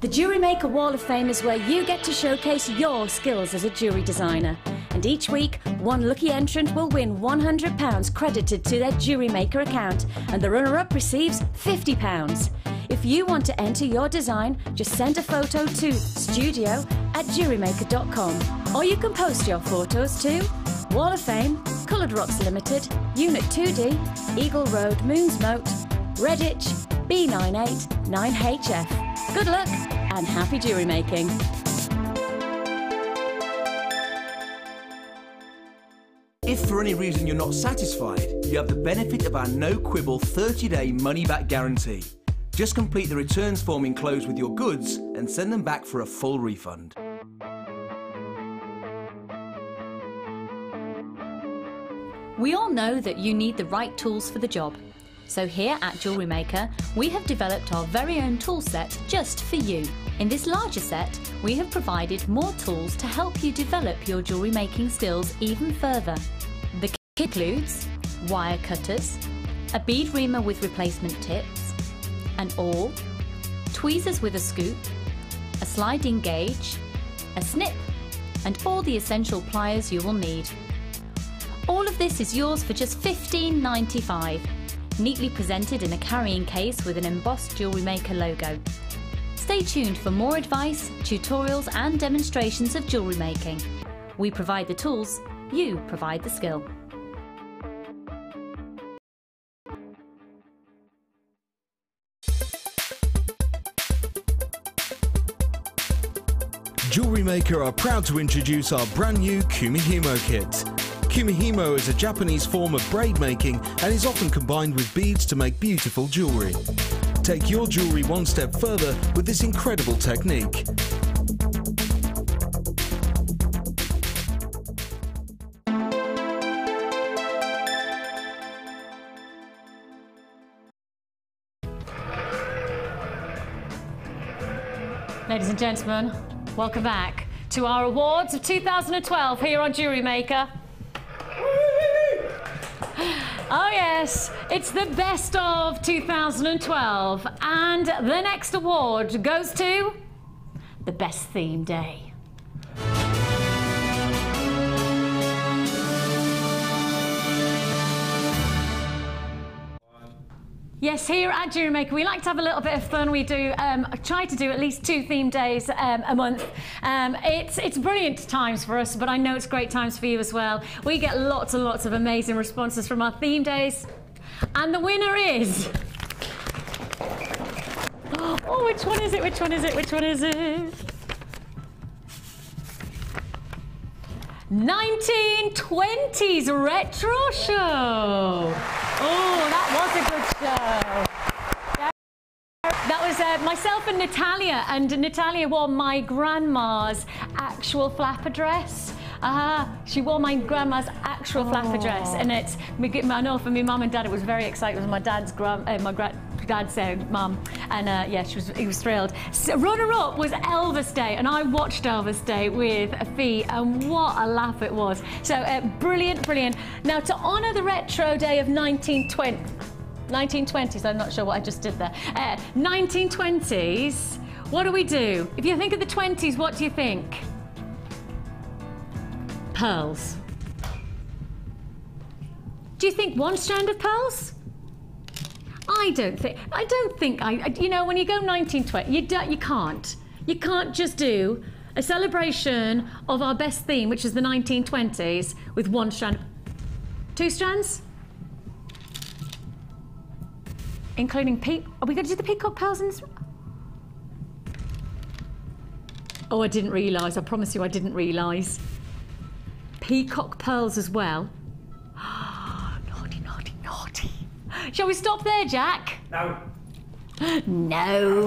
The Jewellery Maker Wall of Fame is where you get to showcase your skills as a jewellery designer. And each week, one lucky entrant will win £100 credited to their Jewellery Maker account, and the runner-up receives £50. If you want to enter your design, just send a photo to studio@jewellerymaker.com, or you can post your photos to Wall of Fame, Coloured Rocks Limited, Unit 2D, Eagle Road, Moonsmote, Redditch, B98 9HF. Good luck and happy jewellery making.
If for any reason you're not satisfied, you have the benefit of our no-quibble 30-day money-back guarantee. Just complete the returns form enclosed with your goods and send them back for a full refund.
We all know that you need the right tools for the job. So here at Jewellery Maker, we have developed our very own tool set just for you. In this larger set, we have provided more tools to help you develop your jewellery making skills even further. The kit includes wire cutters, a bead reamer with replacement tips, an awl, tweezers with a scoop, a sliding gauge, a snip, and all the essential pliers you will need. All of this is yours for just $15.95. Neatly presented in a carrying case with an embossed Jewellery Maker logo. Stay tuned for more advice, tutorials and demonstrations of jewellery making. We provide the tools, you provide the skill.
Jewellery Maker are proud to introduce our brand new Kumihimo kit. Kumihimo is a Japanese form of braid making and is often combined with beads to make beautiful jewellery. Take your jewellery one step further with this incredible technique.
Ladies and gentlemen, welcome back to our awards of 2012 here on Jewellery Maker. Oh yes, it's the best of 2012, and the next award goes to the best theme day. Yes, here at Jewellery Maker, we like to have a little bit of fun. We do try to do at least 2 theme days a month. It's brilliant times for us, but I know it's great times for you as well. We get lots and lots of amazing responses from our theme days. And the winner is... Oh, which one is it? Which one is it? Which one is it? 1920s Retro Show. Oh, that was a good show. That was myself and Natalia wore my grandma's actual flapper dress. She wore my grandma's actual flapper dress, and it's, I know for my mum and dad it was very exciting. It was my dad's dad's mum, and yeah, he was thrilled. So, runner-up was Elvis Day, and I watched Elvis Day with Fee, and what a laugh it was. So brilliant, brilliant. Now, to honour the retro day of 1920s, I'm not sure what I just did there. 1920s, what do we do? If you think of the 20s, what do you think? Pearls. Do you think one strand of pearls? I don't think, you know, when you go 1920, you can't just do a celebration of our best theme, which is the 1920s, with one strand. Two strands? Including are we going to do the peacock pearls in this? Oh, I didn't realise, I promise you I didn't realise. Peacock pearls as well. Naughty, naughty, naughty. Shall we stop there, Jack?
No.
No.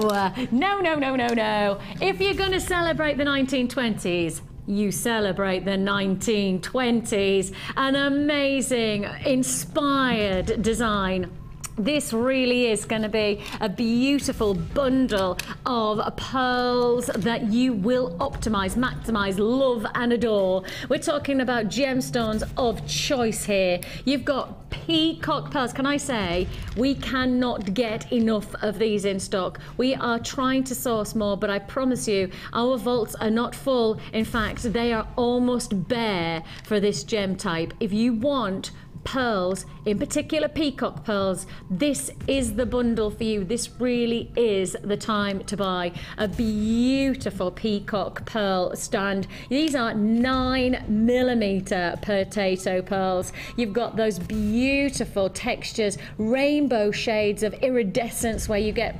No. If you're going to celebrate the 1920s, you celebrate the 1920s. An amazing, inspired design. This really is going to be a beautiful bundle of pearls that you will optimise, maximise, love and adore. We're talking about gemstones of choice here. You've got peacock pearls. Can I say, we cannot get enough of these in stock. We are trying to source more, but I promise you, our vaults are not full. In fact, they are almost bare for this gem type. If you want pearls, in particular peacock pearls, this is the bundle for you. This really is the time to buy a beautiful peacock pearl stand. These are 9mm potato pearls. You've got those beautiful textures, rainbow shades of iridescence, where you get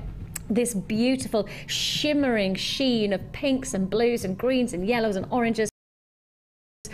this beautiful shimmering sheen of pinks and blues and greens and yellows and oranges.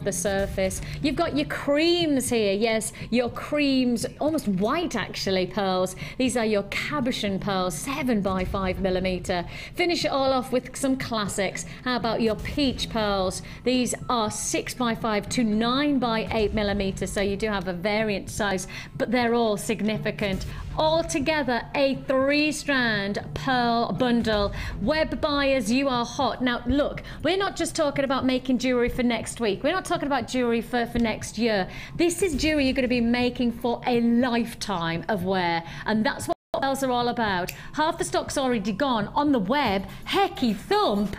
The surface. You've got your creams here. Yes, your creams, almost white actually, pearls. These are your cabochon pearls, 7x5mm. Finish it all off with some classics. How about your peach pearls? These are 6x5 to 9x8mm, so you do have a variant size, but they're all significant. Altogether, a 3-strand pearl bundle. Web buyers, you are hot. Now, look, we're not just talking about making jewellery for next week. We're not talking about jewellery for next year. This is jewellery you're going to be making for a lifetime of wear, and that's what pearls are all about. Half the stock's already gone on the web. Hecky thump.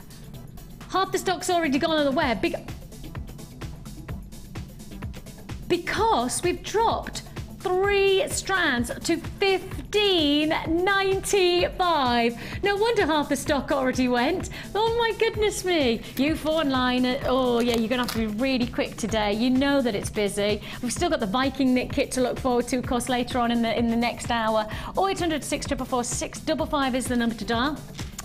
Half the stock's already gone on the web because we've dropped 3 strands to $15.95. No wonder half the stock already went. Oh my goodness me. You online, oh yeah, you're gonna have to be really quick today. You know that it's busy. We've still got the Viking knit kit to look forward to, of course, later on in the next hour. 0800 644 655 is the number to dial.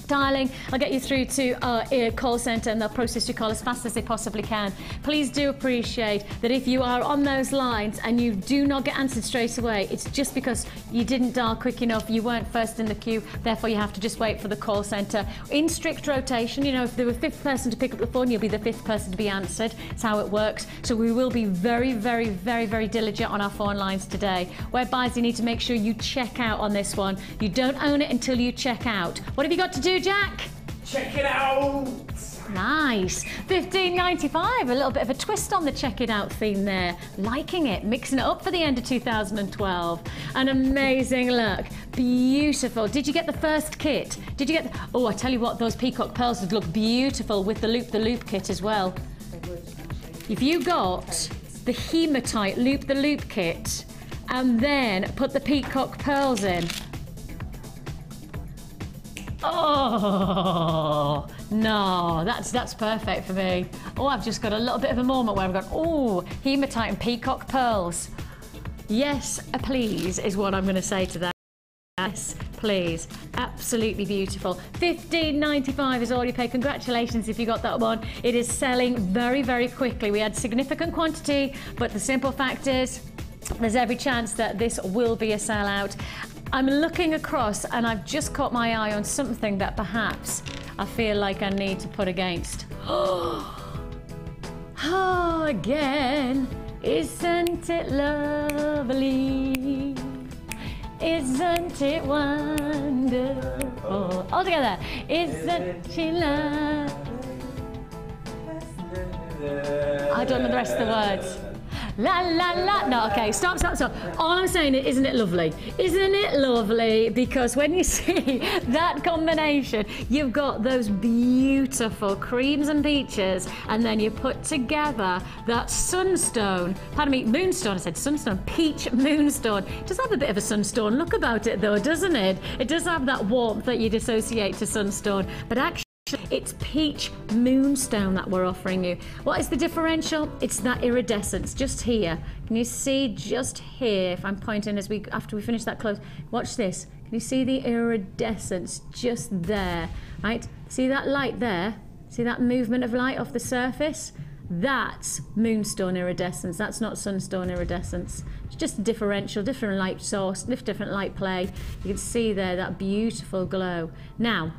Dialing, I'll get you through to our call centre, and they'll process your call as fast as they possibly can. Please do appreciate that if you are on those lines and you do not get answered straight away, it's just because you didn't dial quick enough, you weren't first in the queue, therefore you have to just wait for the call centre. In strict rotation, you know, if there were 5th person to pick up the phone, you'll be the 5th person to be answered. It's how it works. So we will be very, very, very, very diligent on our phone lines today. Web buyers, you need to make sure you check out on this one. You don't own it until you check out. What have you got to do, Jack?
Check it out!
Nice. $15.95, a little bit of a twist on the check it out theme there. Liking it, mixing it up for the end of 2012. An amazing look. Beautiful. Did you get the first kit? Did you get oh, I tell you what, those peacock pearls would look beautiful with the loop kit as well. If you got the hematite loop kit and then put the peacock pearls in, oh no, that's perfect for me. Oh, I've just got a little bit of a moment where I've gone, oh, hematite and peacock pearls. Yes, please, is what I'm going to say to that. Yes, please. Absolutely beautiful. $15.95 is all you pay. Congratulations if you got that one. It is selling very, very quickly. We had significant quantity, but the simple fact is there's every chance that this will be a sellout. I'm looking across and I've just caught my eye on something that perhaps I feel like I need to put against. Oh, again, isn't it lovely? Isn't it wonderful? All together, isn't she lovely? I don't know the rest of the words. La la la. No, okay, stop. All I'm saying is, isn't it lovely? Isn't it lovely? Because when you see that combination, you've got those beautiful creams and peaches, and then you put together that sunstone, pardon me, moonstone, I said sunstone, peach moonstone. It does have a bit of a sunstone look about it though, doesn't it? It does have that warmth that you'd associate to sunstone, but actually, it's peach moonstone that we're offering you. What is the differential? It's that iridescence just here. Can you see just here, if I'm pointing after we finish that close, watch this. Can you see the iridescence just there, right? See that light there? See that movement of light off the surface? That's moonstone iridescence. That's not sunstone iridescence. It's just a differential, different light source, different light play. You can see there that beautiful glow. Now,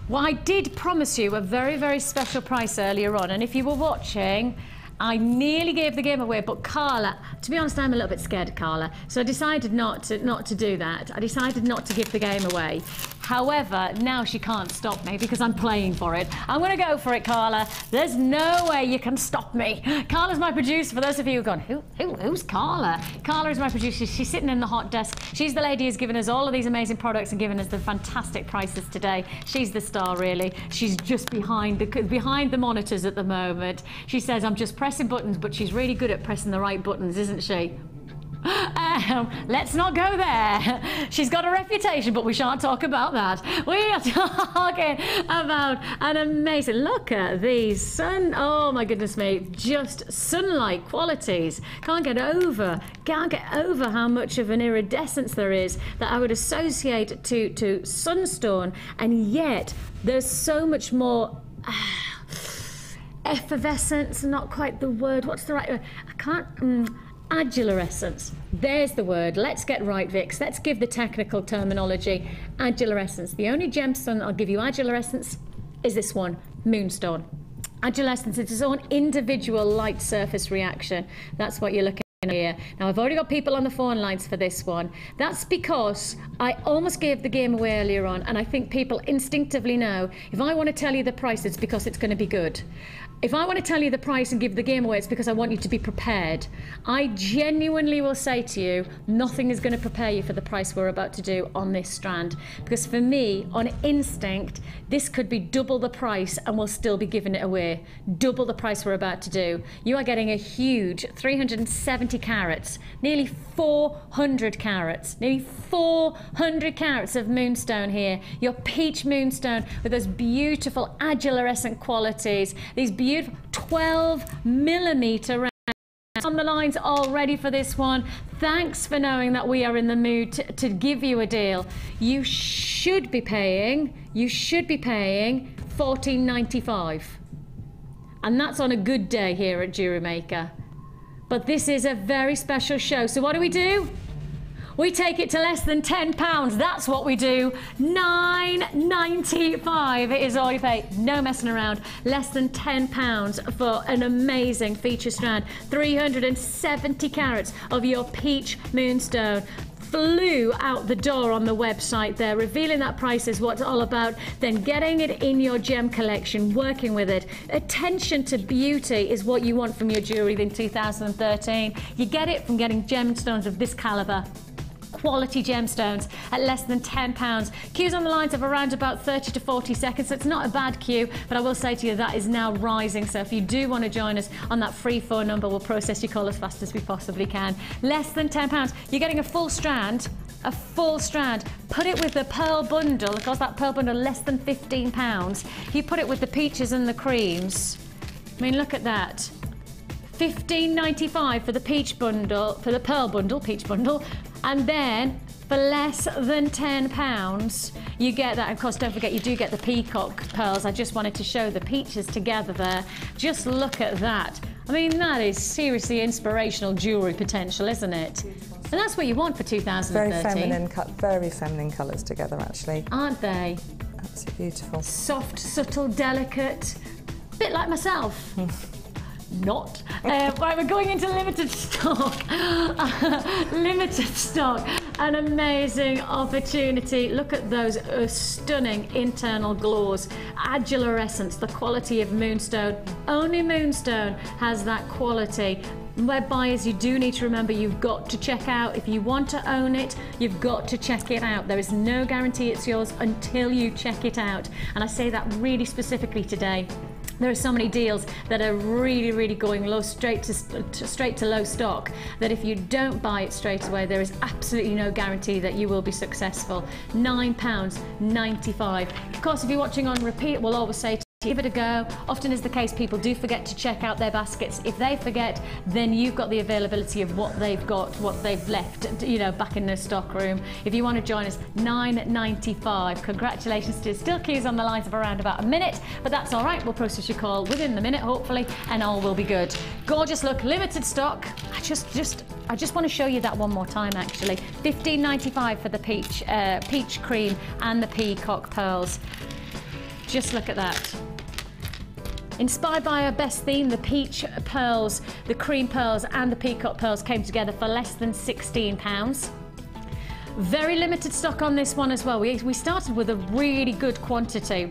well, I did promise you a very, very special price earlier on, and if you were watching, I nearly gave the game away, but Carla, to be honest, I'm a little bit scared of Carla, so I decided not to do that. I decided not to give the game away. However, now she can't stop me because I'm playing for it. I'm going to go for it, Carla. There's no way you can stop me. Carla's my producer. For those of you who've gone, who's Carla? Carla is my producer. She's sitting in the hot desk. She's the lady who's given us all of these amazing products and given us the fantastic prices today. She's the star, really. She's just behind the monitors at the moment. She says, I'm just pressing buttons, but she's really good at pressing the right buttons, isn't she? Let's not go there. She's got a reputation, but we shan't talk about that. We are talking about an amazing, look at these oh my goodness me, just sunlight qualities. Can't get over how much of an iridescence there is that I would associate to sunstone, and yet there's so much more effervescence, not quite the word, what's the right word? I can't, adularescence. There's the word. Let's get right, Vix. Let's give the technical terminology. Adularescence. The only gemstone that'll give you adularescence is this one, moonstone. Adularescence is its own individual light surface reaction. That's what you're looking at here. Now, I've already got people on the phone lines for this one. That's because I almost gave the game away earlier on, and I think people instinctively know if I want to tell you the price, it's because it's going to be good. If I want to tell you the price and give the game away, it's because I want you to be prepared. I genuinely will say to you, nothing is going to prepare you for the price we're about to do on this strand. Because for me, on instinct, this could be double the price and we'll still be giving it away. Double the price we're about to do. You are getting a huge 370 carats, nearly 400 carats, nearly 400 carats of moonstone here. Your peach moonstone with those beautiful adularescent qualities, these beautiful 12mm round. On the lines all ready for this one. Thanks for knowing that we are in the mood to give you a deal. You should be paying $14.95, and that's on a good day here at Jewellery Maker. But this is a very special show, so what do? We take it to less than £10. That's what we do. $9.95. It is all you pay. No messing around. Less than £10 for an amazing feature strand. 370 carats of your peach moonstone. Flew out the door on the website there. Revealing that price is what it's all about. Then getting it in your gem collection, working with it. Attention to beauty is what you want from your jewellery in 2013. You get it from getting gemstones of this calibre. Quality gemstones at less than £10. Queues on the lines of around about 30 to 40 seconds, so it's not a bad queue, but I will say to you that is now rising, so if you do want to join us on that free phone number, we'll process your call as fast as we possibly can. Less than £10. You're getting a full strand. Put it with the pearl bundle. Of course, that pearl bundle less than £15. You put it with the peaches and the creams. I mean, look at that. $15.95 for the peach bundle, for the pearl bundle, peach bundle, and then for less than £10 you get that. Of course, don't forget you do get the peacock pearls. I just wanted to show the peaches together there. Just look at that. I mean, that is seriously inspirational jewellery potential, isn't it? And that's what you want for 2013.
Very feminine colours together, actually.
Aren't they?
Absolutely beautiful.
Soft, subtle, delicate. A bit like myself. not. Right, we're going into limited stock. Limited stock. An amazing opportunity. Look at those stunning internal glows. Adulorescence, the quality of moonstone. Only moonstone has that quality. Web buyers, you do need to remember you've got to check out. If you want to own it, you've got to check it out. There is no guarantee it's yours until you check it out. And I say that really specifically today. There are so many deals that are really going low, straight to low stock, that if you don't buy it straight away, there is absolutely no guarantee that you will be successful. £9.95. Of course, if you're watching on repeat, we'll always say give it a go. Often is the case, people do forget to check out their baskets. If they forget, then you've got the availability of what they've got, what they've left, you know, back in the stock room. If you want to join us, £9.95. Congratulations to still queues on the lines of around about a minute, but that's all right. We'll process your call within the minute, hopefully, and all will be good. Gorgeous look, limited stock. I just want to show you that one more time, actually. £15.95 for the peach cream and the peacock pearls. Just look at that. Inspired by our best theme, the peach pearls, the cream pearls and the peacock pearls came together for less than £16. Very limited stock on this one as well. We started with a really good quantity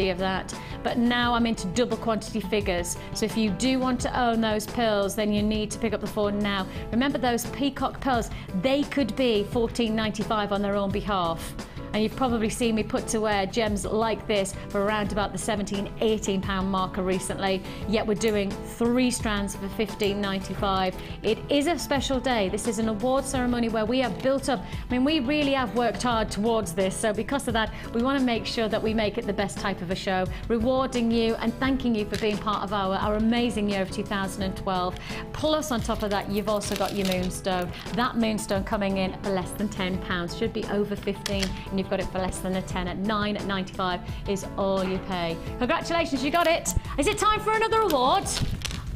of that, but now I'm into double quantity figures. So if you do want to own those pearls, then you need to pick up the phone now. Remember, those peacock pearls, they could be £14.95 on their own behalf. And you've probably seen me put to wear gems like this for around about the £17–18 marker recently, yet we're doing 3 strands for £15.95. It is a special day. This is an award ceremony where we have built up, I mean, we really have worked hard towards this, so because of that, we want to make sure that we make it the best type of a show, rewarding you and thanking you for being part of our amazing year of 2012. Plus, on top of that, you've also got your moonstone. That moonstone coming in for less than £10, should be over 15. You've got it for less than a 10 at £9.95 is all you pay. Congratulations, you got it. Is it time for another award?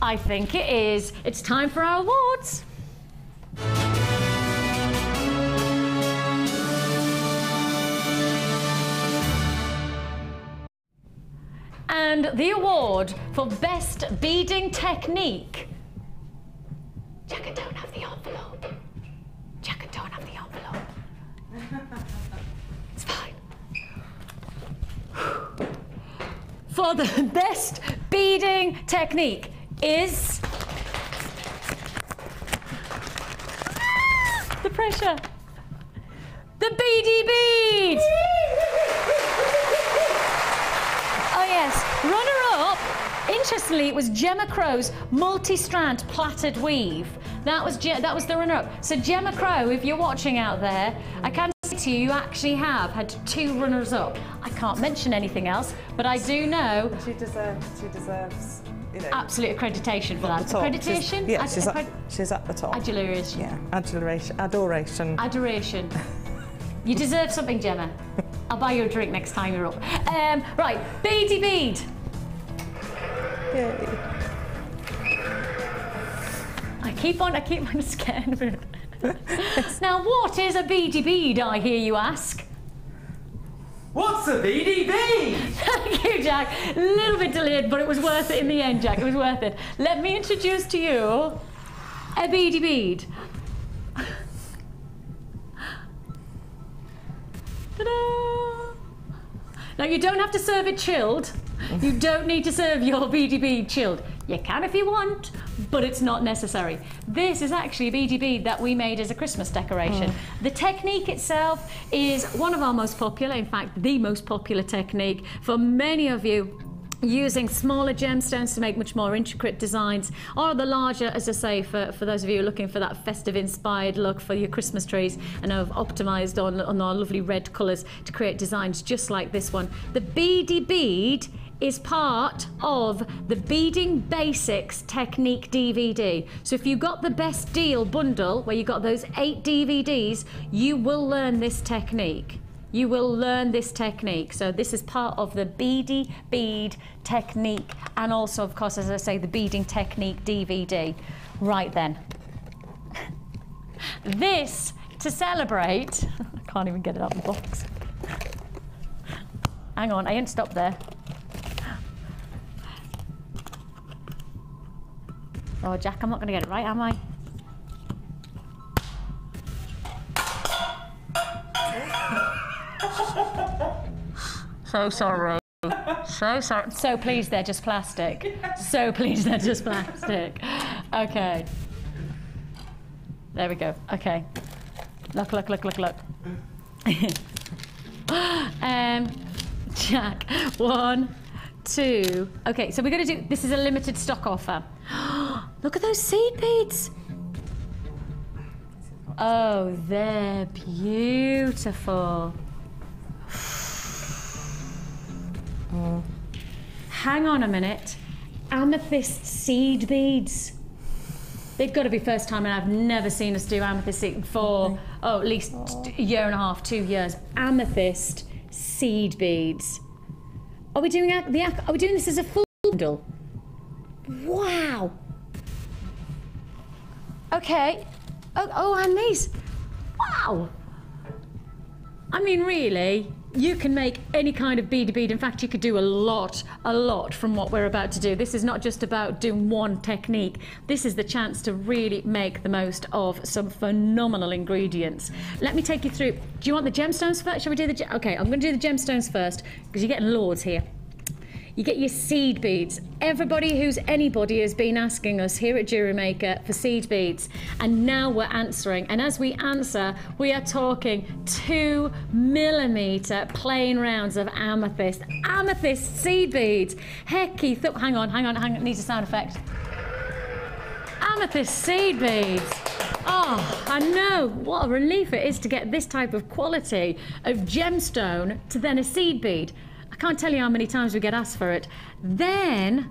I think it is. It's time for our awards. And the award for best beading technique. Jack, I don't have the envelope. Jack, I don't have the envelope. It's fine. For the best beading technique is the pressure. The beady bead. Oh yes, runner-up. Interestingly, it was Gemma Crow's multi-strand plaited weave. That was the runner-up. So Gemma Crow, if you're watching out there, I can say to you, you actually have had 2 runners-up. I can't mention anything else, but I do know
She deserves, you know,
absolute accreditation for that. Accreditation?
She's at the top.
Adulation.
Yeah, adoration.
Adoration. You deserve something, Gemma. I'll buy you a drink next time you're up. Right, beady bead.
Yeah.
I keep on scaring her. Now, what is a beady bead, I hear you ask?
What's a beady bead?
Thank you, Jack. A little bit delayed, but it was worth it in the end, Jack. It was worth it. Let me introduce to you a beady bead. Ta-da! Now, you don't have to serve it chilled. You don't need to serve your beady bead chilled. You can if you want, but it's not necessary. This is actually a beady bead that we made as a Christmas decoration. The technique itself is one of our most popular, in fact, the most popular technique for many of you, using smaller gemstones to make much more intricate designs, or the larger, as I say, for those of you looking for that festive inspired look for your Christmas trees, and I've optimized on our lovely red colors to create designs just like this one. The beady bead is part of the Beading Basics Technique DVD. So if you got the best deal bundle where you got those 8 DVDs, you will learn this technique. You will learn this technique. So this is part of the Beady Bead Technique, and also, of course, as I say, the Beading Technique DVD. Right then. This, to celebrate, I can't even get it out of the box. Hang on, I ain't stopped there. Oh, Jack, I'm not going to get it right, am I? So sorry. So sorry. So pleased they're just plastic. So pleased they're just plastic. Okay. There we go. Okay. Look. Jack, 1, 2. Okay, so we're going to do, this is a limited stock offer. Look at those seed beads. Oh, they're beautiful. Hang on a minute. Amethyst seed beads. They've got to be first time, and I've never seen us do amethyst seed for, at least a year and a half, 2 years. Amethyst seed beads. Are we doing this as a full bundle? Wow. Okay. Oh, and these. Wow. I mean, really, you can make any kind of bead. In fact, you could do a lot from what we're about to do. This is not just about doing one technique. This is the chance to really make the most of some phenomenal ingredients. Let me take you through. Do you want the gemstones first? Shall we do the... Okay, I'm going to do the gemstones first, because you're getting loads here. You get your seed beads. Everybody who's anybody has been asking us here at Jewellery Maker for seed beads, and now we're answering. And as we answer, we are talking 2mm plain rounds of amethyst seed beads. Heck, Keith, hang on, needs a sound effect. Amethyst seed beads. Oh, I know, what a relief it is to get this type of quality of gemstone to then a seed bead. I can't tell you how many times we get asked for it. Then,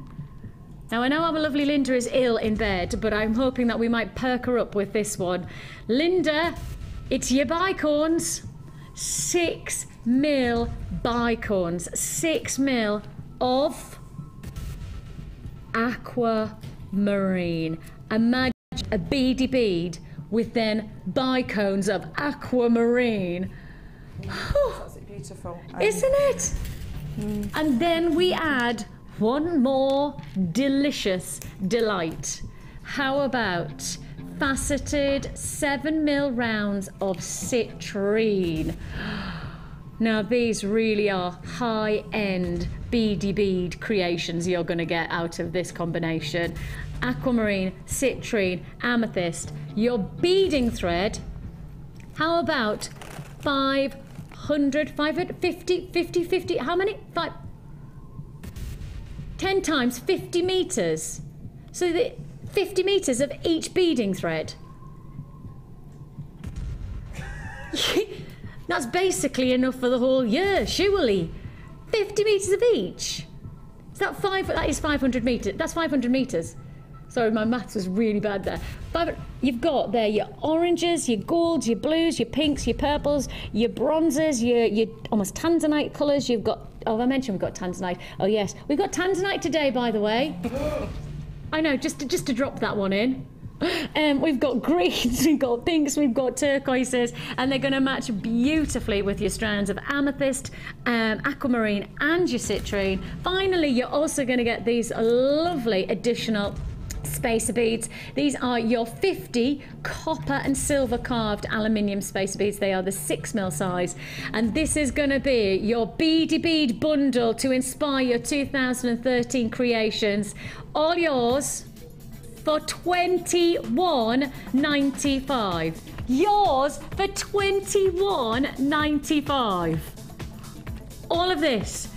now I know our lovely Linda is ill in bed, but I'm hoping that we might perk her up with this one. Linda, it's your bicorns. 6mm bicorns. 6mm of aquamarine. Imagine a beady bead with then bicones of aquamarine.
That's beautiful.
Isn't it? And then we add one more delicious delight. How about faceted 7mm rounds of citrine? Now these really are high-end beady bead creations you're going to get out of this combination. Aquamarine, citrine, amethyst. Your beading thread, how about 50, how many? 10 times 50 meters. So the 50 meters of each beading thread. That's basically enough for the whole year, surely. 50 meters of each. Is that that is 500 meters. That's 500 meters. Sorry, my maths was really bad there. You've got there your oranges, your golds, your blues, your pinks, your purples, your bronzes, your almost tanzanite colours. You've got, oh, I mentioned we've got tanzanite. Oh yes, we've got tanzanite today, by the way. I know, just to drop that one in. We've got greens, we've got pinks, we've got turquoises, and they're going to match beautifully with your strands of amethyst, aquamarine, and your citrine. Finally, you're also going to get these lovely additional spacer beads. These are your 50 copper and silver carved aluminium spacer beads. They are the 6mm size, and this is going to be your beady bead bundle to inspire your 2013 creations. All yours for $21.95. Yours for $21.95. All of this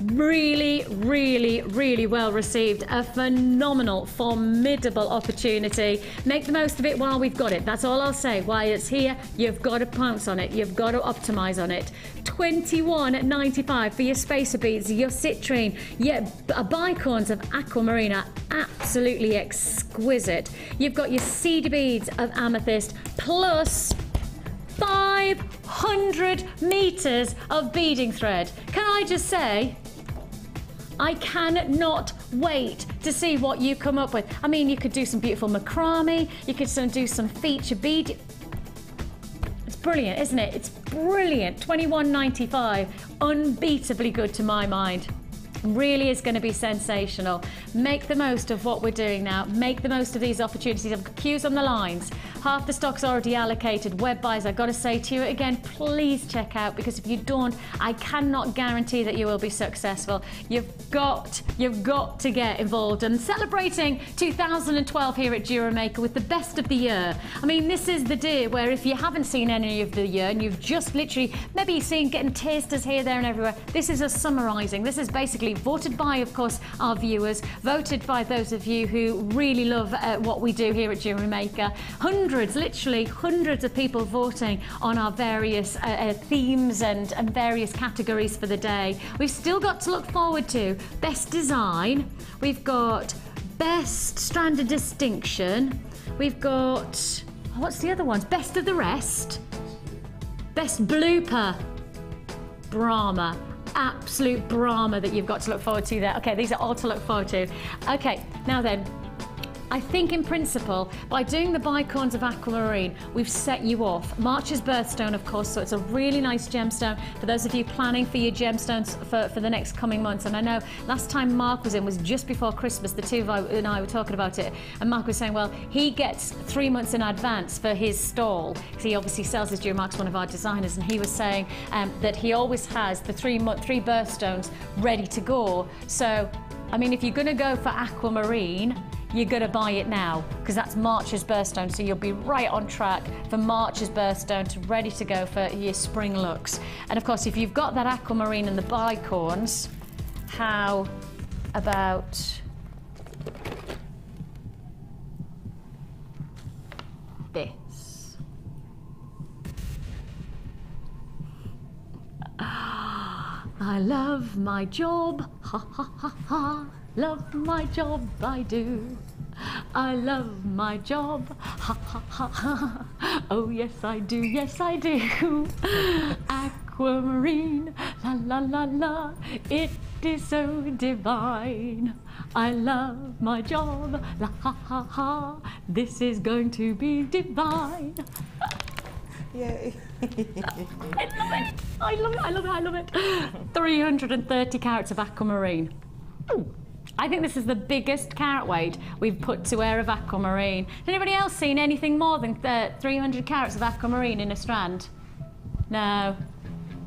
really, really, really well received. A phenomenal, formidable opportunity. Make the most of it while we've got it. That's all I'll say. While it's here, you've got to pounce on it. You've got to optimize on it. $21.95 for your spacer beads, your citrine, your bicorns of aquamarine are absolutely exquisite. You've got your seed beads of amethyst plus 500 meters of beading thread. Can I just say, I cannot wait to see what you come up with. I mean, you could do some beautiful macrame, you could do some feature bead. It's brilliant, isn't it? It's brilliant. $21.95, unbeatably good to my mind. really is going to be sensational. Make the most of what we're doing now. Make the most of these opportunities. I've got queues on the lines. Half the stock's already allocated. Web buys, I've got to say to you again, please check out, because if you don't, I cannot guarantee that you will be successful. You've got to get involved. And celebrating 2012 here at Jewellery Maker with the best of the year. I mean, this is the day where if you haven't seen any of the year and you've just literally maybe seen getting tasters here, there and everywhere, this is a summarising. This is basically voted by, of course, our viewers, voted by those of you who really love what we do here at Jewellery Maker. Literally hundreds of people voting on our various themes and various categories for the day. We've still got to look forward to best design. We've got best strand of distinction. We've got, what's the other ones? Best of the rest. Best blooper. Brahma. Absolute Brahma that you've got to look forward to there. Okay, these are all to look forward to. Okay, now then, I think in principle, by doing the bicorns of aquamarine, we've set you off. March's birthstone, of course, so it's a really nice gemstone for those of you planning for your gemstones for the next coming months. And I know last time Mark was in was just before Christmas. The two of and I were talking about it, and Mark was saying, well, he gets 3 months in advance for his stall, because he obviously sells his jewelry. Mark's one of our designers, and he was saying that he always has the three birthstones ready to go. So, I mean, if you're going to go for aquamarine, you're going to buy it now, because that's March's birthstone, so you'll be right on track for March's birthstone, ready to go for your spring looks. And of course, if you've got that aquamarine and the bicorns, how about this? I love my job, ha ha ha ha. Love my job, I do. I love my job, ha ha ha ha. Oh yes I do, yes I do. Aquamarine, la la la la. It is so divine. I love my job, la ha ha ha. This is going to be divine.
Yay.
I love it, I love it, I love it. 330 carats of aquamarine. Ooh. I think this is the biggest carat weight we've put to air of aquamarine. Has anybody else seen anything more than 300 carats of aquamarine in a strand? No.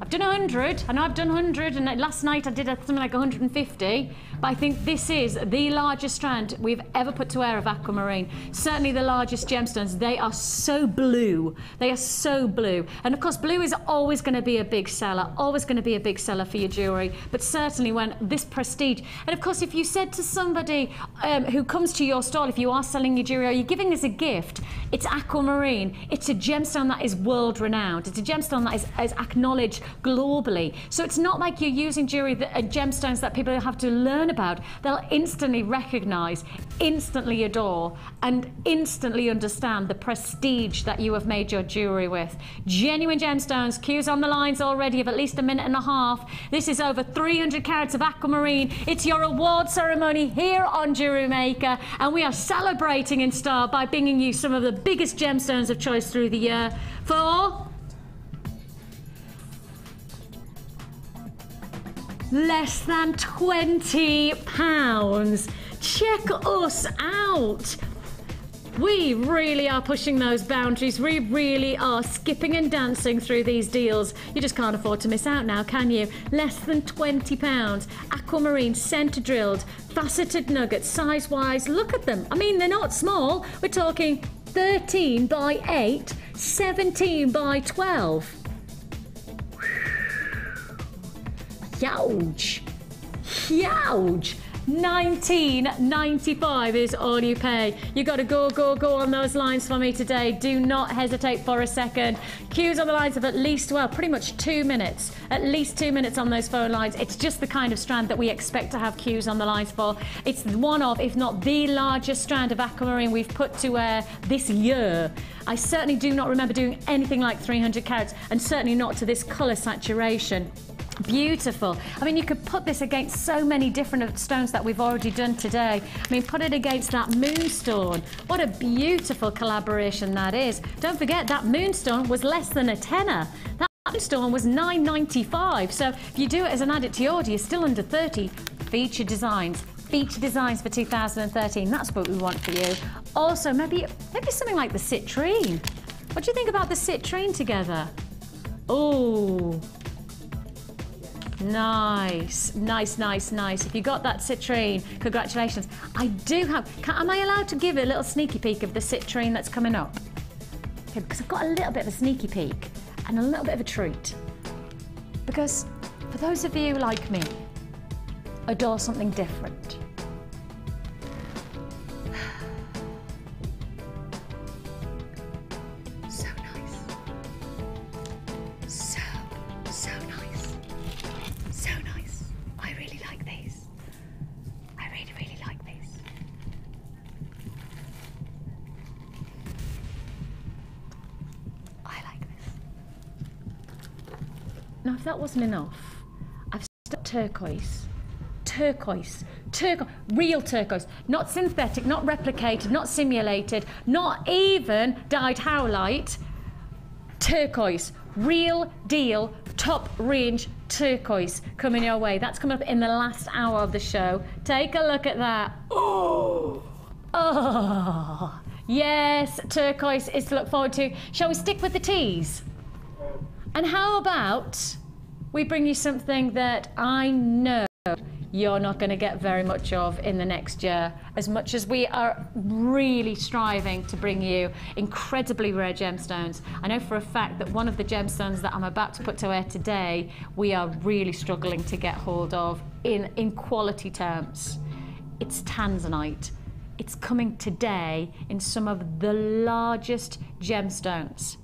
I've done 100. I know I've done 100, and last night I did something like 150. But I think this is the largest strand we've ever put to air of aquamarine. Certainly the largest gemstones. They are so blue. They are so blue. And of course, blue is always going to be a big seller. Always going to be a big seller for your jewellery. But certainly when this prestige. And of course, if you said to somebody who comes to your stall, if you are selling your jewellery, or you're giving us a gift, it's aquamarine. It's a gemstone that is world renowned. It's a gemstone that is acknowledged globally. So it's not like you're using jewellery gemstones that people have to learn about. They'll instantly recognise, instantly adore, and instantly understand the prestige that you have made your jewellery with. Genuine gemstones, queues on the lines already of at least a minute and a half. This is over 300 carats of aquamarine. It's your award ceremony here on Jewellery Maker, and we are celebrating in style by bringing you some of the biggest gemstones of choice through the year for less than £20. Check us out. We really are pushing those boundaries. We really are skipping and dancing through these deals. You just can't afford to miss out now, can you? Less than £20. Aquamarine, centre drilled, faceted nuggets, size-wise. Look at them. I mean, they're not small. We're talking 13 by 8, 17 by 12. Huge. Huge. $19.95 is all you pay. You got to go on those lines for me today. Do not hesitate for a second. Queues on the lines of at least, well, pretty much 2 minutes. At least 2 minutes on those phone lines. It's just the kind of strand that we expect to have queues on the lines for. It's one of, if not the largest strand of aquamarine we've put to air this year. I certainly do not remember doing anything like 300 carats, and certainly not to this colour saturation. Beautiful. I mean, you could put this against so many different stones that we've already done today. I mean, put it against that moonstone. What a beautiful collaboration that is. Don't forget, that moonstone was less than a tenner. That moonstone was $9.95. So if you do it as an added to your order, you're still under 30. feature designs for 2013. That's what we want for you. Also, maybe something like the citrine. What do you think about the citrine together? Oh, nice, nice, nice, nice. If you got that citrine, congratulations. I do have, am I allowed to give a little sneaky peek of the citrine that's coming up? Okay, because I've got a little bit of a sneaky peek and a little bit of a treat. Because for those of you like me, adore something different. So nice. So nice. So nice. I really like these. I really, really like these. I like this. Now, if that wasn't enough, I've stuck turquoise. Turquoise, real turquoise, not synthetic, not replicated, not simulated, not even dyed howlite. Turquoise, real deal, top range turquoise coming your way. That's coming up in the last hour of the show. Take a look at that. Oh, yes, turquoise is to look forward to. Shall we stick with the teas? And how about we bring you something that I know you're not going to get very much of in the next year, as much as we are really striving to bring you incredibly rare gemstones. I know for a fact that one of the gemstones that I'm about to put to air today, we are really struggling to get hold of in quality terms. It's tanzanite. It's coming today in some of the largest gemstones.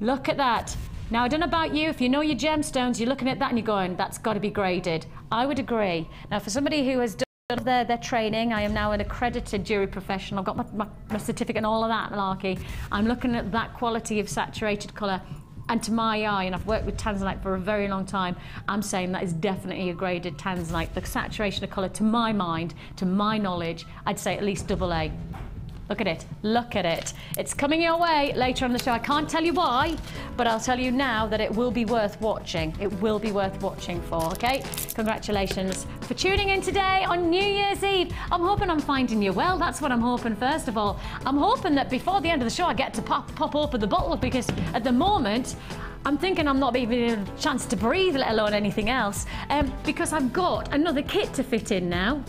Look at that. Now, I don't know about you, if you know your gemstones, you're looking at that and you're going, that's got to be graded. I would agree. Now, for somebody who has done their training, I am now an accredited jewellery professional. I've got my certificate and all of that malarkey. I'm looking at that quality of saturated colour, and to my eye, and I've worked with tanzanite for a very long time, I'm saying that is definitely a graded tanzanite. The saturation of colour, to my mind, to my knowledge, I'd say at least AA. Look at it, look at it. It's coming your way later on the show. I can't tell you why, but I'll tell you now that it will be worth watching. It will be worth watching for, okay? Congratulations for tuning in today on New Year's Eve. I'm hoping I'm finding you well. That's what I'm hoping, first of all. I'm hoping that before the end of the show, I get to pop open the bottle, because at the moment, I'm thinking I'm not even getting a chance to breathe, let alone anything else, because I've got another kit to fit in now.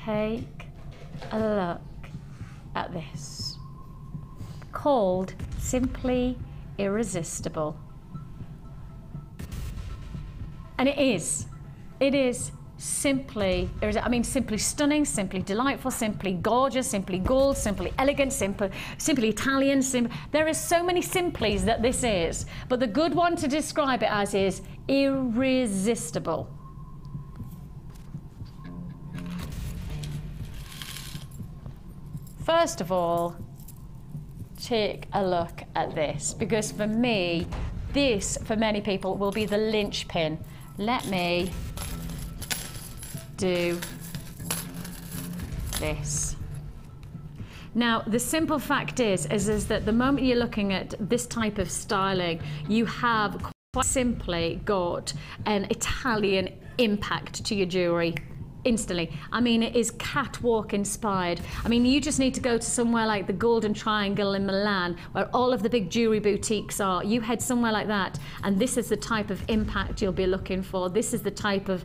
Take a look at this, called Simply Irresistible. And it is simply, simply stunning, simply delightful, simply gorgeous, simply gold, simply elegant, simply Italian. There are so many simplies that this is, but the good one to describe it as is irresistible. First of all, take a look at this, because for me, this, for many people, will be the linchpin. Let me do this. Now, the simple fact is that the moment you're looking at this type of styling, you have quite simply got an Italian impact to your jewellery. Instantly. I mean, it is catwalk inspired. I mean, you just need to go to somewhere like the Golden Triangle in Milan, where all of the big jewellery boutiques are. You head somewhere like that, and this is the type of impact you'll be looking for. This is the type of,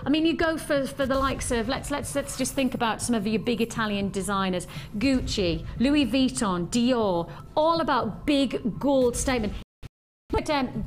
I mean, you go for the likes of, let's just think about some of your big Italian designers, Gucci, Louis Vuitton, Dior, all about big gold statement.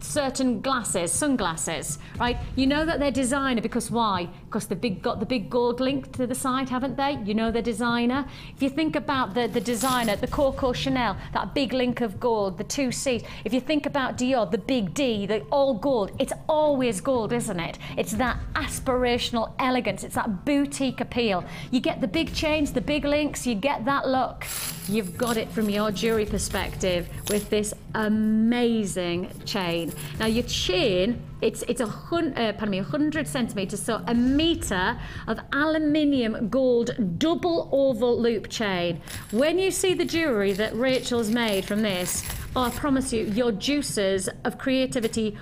Certain glasses, sunglasses, right? You know that they're designer because why? Because they've got the big gold link to the side, haven't they? You know they're designer. If you think about the designer, the Coco Chanel, that big link of gold, the 2 C's. If you think about Dior, the big D, the all gold. It's always gold, isn't it? It's that aspirational elegance. It's that boutique appeal. You get the big chains, the big links, you get that look. You've got it from your jewellery perspective with this amazing chain. Now your chain It's 100 centimetres, so a metre of aluminium gold double oval loop chain. When you see the jewellery that Rachel's made from this, oh, I promise you, your juices of creativity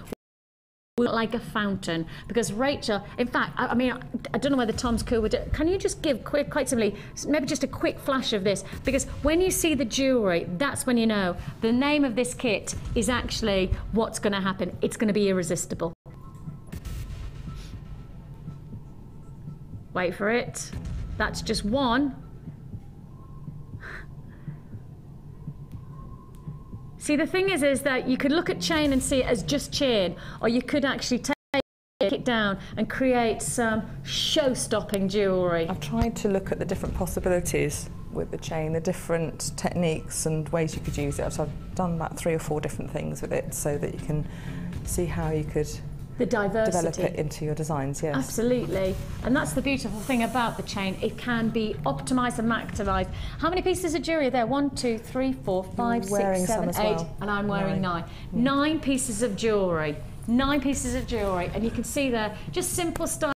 like a fountain, because Rachel, in fact, I mean, I don't know whether Tom's cool with it. Can you just give quite simply, maybe just a quick flash of this? Because when you see the jewellery, that's when you know the name of this kit is actually what's going to happen. It's going to be irresistible. Wait for it. That's just one. See, the thing is that you could look at chain and see it as just chain, or you could actually take it down and create some show-stopping jewellery.
I've tried to look at the different possibilities with the chain, the different techniques and ways you could use it. So I've done about 3 or 4 different things with it so that you can see how you could develop it into your designs, yes.
Absolutely. And that's the beautiful thing about the chain. It can be optimised and maximised. How many pieces of jewellery are there? 1, 2, 3, 4, 5, 6, 7, 8. Well. And I'm wearing 9. 9 pieces of jewellery. 9 pieces of jewellery. And you can see there, just simple style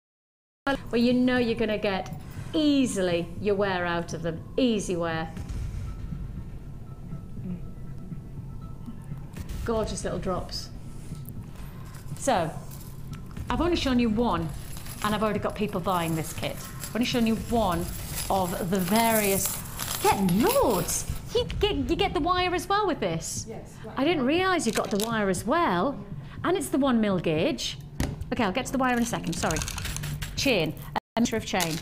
where you know you're going to get easily your wear out of them. Easy wear. Gorgeous little drops. So, I've only shown you one, and I've already got people buying this kit. I've only shown you one of the various. Get loads! You get the wire as well with this. Yes. I didn't realise you got the wire as well, and it's the 1mm gauge. Okay, I'll get to the wire in a second. Sorry. Chain, a metre of chain.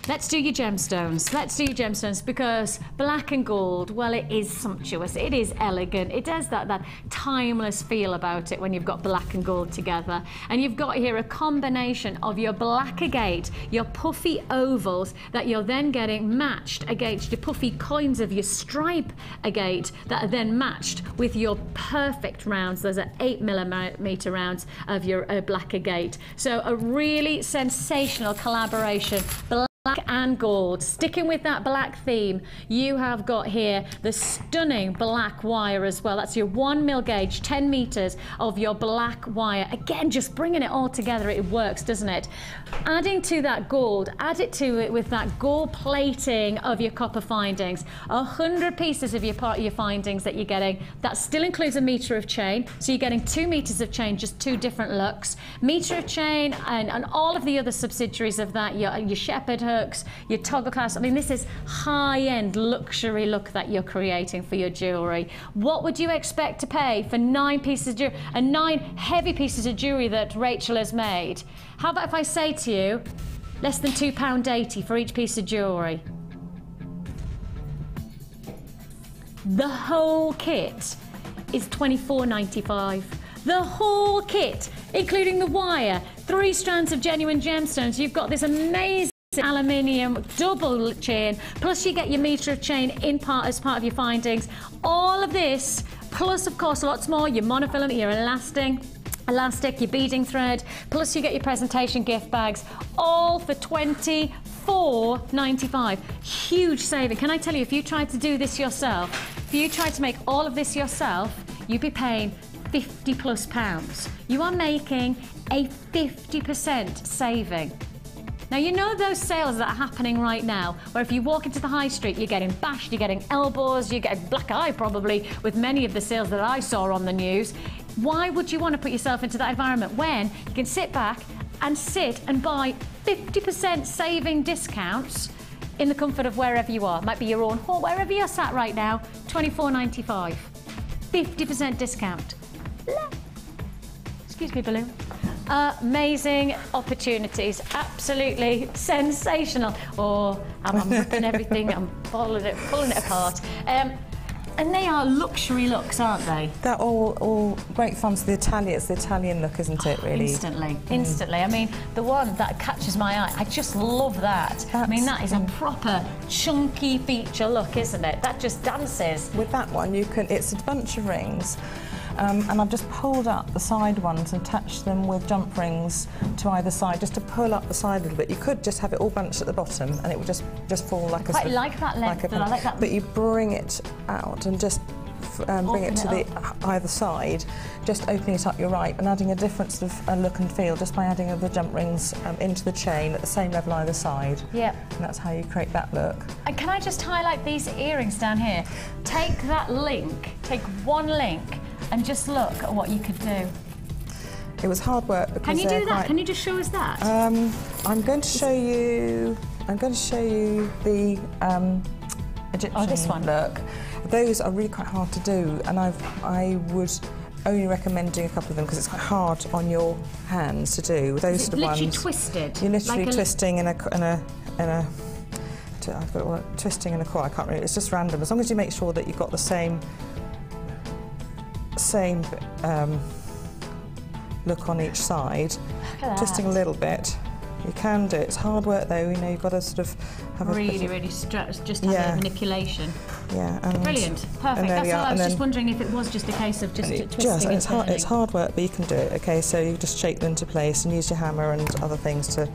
Let's do your gemstones. Let's do your gemstones, because black and gold, well, it is sumptuous. It is elegant. It has that timeless feel about it when you've got black and gold together. And you've got here a combination of your black agate, your puffy ovals that you're then getting matched against your puffy coins of your stripe agate that are then matched with your perfect rounds. Those are 8mm rounds of your black agate. So a really sensational collaboration. Black and gold. Sticking with that black theme, you have got here the stunning black wire as well. That's your 1mm gauge, 10 meters of your black wire. Again, just bringing it all together, it works, doesn't it? Adding to that gold, add it to it with that gold plating of your copper findings. 100 pieces of your findings that you're getting. That still includes a meter of chain, so you're getting 2 meters of chain, just 2 different looks. Meter of chain and all of the other subsidiaries of that, your shepherd hooks, your toggle clasp. I mean, this is high-end luxury look that you're creating for your jewellery. What would you expect to pay for 9 pieces of jewellery and 9 heavy pieces of jewellery that Rachel has made? How about if I say to you, less than £2.80 for each piece of jewellery? The whole kit is £24.95. The whole kit, including the wire, 3 strands of genuine gemstones. You've got this amazing aluminium double chain, plus you get your meter of chain in part as part of your findings. All of this, plus of course lots more, your monofilament, your elastic, your beading thread, plus you get your presentation gift bags, all for £24.95. Huge saving. Can I tell you, if you tried to do this yourself, if you tried to make all of this yourself, you'd be paying £50+. You are making a 50% saving. Now, you know those sales that are happening right now, where if you walk into the high street, you're getting bashed, you're getting elbows, you get black eye probably with many of the sales that I saw on the news. Why would you want to put yourself into that environment when you can sit back and buy 50% saving discounts in the comfort of wherever you are? It might be your own home, wherever you're sat right now, £24.95. 50% discount. Excuse me, balloon. Amazing opportunities, absolutely sensational. Oh, I'm ripping everything, I'm pulling it apart. And they are luxury looks, aren't they?
They're all great fun. So it's the Italian look, isn't it, really?
Instantly. I mean, the one that catches my eye, I just love that. I mean, that is a proper chunky feature look, isn't it? That just dances.
With that one, it's a bunch of rings. And I've just pulled up the side ones and attached them with jump rings to either side, just to pull up the side a little bit. You could just have it all bunched at the bottom, and it would just fall like a.
Quite like that length. I like that.
But you bring it out and just bring it to the either side, just opening it up your right and adding a different sort of look and feel just by adding the jump rings into the chain at the same level either side.
Yep.
And that's how you create that look.
And can I just highlight these earrings down here? Take that link, take one link, and just look at what you could do.
It was hard work because
Can you do that?
quite,
Can you just show us that?
I'm going to show you. I'm going to show you the Egyptian
this one.
look. Those are really quite hard to do, and I would only recommend doing a couple of them because it's quite hard on your hands to do. Those sort of ones.
Literally twisted.
You're literally
like
twisting in a I've got twisting in a core. I can't really. It's just random. As long as you make sure that you've got the same look on each side, twisting a little bit. You can do it. It's hard work though. You know, you've got to sort of have
really just have a bit of manipulation.
Yeah. And
brilliant. Perfect. That's all. I was just wondering if it was just a case of just twisting.
It's hard work, but you can do it. Okay, so you just shape them into place and use your hammer and other things to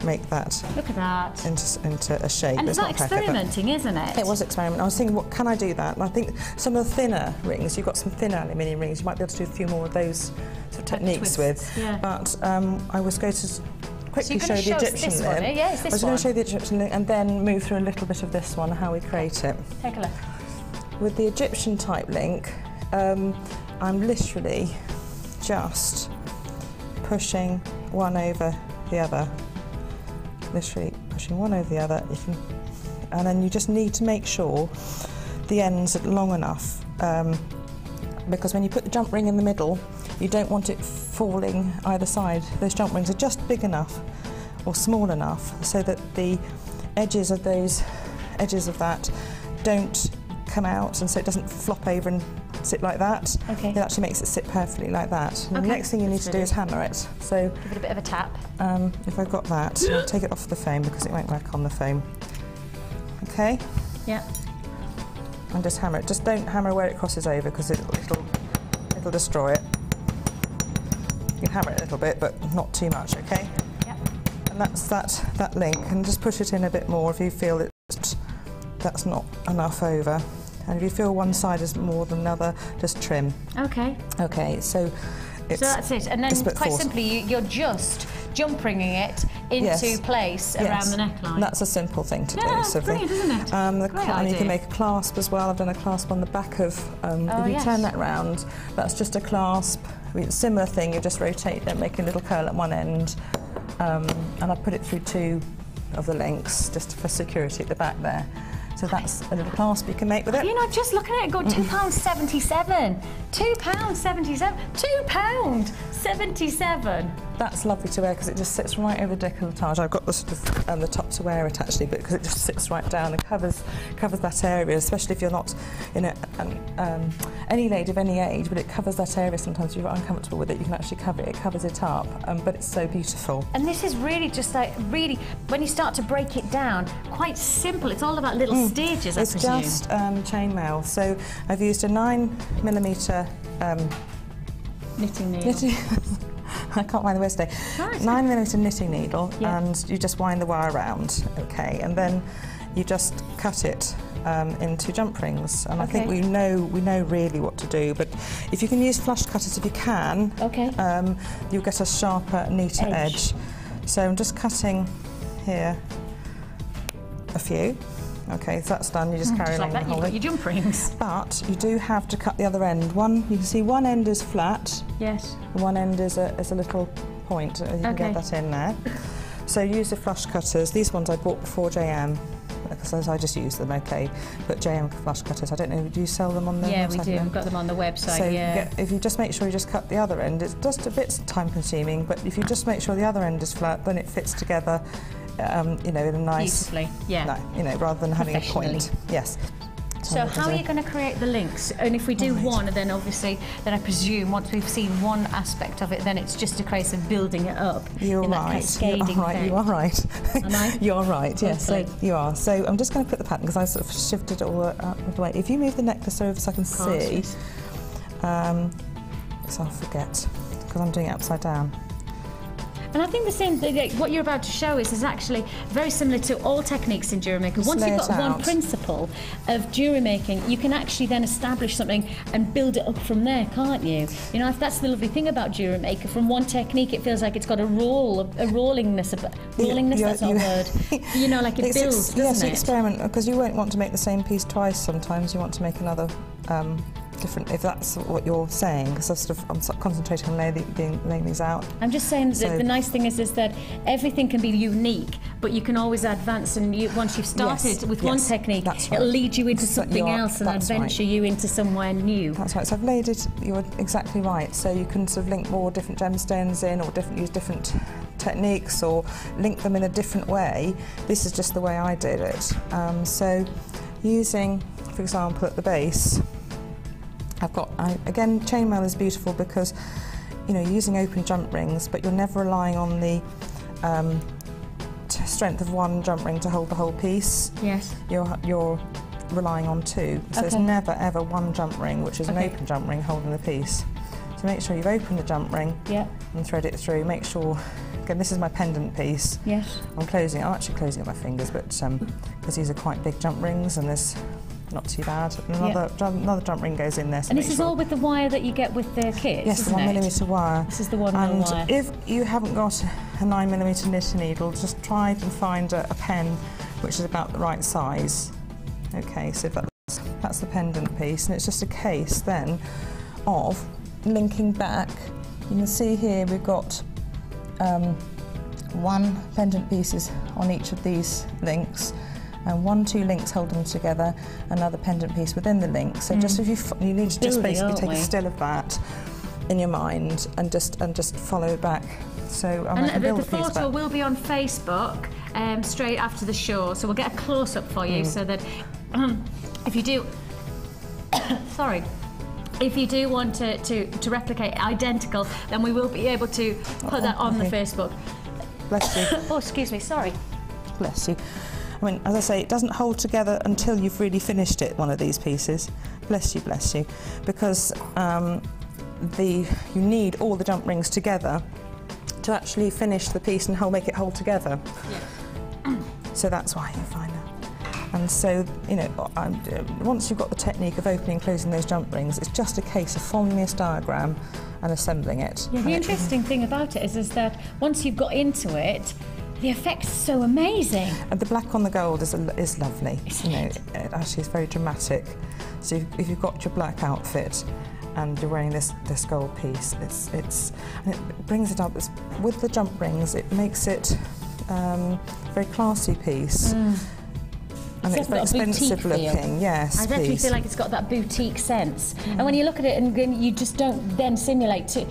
make that.
Look at that.
Into a shape.
And it's not experimenting, isn't it?
It was experimenting. I was thinking, what can I do that? And I think some of the thinner rings, you've got some thinner aluminium rings, you might be able to do a few more of those sort of techniques with.
Yeah.
But I was going to quickly show the Egyptian
this
link.
one, yeah, it's this
I was going to show the Egyptian link and then move through a little bit of this one, how we create it.
Take a look.
With the Egyptian type link, I'm literally just pushing one over the other. Literally pushing one over the other. And then you just need to make sure the ends are long enough, because when you put the jump ring in the middle, you don't want it falling either side. Those jump rings are just big enough or small enough so that the edges of that don't come out, and so it doesn't flop over and sit like that.
Okay.
It actually makes it sit perfectly like that. And the next thing you need to do is hammer it. So
give it a bit of a tap.
if I've got that, I'll take it off the foam because it won't work on the foam. Okay?
Yeah.
And just hammer it. Just don't hammer where it crosses over because it'll destroy it. You can hammer it a little bit, but not too much, okay?
Yep.
And that's that link, and just push it in a bit more if you feel that's not enough over. And if you feel one side is more than another, just trim.
Okay.
Okay, so
that's it. And then quite simply, you're just jump ringing it into place around the neckline.
That's a simple thing to do.
Yeah, brilliant, isn't it?
And you can make a clasp as well. I've done a clasp on the back of, if you turn that round, that's just a clasp. Similar thing, you just rotate it, make a little curl at one end. And I put it through two of the links just for security at the back there. So that's a little clasp you can make with it.
You know, just looking at it, go £2.77. £2.77. £2.77.
That's lovely to wear because it just sits right over the decolletage. I've got the sort of the top to wear it actually, but because it just sits right down and covers that area, especially if you're not in any lady of any age, but it covers that area. Sometimes if you're uncomfortable with it, you can actually cover it. It covers it up, but it's so beautiful.
And this is really just like when you start to break it down, quite simple. It's all about little stages, I presume.
It's just chainmail. So I've used a 9mm
knitting needle.
I can't find the word today. 9mm knitting needle, and you just wind the wire around, okay, and then you just cut it into jump rings. And I think we know really what to do. But if you can use flush cutters, if you can, you'll get a sharper, neater edge. So I'm just cutting here a few. Okay, so that's done. You just carry along
like that. You've got your jump rings.
But you do have to cut the other end. You can see one end is flat.
Yes.
One end is a little point. You can get that in there. So use the flush cutters. These ones I bought before JM because I just use them. Okay, but JM flush cutters. I don't know. Do you sell them on the?
Yeah, we do. We've got them on the website.
So
if
you just make sure you just cut the other end, it's just a bit time consuming. But if you just make sure the other end is flat, then it fits together. In a nice,
beautifully,
rather than having a point. Yes.
So how are you going to create the links? And if we do one, then obviously, then I presume once we've seen one aspect of it, then it's just a case of building it up.
You're right. You are right.
Am I?
You are right. Yes, so you are. So I'm just going to put the pattern because I sort of shifted it all out of the way. If you move the necklace over so I can see, so I'll forget because I'm doing it upside down.
And I think the same thing, like, what you're about to show is actually very similar to all techniques in jewellery making. Once you've got one principle of jewellery making, you can actually then establish something and build it up from there, can't you? You know, if that's the lovely thing about jewellery maker. From one technique, it feels like it's got a rollingness, that's our word. You know, like it builds, doesn't it?
Yes, experiment, because you won't want to make the same piece twice sometimes. You want to make another different, if that's what you're saying, because I'm concentrating on laying these out.
I'm just saying that the nice thing is that everything can be unique, but you can always advance, and once you've started with one technique, it'll lead you into something else and adventure you into somewhere new.
That's right. So I've laid it, you're exactly right. So you can sort of link more different gemstones in, or use different techniques, or link them in a different way. This is just the way I did it. So using, for example, at the base, I've got, again, chainmail is beautiful because, you know, you're using open jump rings, but you're never relying on the strength of one jump ring to hold the whole piece.
Yes.
You're relying on two. So it's never, ever one jump ring, which is an open jump ring holding the piece. So make sure you've opened the jump ring and thread it through. Make sure, again, this is my pendant piece. Yes. I'm actually closing up my fingers, but because these are quite big jump rings, and there's not too bad. Another jump ring goes in there. So
and this is all with the wire that you get with the kit,
yes, the 1mm wire.
This is the 1mm wire.
And if you haven't got a 9mm knitting needle, just try and find a pen which is about the right size. Okay, so that's the pendant piece, and it's just a case then of linking back. You can see here we've got one pendant pieces on each of these links, and 2 links hold them together, another pendant piece within the link. So just if you need to just basically take a still of that in your mind and just follow it back. So
the photo will be on Facebook straight after the show, so we'll get a close-up for you so that if you do sorry, if you do want to replicate identical, then we will be able to put that on the Facebook.
Bless you.
Oh, excuse me, sorry.
Bless you. I mean, as I say, it doesn't hold together until you've really finished it, one of these pieces. Bless you, because you need all the jump rings together to actually finish the piece and make it hold together. Yeah. So that's why you find that. And so, you know, once you've got the technique of opening and closing those jump rings, it's just a case of following this diagram and assembling it.
Yeah, the interesting thing about it is that once you've got into it, the effect's so amazing.
And the black on the gold is lovely. It actually is very dramatic. So if you've got your black outfit and you're wearing this gold piece, and it brings it up with the jump rings. It makes it a very classy piece. And it's very expensive looking, yes.
I definitely feel like it's got that boutique sense. And when you look at it, and you just don't then simulate to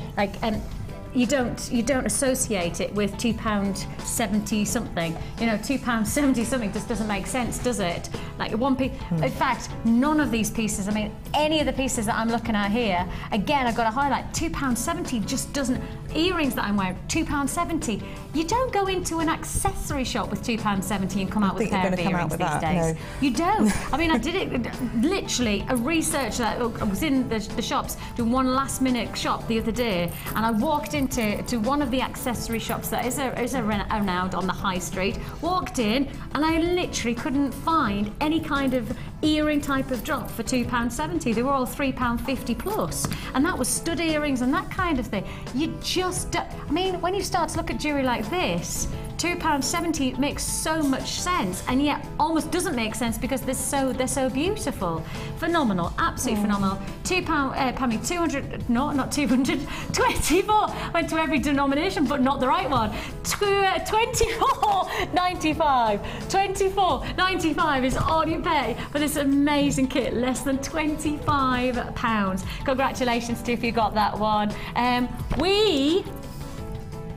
you don't associate it with £2.70 something. You know, £2.70 something just doesn't make sense, does it? Like one piece. In fact, none of these pieces. I mean, any of the pieces that I'm looking at here. Again, I've got to highlight £2.70 just doesn't. Earrings that I'm wearing, £2.70. You don't go into an accessory shop with £2.70 and come out with a pair of earrings these days. No. You don't. I mean, I did it literally a research that I was in the shops doing one last-minute shop the other day, and I walked into one of the accessory shops that is renowned on the high street. Walked in, and I literally couldn't find any kind of earring type of drop for £2.70. They were all £3.50 plus, and that was stud earrings and that kind of thing. You just don't, I mean, when you start to look at jewellery like this, £2.70 makes so much sense, and yet almost doesn't make sense because they're so beautiful. Phenomenal, absolutely phenomenal. £200, no, not 200, 24. Went to every denomination, but not the right one. £24.95. £24.95 is all you pay for this amazing kit. Less than £25. Congratulations to you if you got that one.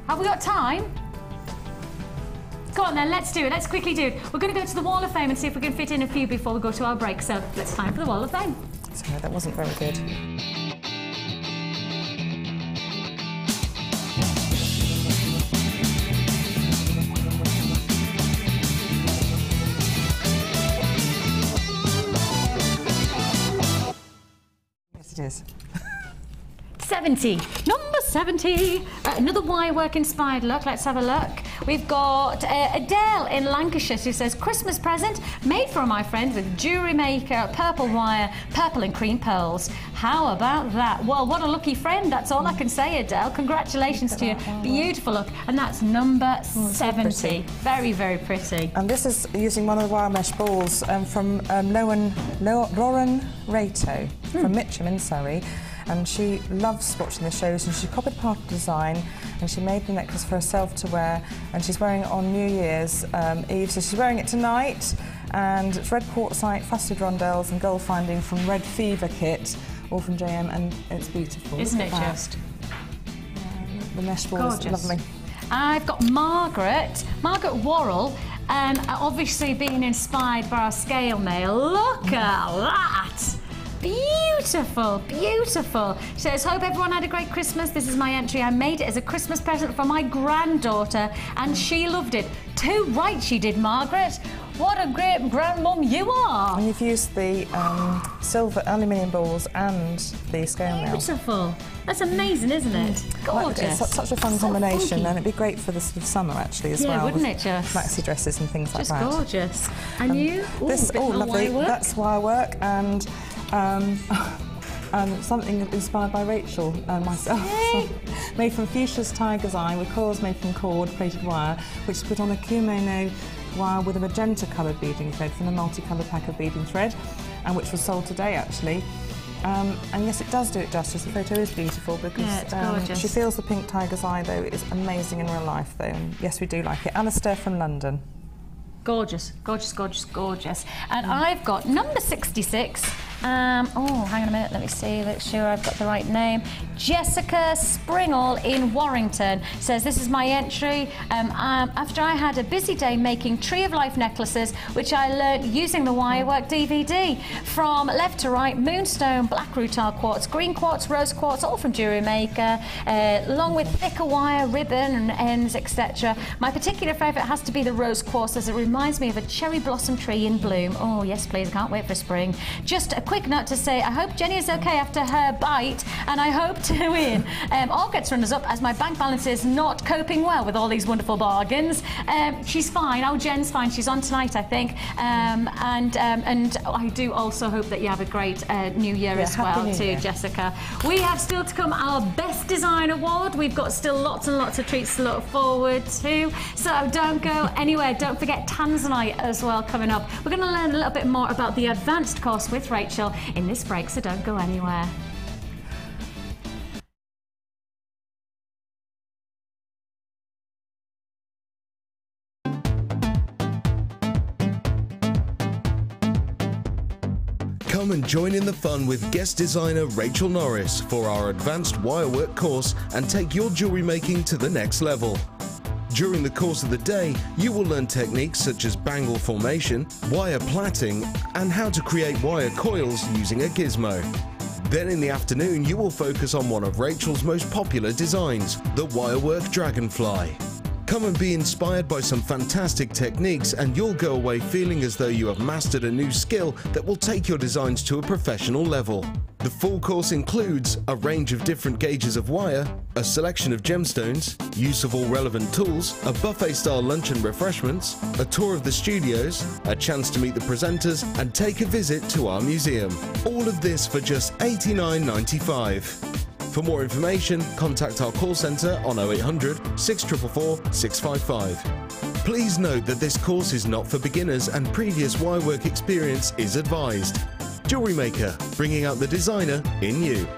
Have we got time? Go on then, let's do it. Let's quickly do it. We're going to go to the Wall of Fame and see if we can fit in a few before we go to our break. So let's time for the Wall of Fame.
Sorry, that wasn't very good. Yes, it is.
70. Number 70. Another wirework inspired look. Let's have a look. We've got Adele in Lancashire who says, Christmas present made for my friend with Jewellery Maker, purple wire, purple and cream pearls. How about that? Well, what a lucky friend. That's all I can say, Adele. Congratulations to you. Beautiful look. And that's number 70. Very, very pretty.
And this is using one of the wire mesh balls from Lauren Rato from Mitcham in Surrey. And she loves watching the shows, and she copied part of the design and she made the necklace for herself to wear, and she's wearing it on New Year's Eve, so she's wearing it tonight. And it's red quartzite, faceted rondelles and gold finding from Red Fever kit, all from JM, and it's beautiful.
Isn't it just?
The mesh balls,
gorgeous.
Lovely.
I've got Margaret Worrell, obviously being inspired by our scale mail. Look at that! Beautiful, beautiful. She says, hope everyone had a great Christmas. This is my entry. I made it as a Christmas present for my granddaughter and she loved it. Too right she did, Margaret. What a great grandmum you are.
And you've used the silver aluminium balls and the scale mail.
Beautiful. That's amazing, isn't it? Gorgeous.
It's such a fun combination, and it'd be great for the sort of summer actually as well.
Yeah, wouldn't it just?
Maxi dresses and things like that.
Just gorgeous. And you? Ooh,
this,
bit more
lovely.
wirework.
That's wirework and something inspired by Rachel and myself. Made from fuchsia's tiger's eye with coils made from cord plated wire, which is put on a kimono wire with a magenta coloured beading thread from the multicoloured pack of beading thread, and which was sold today actually. And yes, it does do it justice. The photo is beautiful because she feels the pink tiger's eye, though. It is amazing in real life, though. And yes, we do like it. Alistair from London.
Gorgeous, gorgeous, gorgeous, gorgeous. And I've got number 66. Oh, hang on a minute, let me see, make sure I've got the right name. Jessica Springall in Warrington says, this is my entry. After I had a busy day making Tree of Life necklaces, which I learnt using the Wirework DVD. From left to right, moonstone, black rutile quartz, green quartz, rose quartz, all from Jewellery Maker, along with thicker wire, ribbon and ends, etc. My particular favourite has to be the rose quartz, as it reminds me of a cherry blossom tree in bloom. Oh, yes, please, I can't wait for spring. Just a quick note to say, I hope Jenny is okay after her bite, and I hope to win. All gets runners up, as my bank balance is not coping well with all these wonderful bargains. She's fine. Oh, Jen's fine. She's on tonight, I think. And I do also hope that you have a great New Year as well, too, Jessica. We have still to come our Best Design Award. We've got still lots and lots of treats to look forward to. So don't go anywhere. Don't forget Tanzanite as well coming up. We're going to learn a little bit more about the advanced course with Rachel in this break, so don't go anywhere.
Come and join in the fun with guest designer Rachel Norris for our advanced wirework course and take your jewellery making to the next level. During the course of the day, you will learn techniques such as bangle formation, wire plaiting, and how to create wire coils using a gizmo. Then in the afternoon, you will focus on one of Rachel's most popular designs, the Wirework Dragonfly. Come and be inspired by some fantastic techniques, and you'll go away feeling as though you have mastered a new skill that will take your designs to a professional level. The full course includes a range of different gauges of wire, a selection of gemstones, use of all relevant tools, a buffet-style lunch and refreshments, a tour of the studios, a chance to meet the presenters, and take a visit to our museum. All of this for just $89.95. For more information, contact our call centre on 0800 644 655. Please note that this course is not for beginners and previous wirework experience is advised. Jewellery Maker, bringing out the designer in you.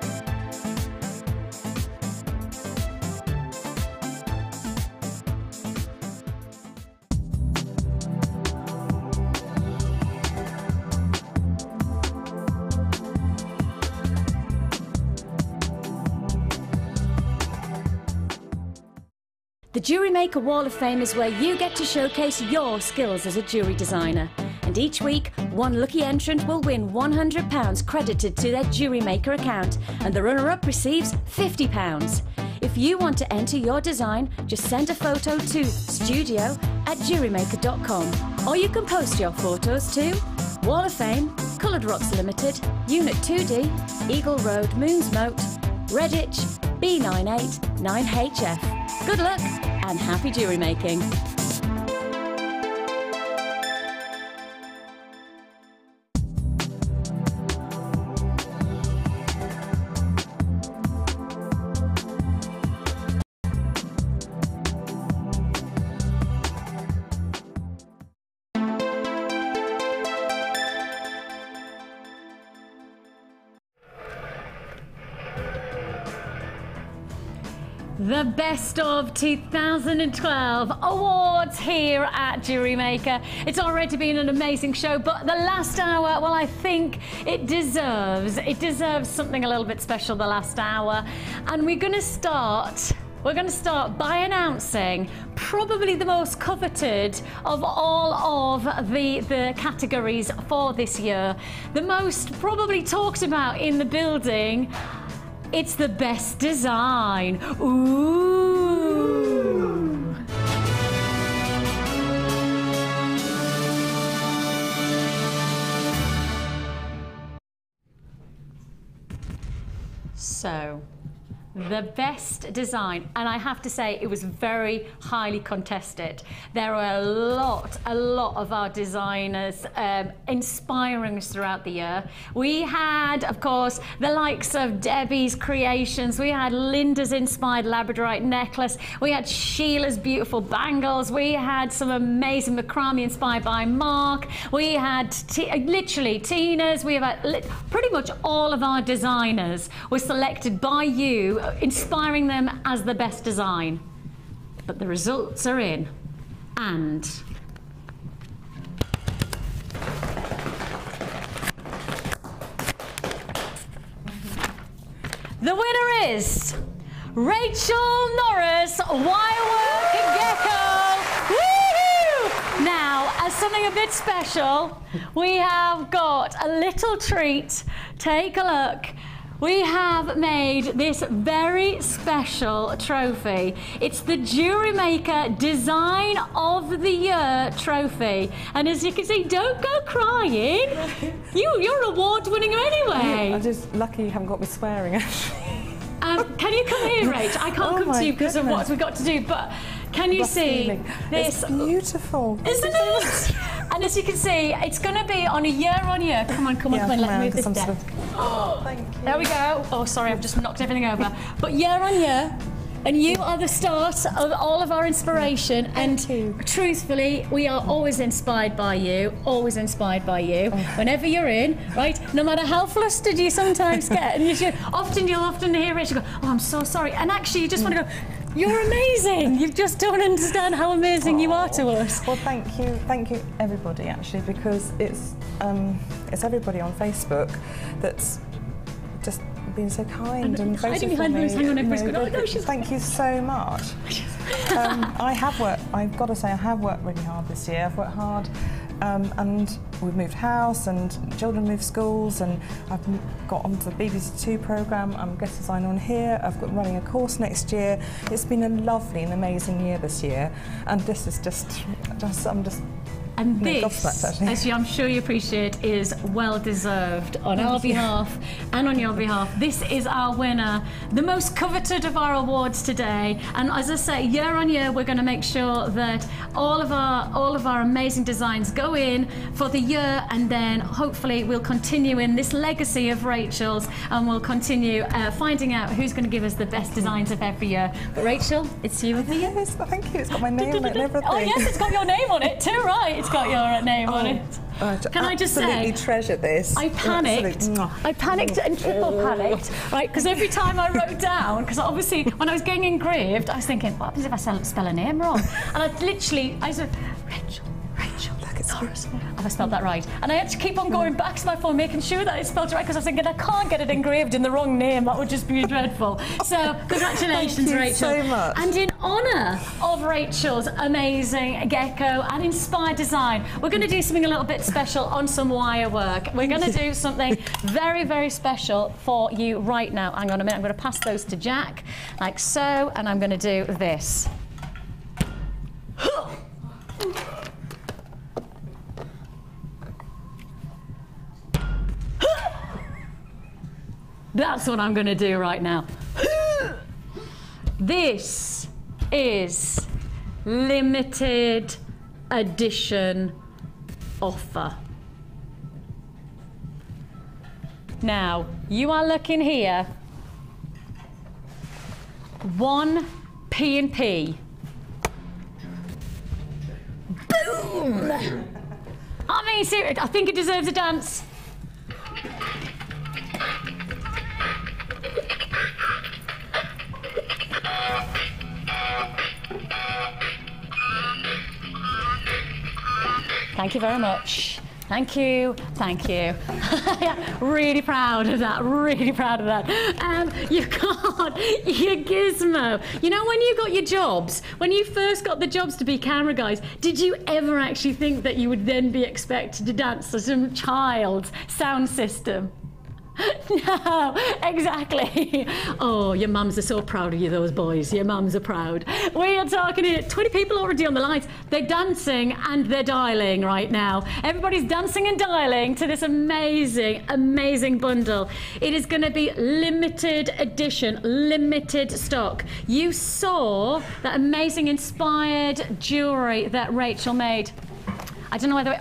The Jewellery Maker Wall of Fame is where you get to showcase your skills as a jewellery designer. And each week, one lucky entrant will win £100 credited to their Jewellery Maker account, and the runner-up receives £50. If you want to enter your design, just send a photo to studio@jewellerymaker.com, or you can post your photos to Wall of Fame, Coloured Rocks Limited, Unit 2D, Eagle Road, Moonsmote, Redditch, B989HF. Good luck and happy jewellery making.
The Best of 2012 awards here at Jewellery Maker. It's already been an amazing show, but the last hour, well, I think it deserves something a little bit special the last hour. And we're going to start by announcing probably the most coveted of all of the categories for this year. The most probably talked about in the building. It's the best design. Ooh. So, the best design, and I have to say it was very highly contested. There were a lot of our designers inspiring us throughout the year. We had, of course, the likes of Debbie's creations. We had Linda's inspired labradorite necklace. We had Sheila's beautiful bangles. We had some amazing macrame inspired by Mark. We had literally Tina's. We have pretty much all of our designers were selected by you, inspiring them as the best design. But the results are in, and the winner is Rachel Norris Wirework Gecko. Woohoo! Now, as something a bit special, we have got a little treat. Take a look. We have made this very special trophy. It's the Jewellery Maker Design of the Year trophy. And as you can see, don't go crying. You're award winning anyway.
I'm just lucky you haven't got me swearing, actually.
Can you come here, Rach? I can't come to you because of what we've got to do, but can you see this?
It's beautiful.
Isn't it? And as you can see, it's going to be on a year-on-year. Come on, let me move this desk.
Oh, thank you.
There we go. Oh, sorry, I've just knocked everything over. But year-on-year, and you are the start of all of our inspiration. And truthfully, we are always inspired by you. Always inspired by you. Whenever you're in, right? No matter how flustered you sometimes get, and you'll often hear Rachel go, "Oh, I'm so sorry," and actually, you just want to go, "You're amazing. You just don't understand how amazing you are to us."
Well, thank you everybody, actually, because it's everybody on Facebook that's just been so kind and voted for me. Thank you so much. I've got to say, I have worked really hard this year. I've worked hard, and we've moved house, and children moved schools, and I've got onto the BBC2 programme. I'm guest designer on here. I've got running a course next year. It's been a lovely and amazing year this year, and this is I'm just.
And this, as I'm sure you appreciate, is well deserved on our behalf and on your behalf. This is our winner, the most coveted of our awards today. And as I say, year on year, we're going to make sure that all of our amazing designs go in for the year, and then hopefully we'll continue in this legacy of Rachel's, and we'll continue finding out who's going to give us the best designs of every year. But Rachel, it's you of the year.
Yes, thank you. It's got my name on it and everything.
Oh yes, it's got your name on it too, right? It's got your name on it. Can I just say,
absolutely treasure this.
I panicked. I panicked and triple panicked, right? Because every time I wrote down, because obviously when I was getting engraved, I was thinking, what happens if I spell a name wrong? And I said, Rachel. Norris. Have I spelled that right? And I had to keep on going back to my phone, making sure that I spelled it right, because I was thinking I can't get it engraved in the wrong name. That would just be dreadful. So congratulations, Rachel.
Thank you so much.
And in honour of Rachel's amazing gecko and inspired design, we're going to do something a little bit special on some wire work. We're going to do something very, very special for you right now. Hang on a minute. I'm going to pass those to Jack, like so, and I'm going to do this. That's what I'm going to do right now. This is limited edition offer. Now, you are looking here, 1 P&P. Boom! I mean, seriously, I think it deserves a dance. Thank you very much. Thank you, thank you. Really proud of that, really proud of that. You got your Gizmo. You know, when you got your jobs, when you first got the jobs to be camera guys, did you ever actually think that you would then be expected to dance to some child's sound system? No, exactly. Oh, your mums are so proud of you, those boys. Your mums are proud. We are talking here, 20 people already on the lines. They're dancing and they're dialing right now. Everybody's dancing and dialing to this amazing, amazing bundle. It is going to be limited edition, limited stock. You saw that amazing inspired jewellery that Rachel made. I don't know whether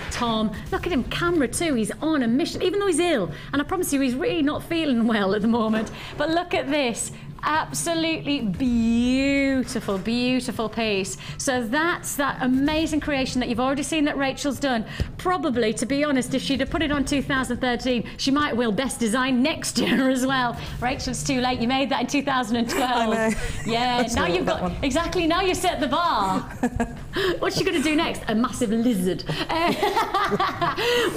Tom, look at him, camera too, he's on a mission, even though he's ill. And I promise you, he's really not feeling well at the moment. But look at this, absolutely beautiful, beautiful piece. So that's that amazing creation that you've already seen that Rachel's done. Probably, to be honest, if she'd have put it on 2013, she might will best design next year as well. Rachel, it's too late, you made that in 2012. I know. Yeah, now you've got, exactly, now you set the bar. What's she going to do next? A massive lizard.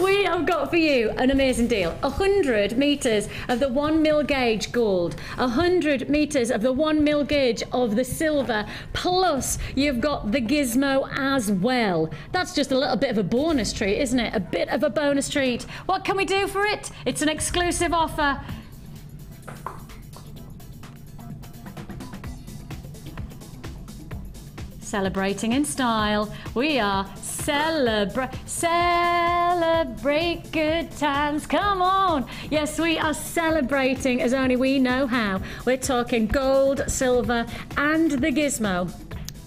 We have got for you an amazing deal. 100 metres of the 1mm gauge gold, 100 metres of the 1mm gauge of the silver, plus you've got the Gizmo as well. That's just a little bit of a bonus treat, isn't it? A bit of a bonus treat. What can we do for it? It's an exclusive offer. Celebrating in style. We are celebrate good times. Come on. Yes, we are celebrating as only we know how. We're talking gold, silver, and the Gizmo.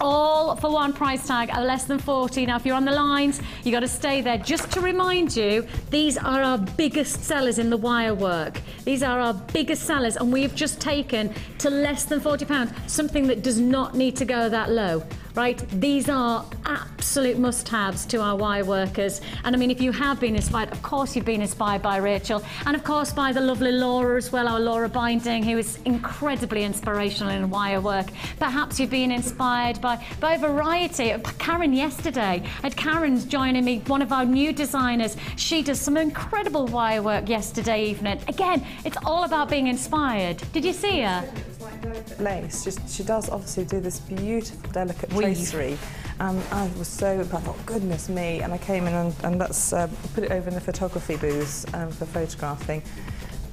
All for one price tag of less than 40. Now, if you're on the lines, you got to stay there. Just to remind you, these are our biggest sellers in the wire work. These are our biggest sellers, and we've just taken to less than £40, something that does not need to go that low. Right, these are absolute must-haves to our wire workers. And I mean, if you have been inspired, of course you've been inspired by Rachel, and of course by the lovely Laura as well, our Laura Binding, who is incredibly inspirational in wire work. Perhaps you've been inspired by a variety. Karen yesterday, had Karen's joining me, one of our new designers. She does some incredible wire work yesterday evening. Again, it's all about being inspired. Did you see her?
Lace. She does obviously do this beautiful, delicate tracery. I was so, I thought, goodness me, and I came in and that's put it over in the photography booth for photographing.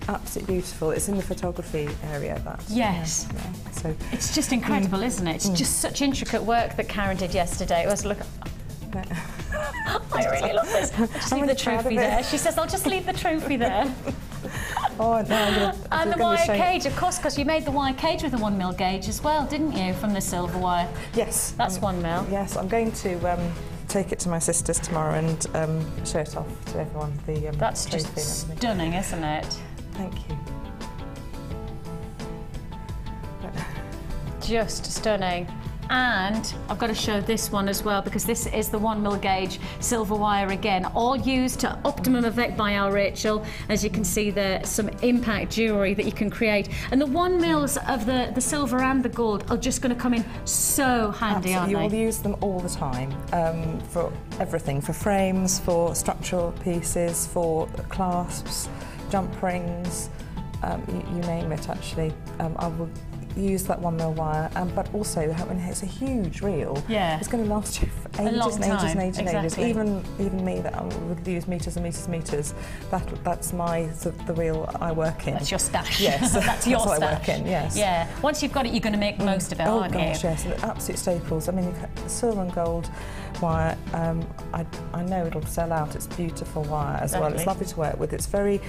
Absolutely beautiful. It's in the photography area. That.
Yes.
Yeah. So
it's just incredible, isn't it? It's just such intricate work that Karen did yesterday. It was look. I really love this. I'll just leave the trophy there. She says, I'll just leave the trophy there.
Oh, no,
and the wire cage, of course, because you made the wire cage with a 1mm gauge as well, didn't you, from the silver wire?
Yes.
That's 1mm.
Yes, I'm going to take it to my sister's tomorrow and show it off to everyone.
That's just stunning, isn't it?
Thank you.
Just stunning. And I've got to show this one as well, because this is the 1mm gauge silver wire again, all used to optimum effect by our Rachel. As you can see there, some impact jewellery that you can create. And the 1mm of the silver and the gold are just going to come in so handy, aren't they?
You will use them all the time for everything, for frames, for structural pieces, for clasps, jump rings, you name it actually. I will use that 1mm wire, but also when it's a huge reel, it's going to last you ages and ages and ages and ages.
Exactly.
Even me that would use meters and meters and meters. That's the reel I work in.
That's your stash.
Yes,
that's your
what
stash.
I work in. Yes.
Yeah. Once you've got it, you're going to make the most of it, aren't
gosh,
you?
yes, absolute staples. I mean, silver and gold wire. I know it'll sell out. It's beautiful wire as well. It's lovely to work with. It's very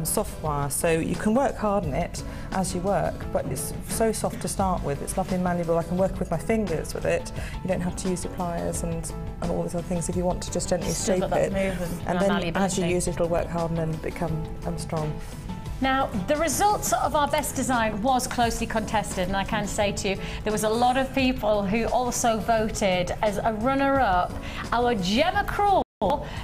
soft wire, so you can work hard on it as you work, but it's so soft to start with. It's lovely and malleable. I can work with my fingers with it. You don't have to use your pliers and all these other things if you want to just gently shape it. And then as you use it, it'll work hard and then become strong.
Now, the results of our best design was closely contested, and I can say to you, there was a lot of people who also voted as a runner-up. Our Gemma Crawl,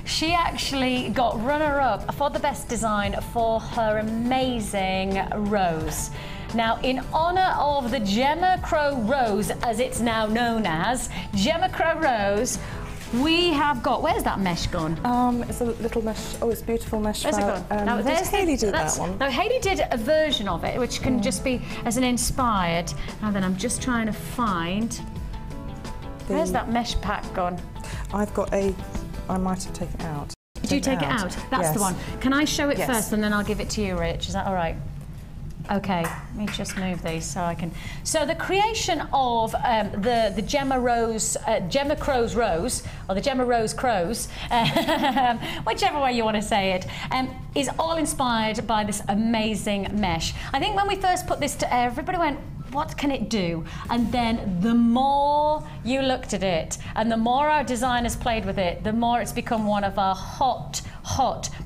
she actually got runner-up for the best design for her amazing rose. Now, in honour of the Gemma Crow Rose, as it's now known as, Gemma Crow Rose, we have got, where's that mesh gone?
It's a little mesh, it's beautiful mesh.
Where's it gone? Now,
did Hayley do that one?
No, Hayley did a version of it, which can just be as an inspired. Now then, I'm just trying to find, where's that mesh pack gone?
I've got I might have taken it out.
Did you take it out? That's the one. Can I show it
Yes.
first and then I'll give it to you, Rich? Is that all right? Okay, let me just move these so I can. So the creation of the Gemma Rose, Gemma Crow's Rose, or the Gemma Rose Crows, whichever way you want to say it, is all inspired by this amazing mesh. I think when we first put this to air, everybody went, what can it do? And then the more you looked at it and the more our designers played with it, the more it's become one of our hot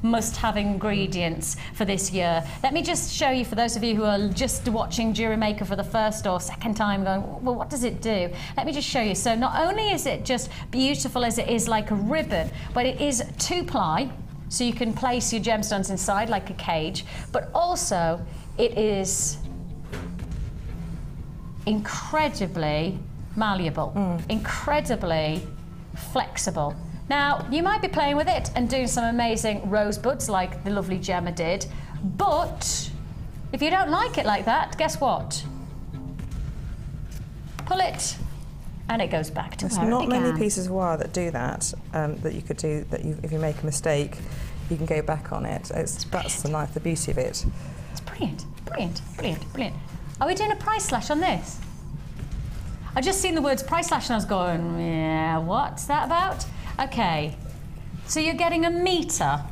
must-have ingredients for this year. Let me just show you, for those of you who are just watching Jewellery Maker for the first or second time going, well, what does it do? Let me just show you. So not only is it just beautiful as it is like a ribbon, but it is 2-ply, so you can place your gemstones inside like a cage, but also it is incredibly malleable, incredibly flexible. Now, you might be playing with it and doing some amazing rosebuds like the lovely Gemma did, but if you don't like it like that, guess what? Pull it and it goes back to where it began.
There's not many pieces of wire that do that, that you could do, if you make a mistake, you can go back on it. That's the beauty of it.
It's brilliant, brilliant, brilliant, brilliant. Are we doing a price slash on this? I just seen the words price slash and I was going, yeah, what's that about? Okay, so you're getting a metre,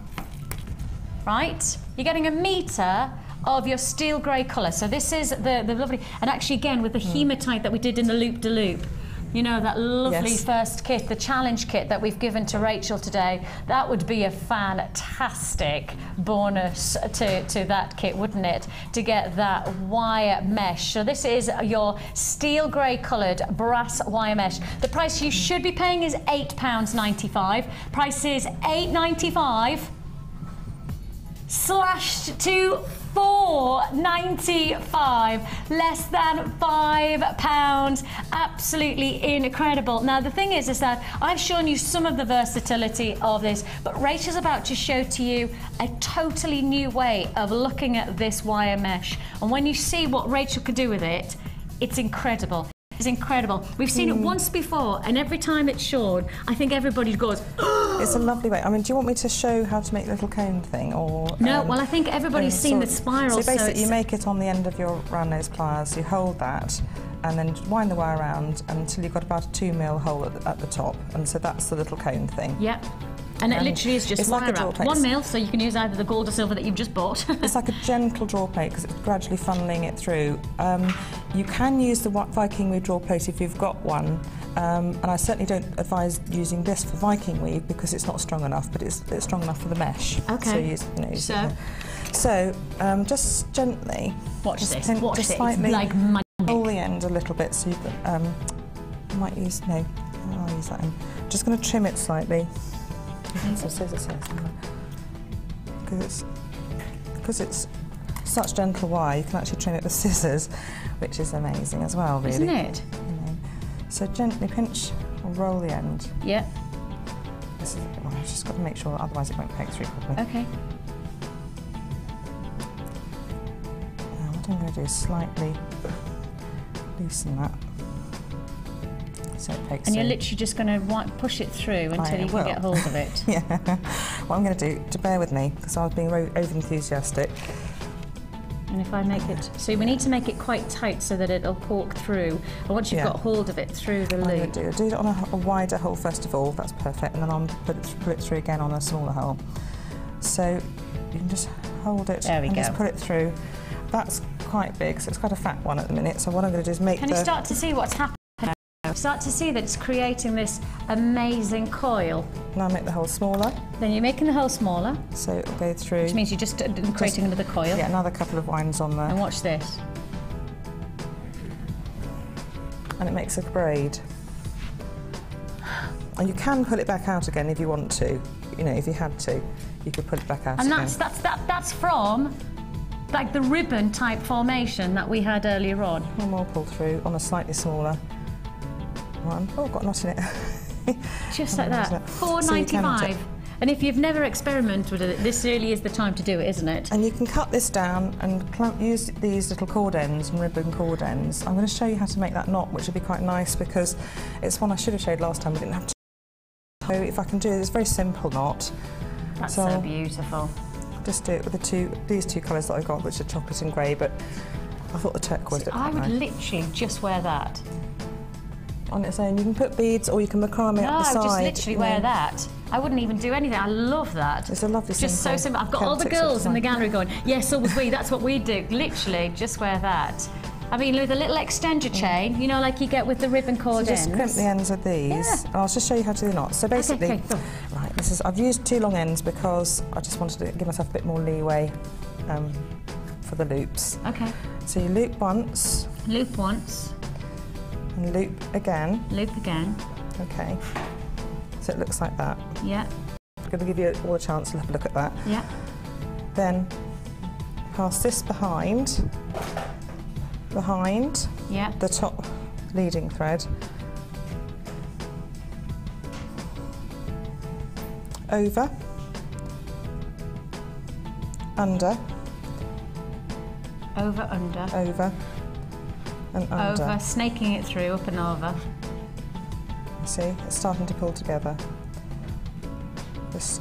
right? You're getting a metre of your steel grey colour. So this is the lovely, and actually again with the hematite that we did in the loop-de-loop, you know, that lovely first kit, the challenge kit that we've given to Rachel today, that would be a fantastic bonus to that kit, wouldn't it? To get that wire mesh. So this is your steel grey coloured brass wire mesh. The price you should be paying is £8.95. Price is £8.95 slashed to £4.95, less than £5. Absolutely incredible. Now the thing is that I've shown you some of the versatility of this, but Rachel's about to show to you a totally new way of looking at this wire mesh. And when you see what Rachel could do with it, it's incredible. It's incredible. We've seen it once before, and every time it's shown, I think everybody goes,
it's a lovely way. I mean, do you want me to show how to make the little cone thing, or
no? Well, I think everybody's seen the spiral.
So basically, you make it on the end of your round nose pliers. You hold that, and then wind the wire around until you've got about a 2mm hole at the top, and so that's the little cone thing.
Yep. And it literally is just wire
like
up. 1 mil, so you can use either the gold or silver that you've just bought.
It's like a gentle draw plate because it's gradually funneling it through. You can use the Viking weave draw plate if you've got one, and I certainly don't advise using this for Viking weave because it's not strong enough, but it's strong enough for the mesh.
Okay.
So just gently.
Watch this.
Watch
this.
Slightly
like magic.
Pull the end a little bit, so you can, I might use I'll use that. I'm just going to trim it slightly. So scissors here because it's such gentle wire, you can actually trim it with scissors, which is amazing as well, really.
Isn't it?
So gently pinch or roll the end.
Yeah.
This is, well, I've just got to make sure, otherwise it won't poke through properly.
Okay.
Now what I'm going to do is slightly loosen that. So so it takes.
And you're literally just going to push it through until you can get hold of it.
Yeah. What I'm going to do, to bear with me, because I was being over enthusiastic.
And if I make it, so we need to make it quite tight so that it'll cork through. And once you've got hold of it through the loop.
I'll do it on a wider hole first of all, that's perfect, and then I'll put it through again on a smaller hole. So you can just hold it and just put it through. That's quite big, so it's quite a fat one at the minute. So what I'm going to do is make
Can you start to see what's happening? Start to see that it's creating this amazing coil.
Now make the hole smaller.
Then you're making the hole smaller.
So it'll go through.
Which means you're just creating another coil.
Yeah, another couple of winds on there.
And watch this.
And it makes a braid. And you can pull it back out again if you want to. You know, if you had to, you could pull it back out again.
And that's from like the ribbon type formation that we had earlier on.
One more pull through on a slightly smaller one. Oh, I've got a knot in it.
Just like that. £4.95. And if you've never experimented with it, this really is the time to do it, isn't it?
And you can cut this down and use these little cord ends and ribbon cord ends. I'm going to show you how to make that knot, which would be quite nice because it's one I should have showed last time. We didn't have to. So if I can do this very simple knot.
That's so beautiful.
Just do it with these two colours that I've got, which are chocolate and grey, but I thought the turquoise looked quite nice.
I would literally just wear that.
On its own. You can put beads or you can macrame up the side.
No, just literally wear that. I wouldn't even do anything. I love that.
It's a lovely simple.
Just so simple. I've got all the girls in the gallery going, yes, so was we, that's what we do. Literally, just wear that. I mean, with a little extender chain, you know, like you get with the ribbon cord ends.
Just crimp the ends of these. Yeah. I'll just show you how to do the knots. So basically, right, I've used 2 long ends because I just wanted to give myself a bit more leeway for the loops.
Okay.
So you loop once.
Loop once.
And loop again.
Loop again.
Okay. So it looks like that.
Yeah.
I'm going to give you all a chance to have a look at that.
Yeah.
Then pass this behind the top leading thread, over, under,
over, under,
over, and under.
Over, snaking it through, up and over.
See, it's starting to pull together.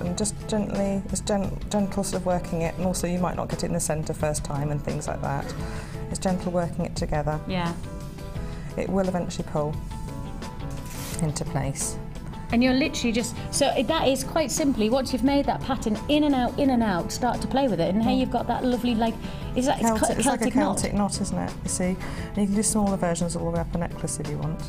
And just gently, it's gentle sort of working it, and also you might not get it in the centre first time and things like that. It's gentle working it together.
Yeah.
It will eventually pull into place.
And you're literally just, so that is quite simply, once you've made that pattern in and out, start to play with it, and here you've got that lovely, like, it's like a
Celtic knot, isn't it? You see? And you can do smaller versions all the way up a necklace if you want.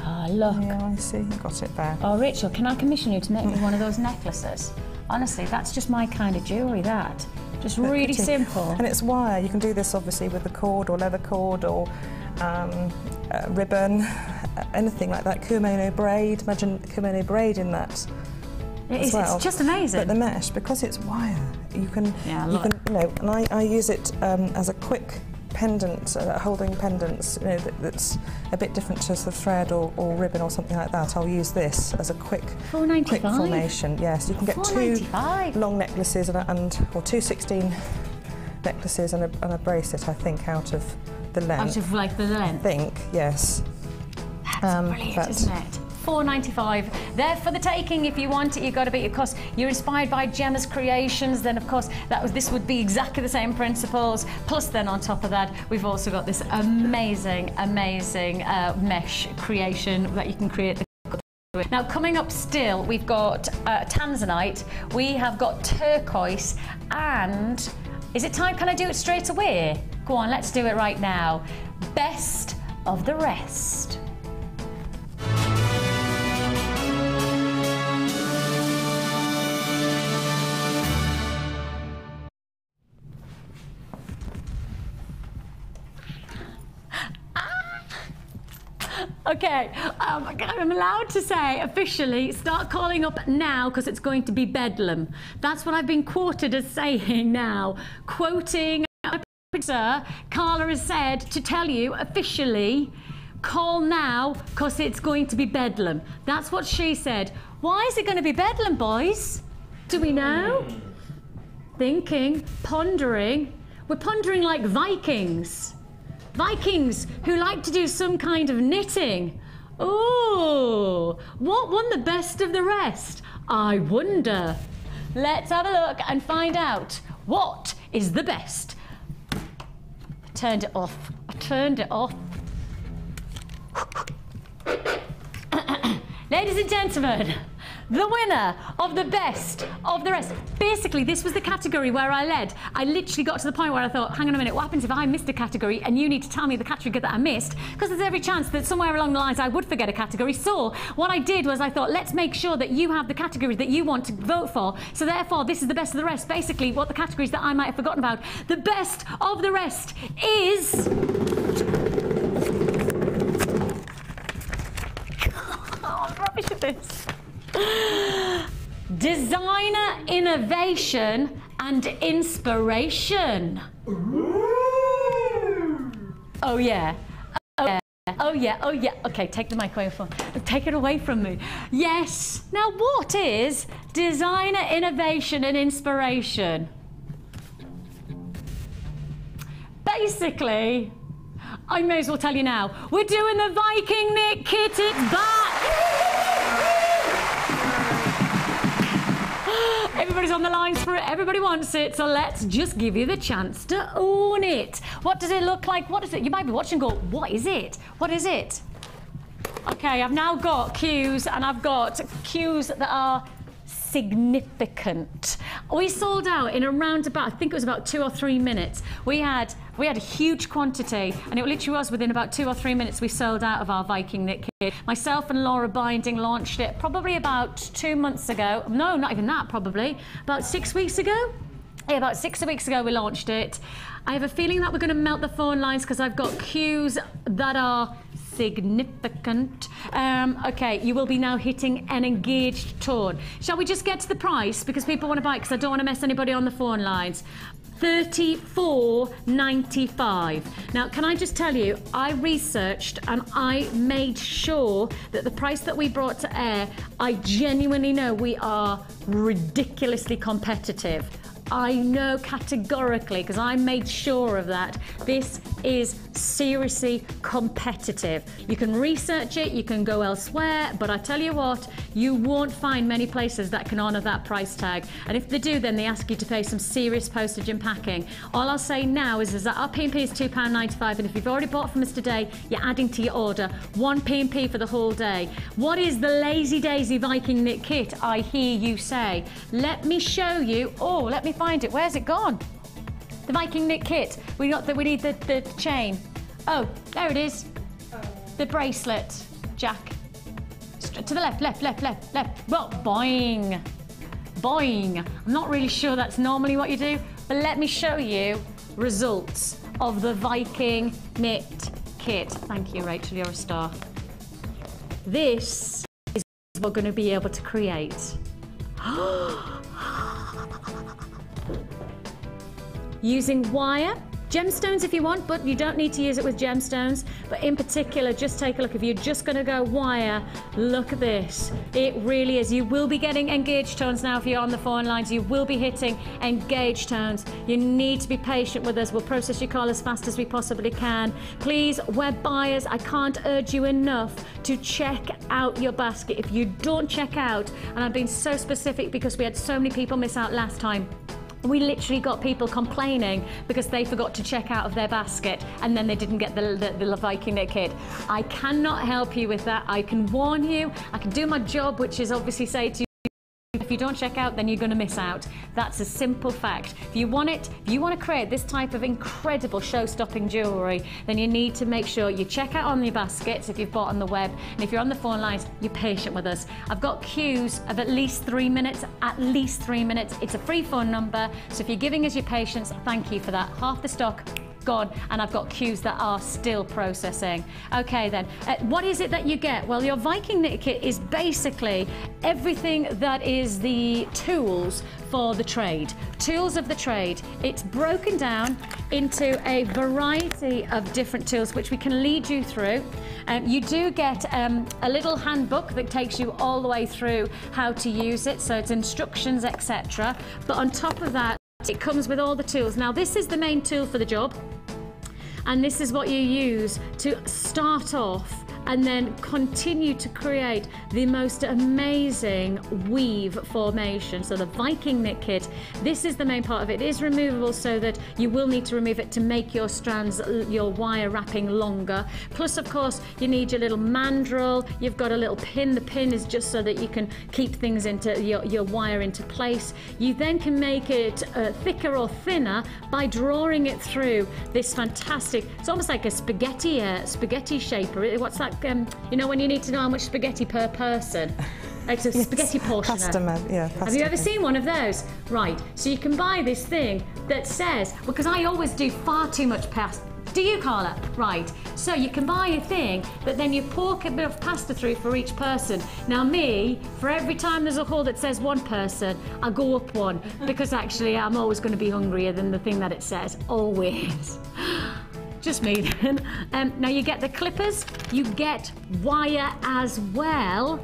Oh, look.
Yeah, I see, you got it there.
Oh, Rachel, can I commission you to make me one of those necklaces? Honestly, that's just my kind of jewellery, that. Just really simple.
And it's wire. You can do this obviously with the cord or leather cord or ribbon, anything like that. Kimono braid, imagine kimono braid in that. It's
just amazing.
But the mesh, because it's wire, you can, and I use it as a quick pendant, holding pendants, you know, that's a bit different to the thread or ribbon or something like that. I'll use this as a quick formation. Yes, you can get 2 long necklaces or 2 16 necklaces and a bracelet, I think, out of the length.
Out of like the length?
I think, yes.
That's brilliant, isn't it? £4.95. There for the taking. If you want it, you've got to be. Of course, you're inspired by Gemma's creations. Then, of course, this would be exactly the same principles. Plus, then on top of that, we've also got this amazing mesh creation that you can create. Now, coming up still, we've got tanzanite. We have got turquoise, and is it time? Can I do it straight away? Go on, let's do it right now. Best of the rest. Okay, I'm allowed to say officially, start calling up now because it's going to be bedlam. That's what I've been quoted as saying now. Quoting my producer, Carla has said to tell you officially, call now because it's going to be bedlam. That's what she said. Why is it going to be bedlam, boys? Do we know? Thinking, pondering. We're pondering like Vikings. Vikings who like to do some kind of knitting. Ooh, what won the best of the rest? I wonder. Let's have a look and find out what is the best. I turned it off. I turned it off. Ladies and gentlemen, the winner of the best of the rest. Basically, this was the category where I led. I literally got to the point where I thought, hang on a minute, what happens if I missed a category and you need to tell me the category that I missed? Because there's every chance that somewhere along the lines I would forget a category. So what I did was I thought, let's make sure that you have the categories that you want to vote for. So therefore, this is the best of the rest. Basically, what the categories that I might have forgotten about. The best of the rest is... Oh, I'm rubbish at this. Designer, innovation and inspiration. Oh yeah. Oh yeah. Oh yeah. Oh yeah. Okay, take the microphone. Take it away from me. Yes. Now what is designer, innovation and inspiration? Basically, I may as well tell you now, we're doing the Viking knit kit. It's back. Everybody's on the lines for it, everybody wants it, so let's just give you the chance to own it. What does it look like? What is it? You might be watching and go, what is it? What is it? Okay, I've now got cues, and I've got cues that are significant. We sold out in around about, I think it was about 2 or 3 minutes. We had a huge quantity, and it literally was within about 2 or 3 minutes we sold out of our Viking knit kit. Myself and Laura Binding launched it probably about 2 months ago. No, not even that, probably. About 6 weeks ago? Yeah, about 6 weeks ago we launched it. I have a feeling that we're going to melt the phone lines because I've got cues that are significant. Okay, you will be now hitting an engaged tone. Shall we just get to the price because people want to buy it, because I don't want to mess anybody on the phone lines. $34.95. Now, can I just tell you, I researched and I made sure that the price that we brought to air, I genuinely know we are ridiculously competitive. I know categorically, because I made sure of that, this is seriously competitive. You can research it, you can go elsewhere, but I tell you what, you won't find many places that can honour that price tag. And if they do, then they ask you to pay some serious postage and packing. All I'll say now is that our P&P is £2.95, and if you've already bought from us today, you're adding to your order one P&P for the whole day. What is the Lazy Daisy Viking knit kit, I hear you say? Let me show you. Oh, let me find it. Where's it gone? The Viking knit kit. We need the chain. Oh, there it is. The bracelet, Jack. To the left. Well, boing. Boing. I'm not really sure that's normally what you do, but let me show you results of the Viking knit kit. Thank you, Rachel, you're a star. This is what we're going to be able to create. Using wire, gemstones if you want, but you don't need to use it with gemstones. But in particular, just take a look. If you're just going to go wire, look at this. It really is. You will be getting engaged tones now if you're on the phone lines. You will be hitting engaged tones. You need to be patient with us. We'll process your call as fast as we possibly can. Please, web buyers, I can't urge you enough to check out your basket. If you don't check out, and I've been so specific because we had so many people miss out last time, we literally got people complaining because they forgot to check out of their basket and then they didn't get the Viking knit kit. I cannot help you with that. I can warn you. I can do my job, which is obviously say to you, if you don't check out, then you're going to miss out. That's a simple fact. If you want to create this type of incredible show-stopping jewellery, then you need to make sure you check out on your baskets if you've bought on the web, and if you're on the phone lines, you're patient with us. I've got queues of at least 3 minutes, It's a free phone number, so if you're giving us your patience, thank you for that. Half the stock gone, and I've got queues that are still processing. Okay then, what is it that you get? Well, your Viking knit kit is basically everything that is the tools for the trade. Tools of the trade. It's broken down into a variety of different tools which we can lead you through. You do get a little handbook that takes you all the way through how to use it, so it's instructions, etc. But on top of that, it comes with all the tools. Now, this is the main tool for the job, and this is what you use to start off and then continue to create the most amazing weave formation. So the Viking knit kit, this is the main part of it. It is removable, so that you will need to remove it to make your strands, your wire wrapping longer. Plus, of course, you need your little mandrel. You've got a little pin. The pin is just so that you can keep things into your wire into place. You then can make it thicker or thinner by drawing it through this fantastic, it's almost like a spaghetti shaper. What's that, you know, when you need to know how much spaghetti per person? It's a spaghetti portioner. Have you ever seen one of those? Right, so you can buy this thing that says, because I always do far too much pasta. Do you, Carla? Right, so you can buy a thing that then you pour a bit of pasta through for each person. Now me, for every time there's a hole that says one person, I go up one, because actually I'm always going to be hungrier than the thing that it says, always. Just me then. Now you get the clippers, you get wire as well.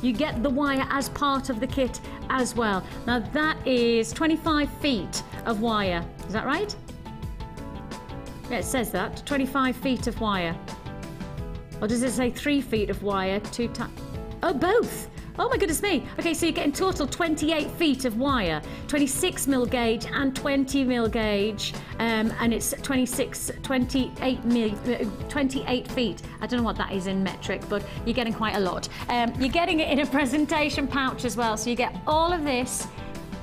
You get the wire as part of the kit as well. Now that is 25 feet of wire, is that right? Yeah, it says that, 25 feet of wire. Or does it say 3 feet of wire, 2 times? Oh, both! Oh my goodness me. Okay, so you get in total 28 feet of wire, 26 mil gauge and 20 mil gauge, and it's 28 feet. I don't know what that is in metric, but you're getting quite a lot. You're getting it in a presentation pouch as well, so you get all of this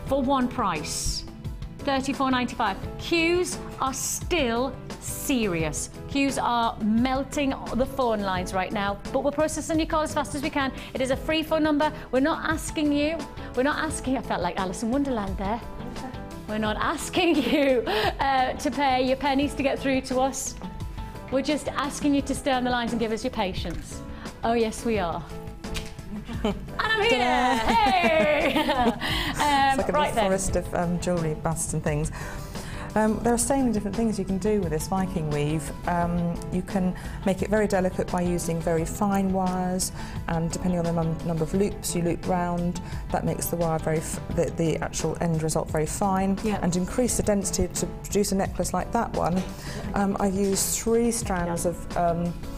for one price. $34.95. Queues are still serious. Queues are melting the phone lines right now, but we're processing your call as fast as we can. It is a free phone number. We're not asking you, I felt like Alice in Wonderland there. We're not asking you to pay your pennies to get through to us. We're just asking you to stay on the lines and give us your patience. Oh yes, we are. And I'm here! Hey!
It's like a
right
forest of jewellery busts and things. There are so many different things you can do with this Viking weave. You can make it very delicate by using very fine wires, and depending on the number of loops you loop round, that makes the wire the actual end result very fine.
Yeah.
And to increase the density to produce a necklace like that one, I've used 3 strands of...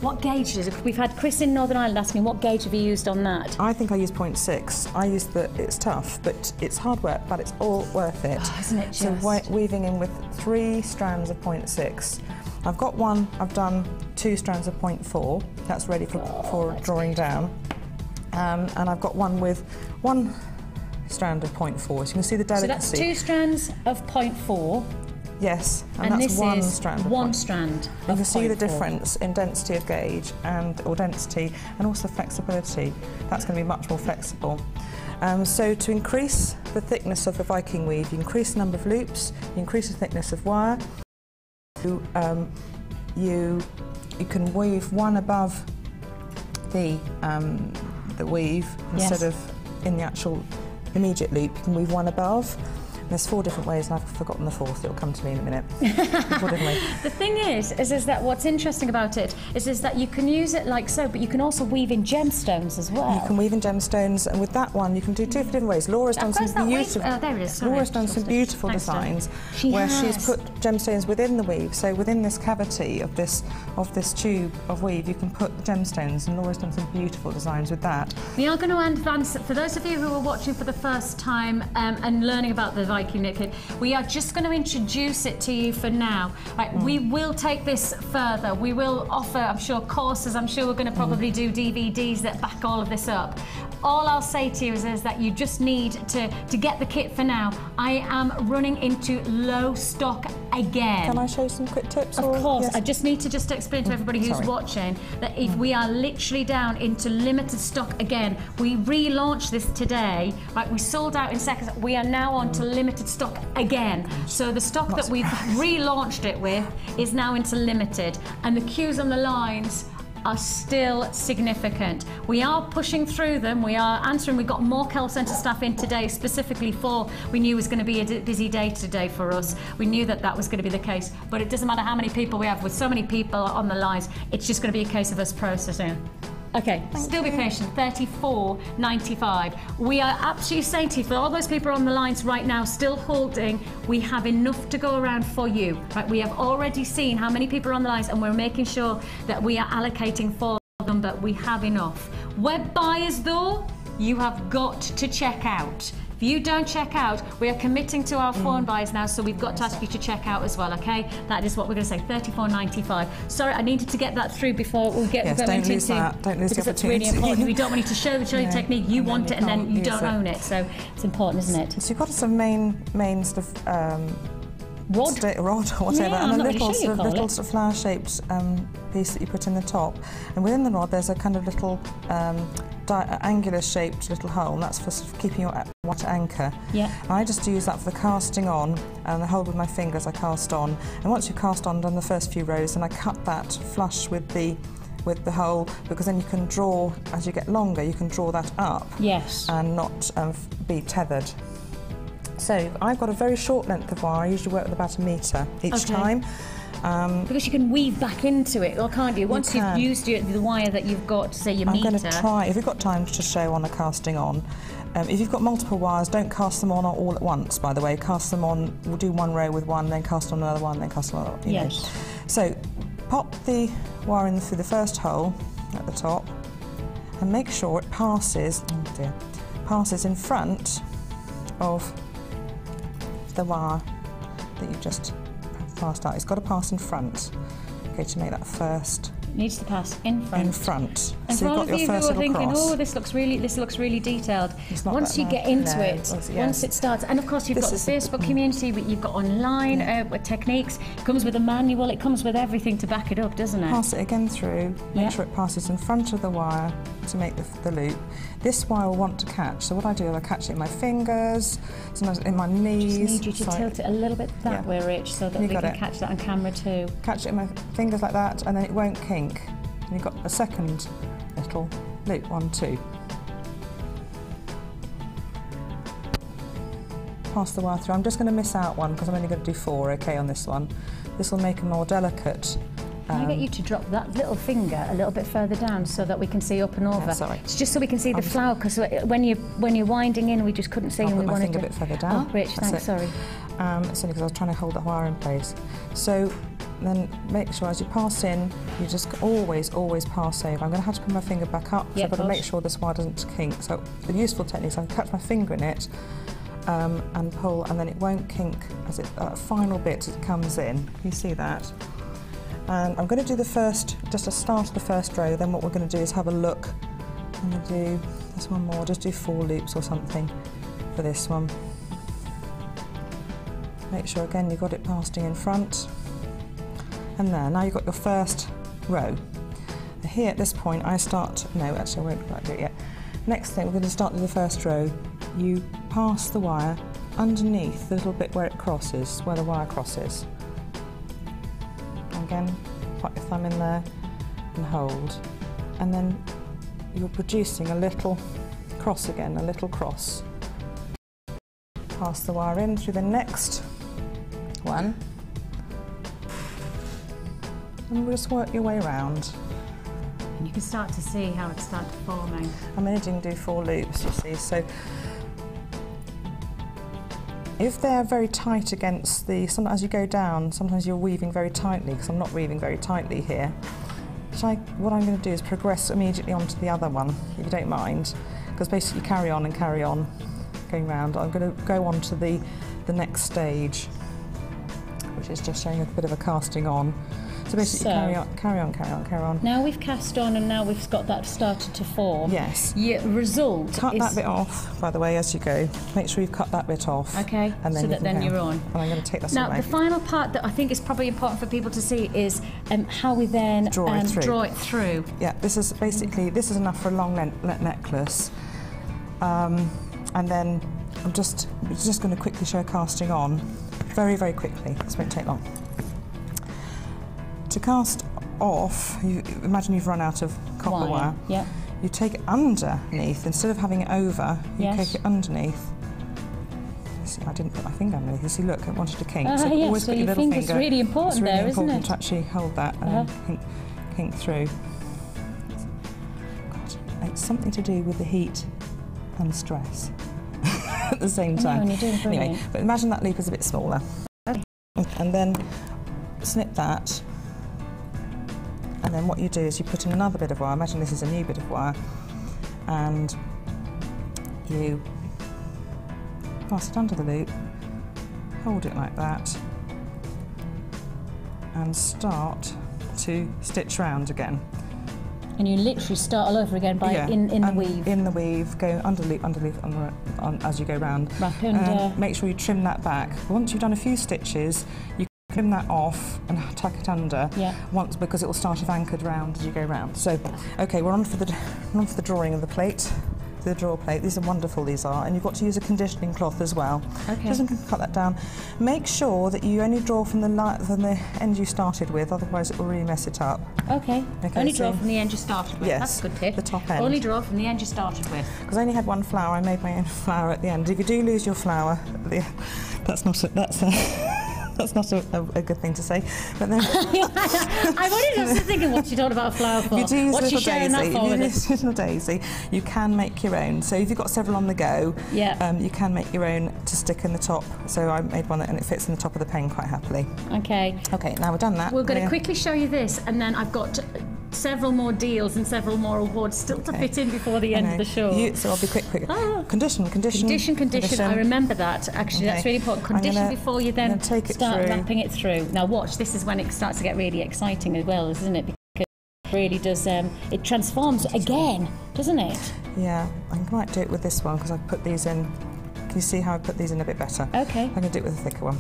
What gauge is it? We've had Chris in Northern Ireland asking what gauge have you used on that?
I think I use 0.6. I use it's tough, but it's hard work, but it's all worth it.
Oh, isn't it just?
So weaving in with 3 strands of 0.6. I've done 2 strands of 0.4. That's ready for drawing down. And I've got one with 1 strand of 0.4. So you can see the delicacy.
So that's 2 strands of 0.4.
Yes,
and
that's
this
one
is
strand.
One strand.
You can see the difference in density of gauge or density, and also flexibility. That's going to be much more flexible. So to increase the thickness of the Viking weave, you increase the number of loops, you increase the thickness of wire. You can weave one above the weave instead of in the actual immediate loop. You can weave one above. There's 4 different ways, and I've forgotten the 4th. It'll come to me in a minute. 4 different ways.
The thing is that what's interesting about it is that you can use it like so, but you can also weave in gemstones as well.
You can weave in gemstones, and with that one, you can do 2 different ways. Laura's done some beautiful.
There it is. Sorry.
Laura's done some beautiful designs where she's put gemstones within the weave. So within this cavity of this tube of weave, you can put the gemstones, and Laura's done some beautiful designs with that.
We are going to advance, for those of you who are watching for the first time and learning about the Viking knit kit, we are just going to introduce it to you for now. Right, we will take this further. We will offer, I'm sure, courses. I'm sure we're going to probably do DVDs that back all of this up. All I'll say to you is that you just need to get the kit for now. I am running into low stock again.
Can I show some quick tips?
Of course. Yes. I just need to explain to everybody who's watching that if we are literally down into limited stock again. We relaunched this today. Right, we sold out in seconds. We are now on to limited stock again. So the stock that we've relaunched it with is now into limited, and the queues on the lines are still significant. We are pushing through them. We are answering. We've got more call centre staff in today specifically for, we knew it was going to be a busy day today for us. We knew that was going to be the case, but it doesn't matter how many people we have. With so many people on the lines, it's just going to be a case of us processing. Okay, still be patient. $34.95. We are absolutely saying to you, for all those people on the lines right now still holding, we have enough to go around for you. Right, we have already seen how many people are on the lines, and we're making sure that we are allocating for them, but we have enough. Web buyers, though, you have got to check out. If you don't check out, we are committing to our phone buyers now, so we've got to ask you to check out as well, okay? That is what we're going to say, $34.95. Sorry, I needed to get that through before we get
don't lose that. Don't lose the opportunity.
Because it's really important. We don't want you to show the technique. You want it, and then you don't own it. So it's important, isn't it?
So you've got some main sort of rod or whatever,
Yeah,
and
I'm
a
not
little
really sure you call it.
sort of flower-shaped piece that you put in the top. And within the rod, there's a kind of little angular-shaped little hole, and that's for sort of keeping your water anchor.
Yeah.
And I just use that for the casting on, and I hold with my finger as I cast on. And once you cast on, done the first few rows, and I cut that flush with the hole, because then you can draw, as you get longer, you can draw that up.
Yes.
And not be tethered. So I've got a very short length of wire. I usually work with about 1 metre each time.
Because you can weave back into it, or can't you? Once you've used the wire that you've got, say your metre.
I'm going to try, if you've got time to show on a casting on. If you've got multiple wires, don't cast them on all at once, by the way. Cast them on, we'll do one row with one, then cast on another one, then cast on another one.
Yes.
Know. So pop the wire in through the first hole at the top, and make sure it passes, passes in front of the wire that you've just passed out. It's got to pass in front, okay, to make that first.
It needs to pass in front.
In front.
And
so
for
you've
all
got
of you
your
who
first
are thinking,
cross.
oh, this looks really detailed. Once you get into it, once it starts, and of course you've got the Facebook community, but you've got online techniques. It comes with a manual. It comes with everything to back it up, doesn't it?
Pass it again through. Make sure it passes in front of the wire to make the loop. This wire will want to catch. So what I do is I catch it in my fingers, sometimes in my knees.
Just need you to tilt it a little bit that way, Rich, so that we can catch that on camera too.
Catch it in my fingers like that, and then it won't kink. And you've got a second little loop, 1, 2. Pass the wire through. I'm just going to miss out one because I'm only going to do 4, okay, on this one. This will make a more delicate.
Can I get you to drop that little finger a little bit further down so that we can see up and over?
Yeah, sorry.
It's just so we can see the flower, because when you're winding in, we just couldn't see, and we wanted
to. I'll put my finger a bit further down.
Oh, Rich, thanks, sorry.
It's only because I was trying to hold the wire in place. So then make sure as you pass in, you just always pass over. I'm going to have to put my finger back up, so I've got to make sure this wire doesn't kink. So the useful technique is I can catch my finger in it and pull, and then it won't kink as that final bit as it comes in. You see that? And I'm going to do just a start of the first row, then what we're going to do is have a look. I'm going to do this one more, just do 4 loops or something for this one. Make sure again you've got it passing in front. And there, now you've got your first row. Here at this point I start, no actually I won't quite do it yet. Next thing we're going to start with the first row. You pass the wire underneath the little bit where it crosses, where the wire crosses. Again, put your thumb in there and hold. And then you're producing a little cross again, a little cross. Pass the wire in through the next one. And we'll just work your way around.
And you can start to see how it's started forming.
I'm only going to do 4 loops, you see. So if they're very tight against sometimes as you go down, sometimes you're weaving very tightly, because I'm not weaving very tightly here. So what I'm going to do is progress immediately onto the other one, if you don't mind, because basically you carry on, going round. I'm going to go on to the next stage, which is just showing a bit of a casting on. So basically carry on.
Now we've cast on, and now we've got that started to form.
Yes.
Your result
Cut that bit off, by the way, as you go. Make sure you've cut that bit off.
Okay,
and then
so that then you're on.
And I'm going to take this away.
Now the final part that I think is probably important for people to see is how we then draw it through.
Yeah, this is enough for a long necklace. And then I'm just going to quickly show a casting on, very, very quickly. This won't take long. To cast off, imagine you've run out of copper wire.
Yeah.
You take it underneath, instead of having it over, you take it underneath. See, I didn't put my finger underneath. You see, look, I wanted to kink.
So
always put your little
finger's
finger.
really important there, isn't it?
It's really important to actually hold that and then kink through. it's something to do with the heat and stress at the same time.
You're doing brilliant.
Anyway, but imagine that loop is a bit smaller.
Okay.
And then snip that. And then what you do is you put in another bit of wire. Imagine this is a new bit of wire. And you pass it under the loop, hold it like that, and start to stitch round again.
And you literally start all over again by in the weave.
In the weave, go under loop, as you go round.
And
make sure you trim that back. Once you've done a few stitches, you trim that off and tuck it under. Once, because it will start anchored round as you go round. So, okay, we're on for the drawing of the plate. The drawer plate. These are wonderful, these are, and you've got to use a conditioning cloth as well.
Okay.
Just cut that down. Make sure that you only draw from the end you started with, otherwise it will really mess it up.
Okay. Only draw from the end you started with.
Yes,
that's a good tip.
The top end.
Only draw from the end you started with.
Because I only had one flower, I made my own flower at the end. If you do lose your flower, that's not a good thing to say. But then
I was just thinking, what's she talking about a flower for?
If you do use
What's she
little
sharing
daisy,
that for with us?
little daisy, you can make your own. So if you've got several on the go, you can make your own to stick in the top. So I made one and it fits in the top of the pen quite happily.
Okay.
Okay, now we've done that.
We're going to quickly show you this, and then I've got several more deals and several more awards still to fit in before the end of the show.
So I'll be quick. Condition.
I remember that, actually. That's really important. Condition before you then start wrapping it through. Now watch, this is when it starts to get really exciting as well, isn't it? Because it really does, it transforms again, doesn't it?
Yeah, I might do it with this one because I've put these in. Can you see how I put these in a bit better?
Okay.
I'm going to do it with a thicker one.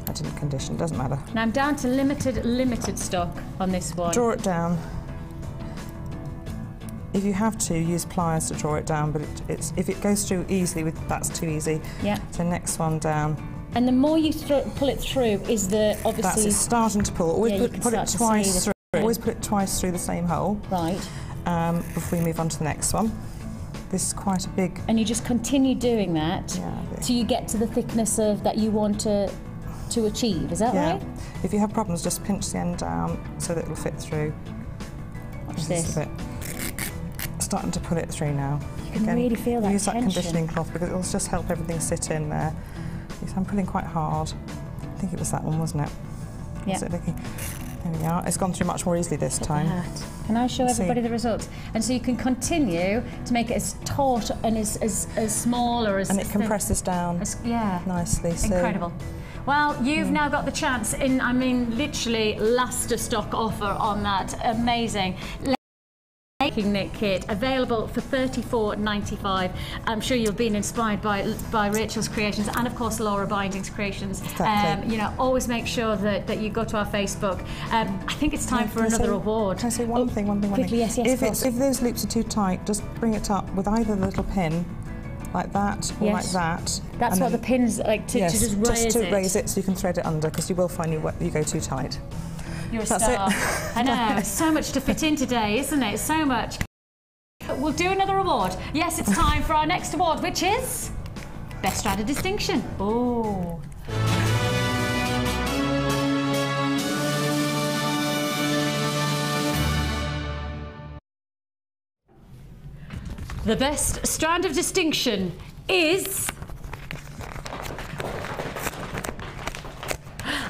I didn't condition, doesn't matter.
Now I'm down to limited stock on this one.
Draw it down. If you have to, use pliers to draw it down, but if it goes through easily, that's too easy.
Yeah.
So next one down.
And the more you pull it through, is the obviously...
That's it, starting to pull. Always put it twice through. Always put it twice through the same hole.
Right.
Before we move on to the next one. This is quite a big...
And you just continue doing that till you get to the thickness of that you want to achieve, is that right?
If you have problems, just pinch the end down so that it'll fit through.
Watch this.
Starting to pull it through now.
You can really feel that
use
tension.
That conditioning cloth because it'll just help everything sit in there. Yes, I'm pulling quite hard. I think it was that one, wasn't it?
Yeah.
Was it, Vicky? There we are. It's gone through much more easily this time.
Can I show everybody the results? And so you can continue to make it as taut and as small or as...
And it compresses down nicely.
Incredible. Well, you've now got the chance in, I mean, literally last of stock offer on that amazing Viking knit kit, available for $34.95. I'm sure you've been inspired by Rachel's creations and of course Laura Binding's creations.
Exactly.
You know, always make sure that you go to our Facebook. I think it's time for another award.
Can I say one thing?
Quickly, yes,
if those loops are too tight, just bring it up with either the little pin like that or like that.
That's what the pin's like to just
raise it so you can thread it under, because you will find you go too tight.
You're a star. I know, so much to fit in today, isn't it? So much. We'll do another award. Yes, it's time for our next award, which is Best Strand of Distinction. Oh. The Best Strand of Distinction is...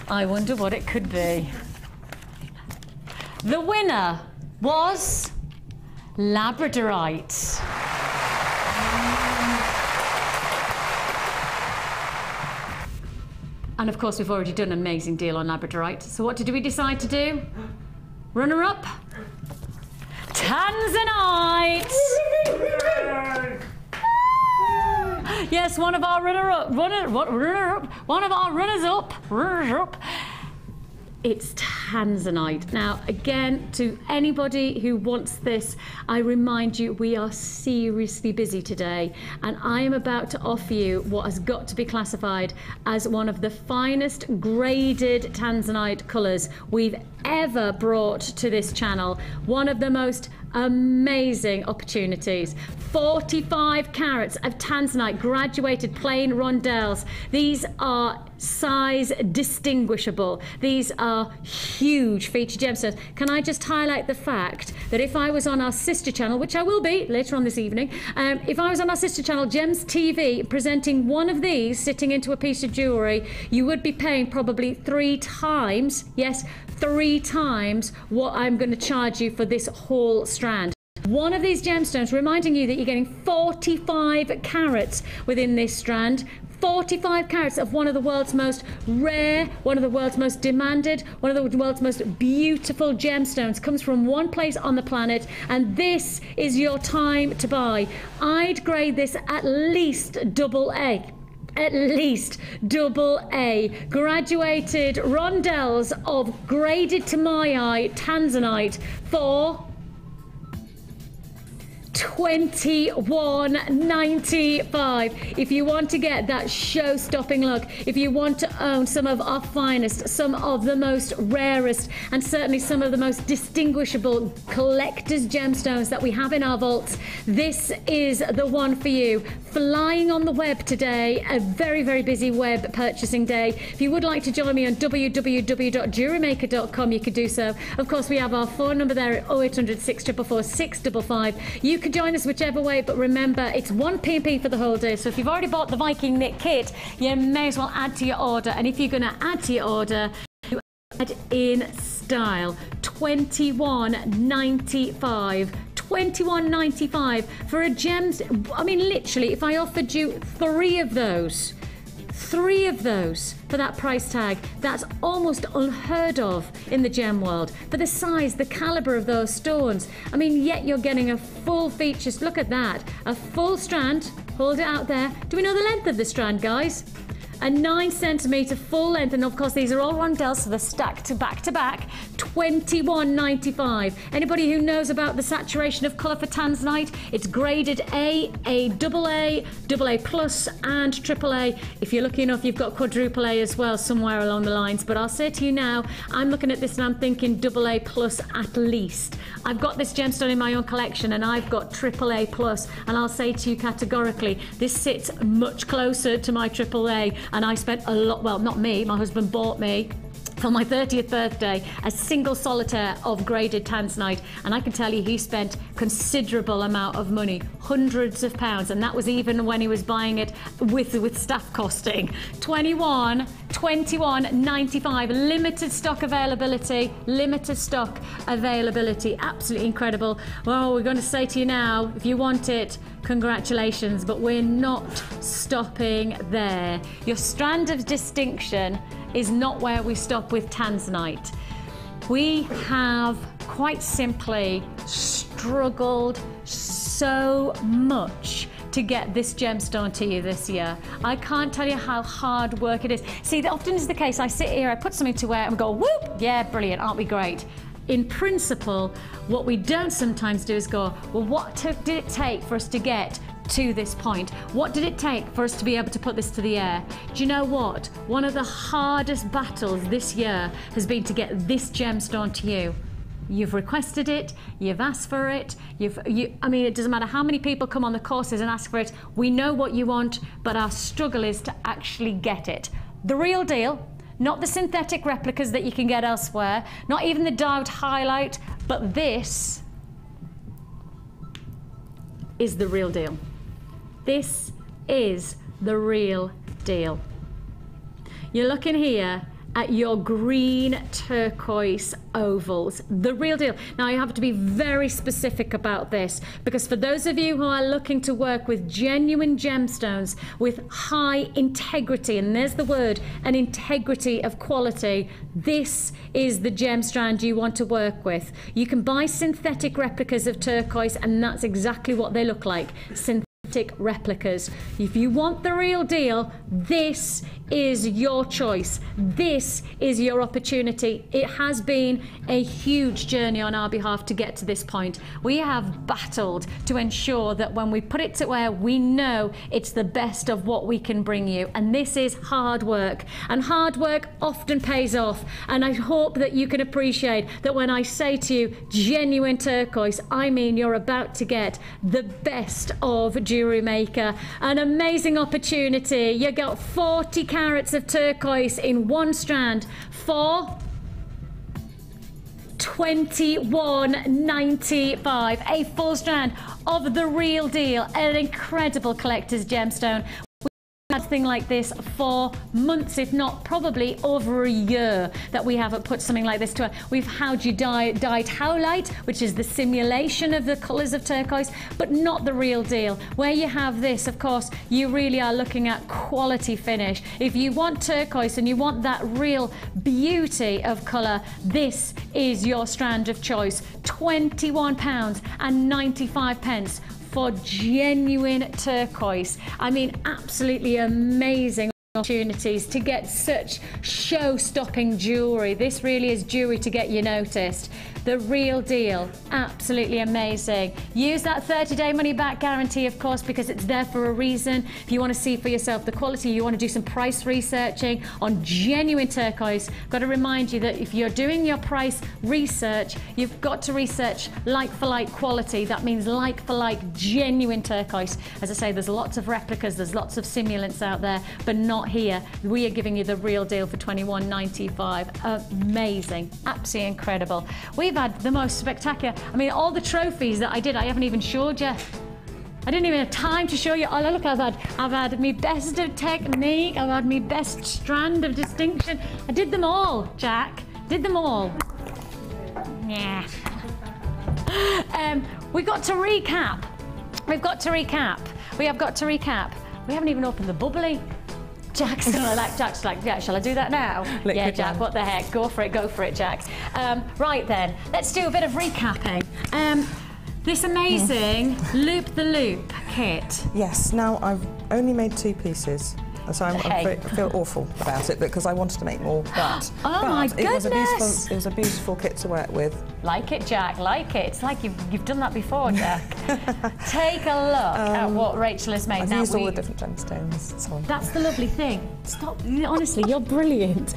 I wonder what it could be. The winner was Labradorite. And of course we've already done an amazing deal on Labradorite. So what did we decide to do? Runner-up? Tanzanite! Yes, one of our runners-up. It's Tanzanite. Now, again, to anybody who wants this, I remind you we are seriously busy today, and I am about to offer you what has got to be classified as one of the finest graded Tanzanite colours we've ever brought to this channel. One of the most amazing opportunities. 45 carats of Tanzanite graduated plain rondelles. These are size distinguishable. These are huge feature gemstones. Can I just highlight the fact that if I was on our sister channel, which I will be later on this evening, if I was on our sister channel, Gems TV, presenting one of these sitting into a piece of jewellery, you would be paying probably 3 times, yes, 3 times what I'm going to charge you for this whole strand. One of these gemstones, reminding you that you're getting 45 carats within this strand. 45 carats of one of the world's most rare, one of the world's most demanded, one of the world's most beautiful gemstones. Comes from one place on the planet, and this is your time to buy. I'd grade this at least AA. At least AA. Graduated rondelles of graded to my eye tanzanite for $21.95. If you want to get that show-stopping look, if you want to own some of our finest, some of the most rarest, and certainly some of the most distinguishable collector's gemstones that we have in our vaults, this is the one for you. Flying on the web today, a very, very busy web purchasing day. If you would like to join me on www.jewellerymaker.com, you could do so. Of course, we have our phone number there at 0800 644 655. You can join us whichever way, but remember, it's 1 p.p. for the whole day. So if you've already bought the Viking knit kit, you may as well add to your order. And if you're going to add to your order, you add in style. $21.95. $21.95 for a gems. I mean, literally, if I offered you 3 of those for that price tag, that's almost unheard of in the gem world. For the size, the caliber of those stones, I mean, yet you're getting a full features. Look at that, a full strand. Hold it out there. Do we know the length of the strand, guys? A 9 centimetre full length, and of course these are all rondelles, so they're stacked to back to back. $21.95. Anybody who knows about the saturation of colour for tanzanite, it's graded A, AA, AA plus, and AAA. If you're lucky enough, you've got quadruple A as well somewhere along the lines. But I'll say to you now, I'm looking at this and I'm thinking AA plus at least. I've got this gemstone in my own collection, and I've got AAA plus, and I'll say to you categorically, this sits much closer to my AAA. And I spent a lot, well, not me, my husband bought me for my 30th birthday a single solitaire of graded tanzanite, and I can tell you he spent considerable amount of money, hundreds of pounds, and that was even when he was buying it with staff costing. $21.95. limited stock availability, absolutely incredible. Well, we're going to say to you now, if you want it, congratulations, but we're not stopping there. Your strand of distinction is not where we stop with tanzanite. We have quite simply struggled so much to get this gemstone to you this year. I can't tell you how hard work it is. See, that often is the case. I sit here, I put something to wear and we go, whoop, yeah, brilliant, aren't we great? In principle, what we don't sometimes do is go, well, what did it take for us to get to this point? What did it take for us to be able to put this to the air? Do you know what? One of the hardest battles this year has been to get this gemstone to you. You've requested it, you've asked for it, I mean, it doesn't matter how many people come on the courses and ask for it. We know what you want, but our struggle is to actually get it. The real deal, not the synthetic replicas that you can get elsewhere, not even the diode highlight, but this is the real deal. This is the real deal. You're looking here at your green turquoise ovals, the real deal. Now, you have to be very specific about this, because for those of you who are looking to work with genuine gemstones with high integrity, and there's the word, an integrity of quality, this is the gem strand you want to work with. You can buy synthetic replicas of turquoise, and that's exactly what they look like. Synthetic replicas. If you want the real deal, this is your choice. This is your opportunity. It has been a huge journey on our behalf to get to this point. We have battled to ensure that when we put it to where we know it's the best of what we can bring you. And this is hard work. And hard work often pays off. And I hope that you can appreciate that when I say to you genuine turquoise, I mean you're about to get the best of jewelry. Jewellery Maker. An amazing opportunity. You got 40 carats of turquoise in one strand for $21.95. A full strand of the real deal. An incredible collector's gemstone. Thing like this for months, if not probably over a year, that we haven't put something like this to her. We've had you dyed howlite, which is the simulation of the colours of turquoise, but not the real deal. Where you have this, of course, you really are looking at quality finish. If you want turquoise and you want that real beauty of colour, this is your strand of choice. £21.95 for genuine turquoise. I mean, absolutely amazing opportunities to get such show-stopping jewellery. This really is jewellery to get you noticed. The real deal, absolutely amazing. Use that 30-day money-back guarantee, of course, because it's there for a reason. If you want to see for yourself the quality, you want to do some price researching on genuine turquoise. Got to remind you that if you're doing your price research, you've got to research like-for-like quality. That means like-for-like genuine turquoise. As I say, there's lots of replicas, there's lots of simulants out there, but not here. We are giving you the real deal for $21.95. Amazing, absolutely incredible. We've had the most spectacular, I mean, all the trophies that I did, I haven't even showed you. I didn't even have time to show you. Oh, look, I've had my best of technique, I've had my best strand of distinction. I did them all, Jack, did them all. Yeah. We've got to recap. We haven't even opened the bubbly. Jack's like, yeah, shall I do that now?
Liquid
yeah, Jack,
one.
what the heck? Go for it, Jack. Right then, let's do a bit of recapping. This amazing Loop the Loop kit.
Yes, now I've only made 2 pieces. So I feel awful about it because I wanted to make more, but,
my goodness!
It was a beautiful kit to work with.
Like it, Jack, like it. It's like you've done that before, Jack. Take a look at what Rachel has made.
I've
now
used all the different gemstones. So
that's the lovely thing. Stop, honestly, you're brilliant.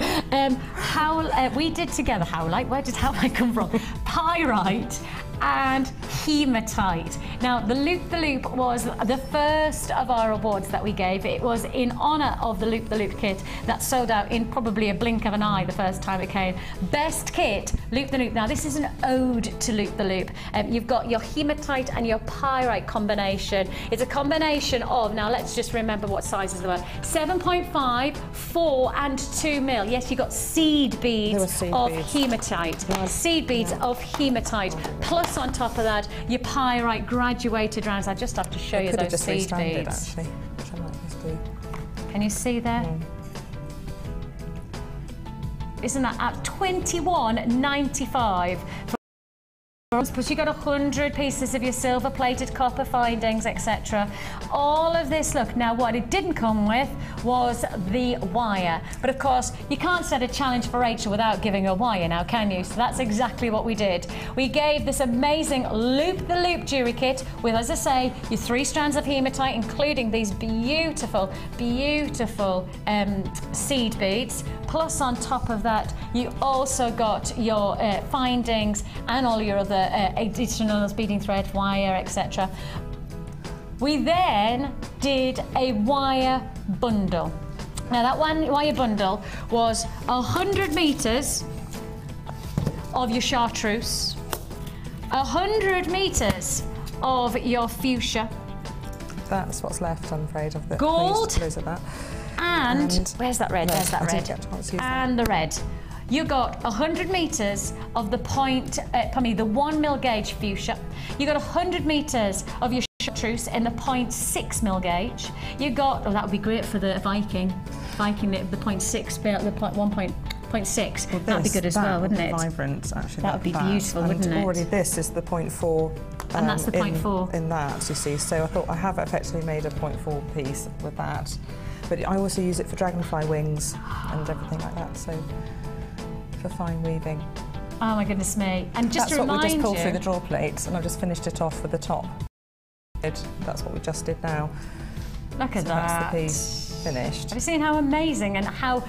We did together howlite. Where did howlite come from? Pyrite and hematite. Now, the Loop the Loop was the first of our awards that we gave. It was in honour of the Loop the Loop kit that sold out in probably a blink of an eye the first time it came. Best kit, Loop the Loop. Now, this is an ode to Loop the Loop. You've got your hematite and your pyrite combination. It's a combination of, now let's just remember what sizes there were, 7.5, 4 and 2 mil. Yes, you got seed beads of hematite. Seed beads of hematite, plus on top of that, your pyrite graduated rounds. I just have to show you those seed beads.
Actually, which I might just do.
Can you see there? Isn't that at $21.95? Plus you got 100 pieces of your silver plated copper findings, etc. All of this, look, now what it didn't come with was the wire. But of course, you can't set a challenge for Rachel without giving a wire now, can you? So that's exactly what we did. We gave this amazing Loop the Loop jewelry kit with, as I say, your 3 strands of hematite, including these beautiful, beautiful seed beads. Plus on top of that, you also got your findings and all your other additionals, beading thread, wire, etc. We then did a wire bundle. Now that one wire bundle was 100 meters of your chartreuse, 100 meters of your fuchsia.
That's what's left, I'm afraid, of the
gold.
Of that.
And where's that red? There's that red. And the red. You got 100 meters of the the 1 mil gauge fuchsia. You got 100 meters of your chartreuse in the 0.6 mil gauge. You got, oh, that would be great for the Viking, the 0.6, the 1.6. Well, that'd be good as well, wouldn't it?
Vibrant, actually.
That would be beautiful, wouldn't it?
Already this is the 0.4.
And that's the 0.4.
In that, you see. So I thought I have effectively made a 0.4 piece with that. But I also use it for dragonfly wings and everything like that, so for fine weaving.
Oh my goodness me. And just to remind you...
That's what we just pulled through the draw plates, and I've just finished it off with the top. That's what we just did now.
Look at
So that's
that.
the piece finished.
Have you seen how amazing and how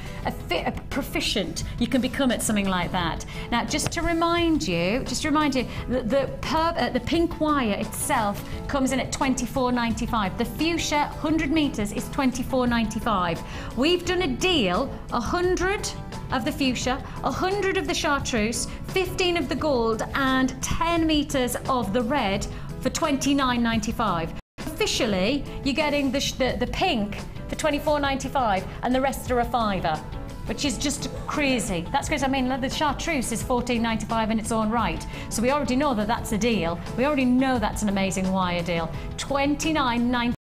proficient you can become at something like that? Now, just to remind you, the pink wire itself comes in at £24.95. The fuchsia 100 metres is £24.95. We've done a deal, 100 of the fuchsia, 100 of the chartreuse, 15 of the gold, and 10 metres of the red for £29.95. Officially, you're getting the pink for £24.95 and the rest are a £5, which is just crazy. That's crazy. I mean, the chartreuse is £14.95 in its own right. So we already know that that's a deal. We already know that's an amazing wire deal. £29.95.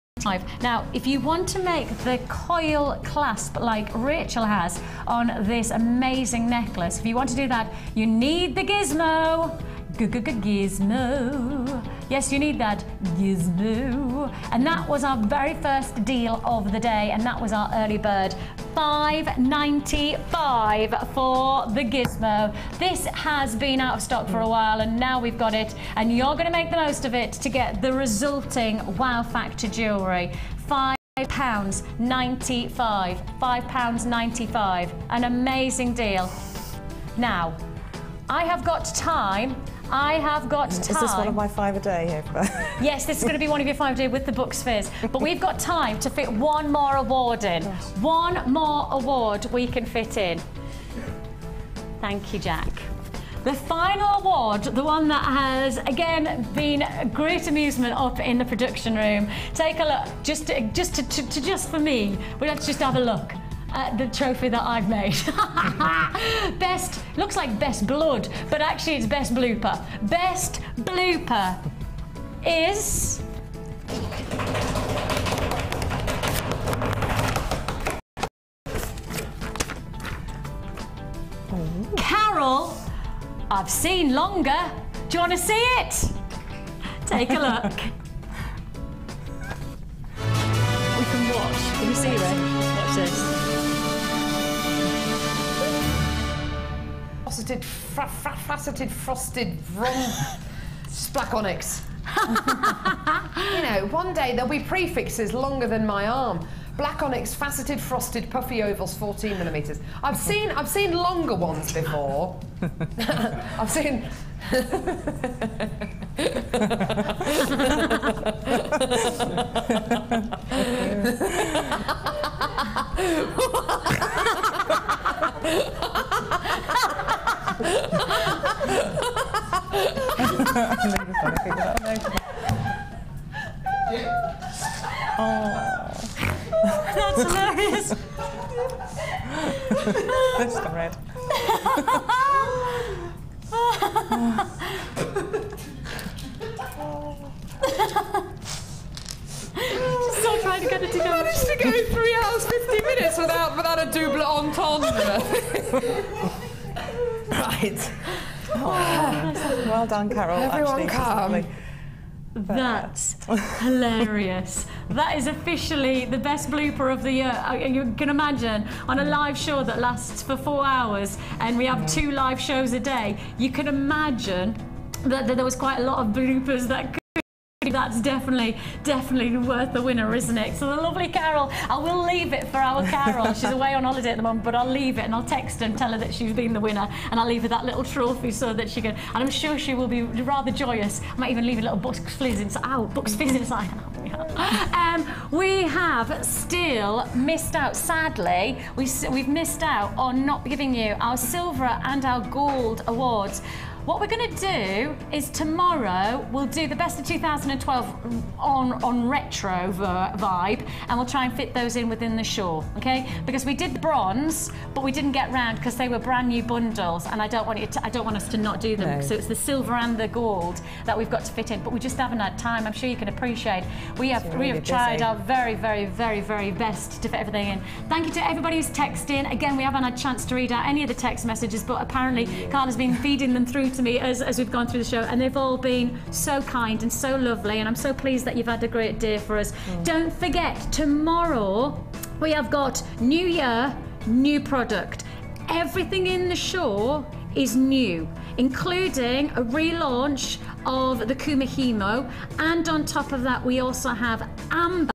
Now, if you want to make the coil clasp like Rachel has on this amazing necklace, if you want to do that, you need the Gizmo. Gizmo. Yes, you need that Gizmo. And that was our very first deal of the day, and that was our early bird. £5.95 for the Gizmo. This has been out of stock for a while, and now we've got it, and you're going to make the most of it to get the resulting wow factor jewellery. £5.95. £5.95. An amazing deal. Now, I have got time.
Is this one of my 5 a day here?
Yes, this is going to be one of your 5 a day with the Books Fizz. But we've got time to fit one more award in. One more award we can fit in. Thank you, Jack. The final award, the one that has, again, been a great amusement up in the production room. Take a look, just for me, let's just have a look at the trophy that I've made. Looks like best blood, but actually it's best blooper. Best blooper is... Carol, I've seen longer. Do you want to see it? Take a look. We can watch. Can you see it? Watch this.
Faceted, frosted, black onyx. You know, one day there'll be prefixes longer than my arm. Black onyx, faceted, frosted, puffy ovals, 14mm. I've seen longer ones before. I've seen.
That's hilarious.
This is red.
Still trying to get it together.
I managed to go 3 hours 50 minutes without a double entendre. Right.
Well done, Carol.
Everyone calm.
That's hilarious. That is officially the best blooper of the year. You can imagine, on a live show that lasts for 4 hours and we have 2 live shows a day, you can imagine that there was quite a lot of bloopers that could. That's definitely worth the winner, isn't it? So the lovely Carol, I will leave it for our Carol. She's away on holiday at the moment, but I'll leave it and I'll text her and tell her that she's been the winner, and I'll leave her that little trophy so that she can, and I'm sure she will be rather joyous. I might even leave a little Books Fizz inside. Books Fizz inside. We have still missed out, sadly, we've missed out on not giving you our silver and our gold awards. What we're going to do is tomorrow we'll do the best of 2012 on retro vibe, and we'll try and fit those in within the show, okay? Because we did the bronze, but we didn't get round because they were brand new bundles, and I don't want us to not do them. No. So it's the silver and the gold that we've got to fit in, but we just haven't had time. I'm sure you can appreciate. We have tried our very best to fit everything in. Thank you to everybody who's texted in. Again, we haven't had a chance to read out any of the text messages, but apparently Carl has been feeding them through to me as we've gone through the show, and they've all been so kind and so lovely, and I'm so pleased that you've had a great day for us. Don't forget, tomorrow we have got New Year, new product. Everything in the show is new, including a relaunch of the Kumahimo, and on top of that we also have amber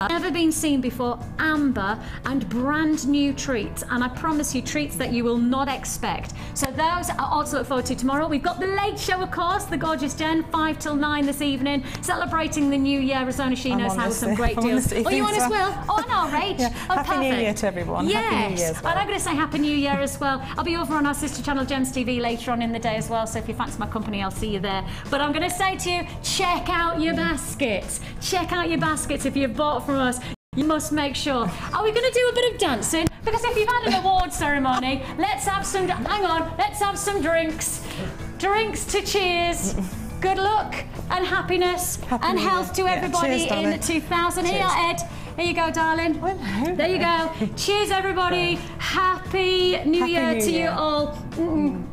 Never been seen before, amber and brand new treats, and I promise you treats that you will not expect. So those are all to look forward to tomorrow. We've got the late show, of course, the gorgeous Jen, 5 till 9 this evening, celebrating the new year as only she knows how with some great deals. Oh, you want as well? Oh, I know, Rach.
Yeah.
Oh,
Happy New Year to everyone.
Yes,
Happy New Year as well.
and I'm going to say Happy New Year as well. I'll be over on our sister channel, Gems TV, later on in the day as well, so if you fancy my company, I'll see you there. But I'm going to say to you, check out your baskets. Check out your baskets if you've bought from us. You must make sure. Are we going to do a bit of dancing? Because if you've had an award ceremony, let's have some, hang on, let's have some drinks. Drinks to cheers. Good luck and happiness and health to everybody in 2000. Here, Ed. Here you go, darling.
Hello.
There you go. Cheers, everybody. Happy New Year to you all. And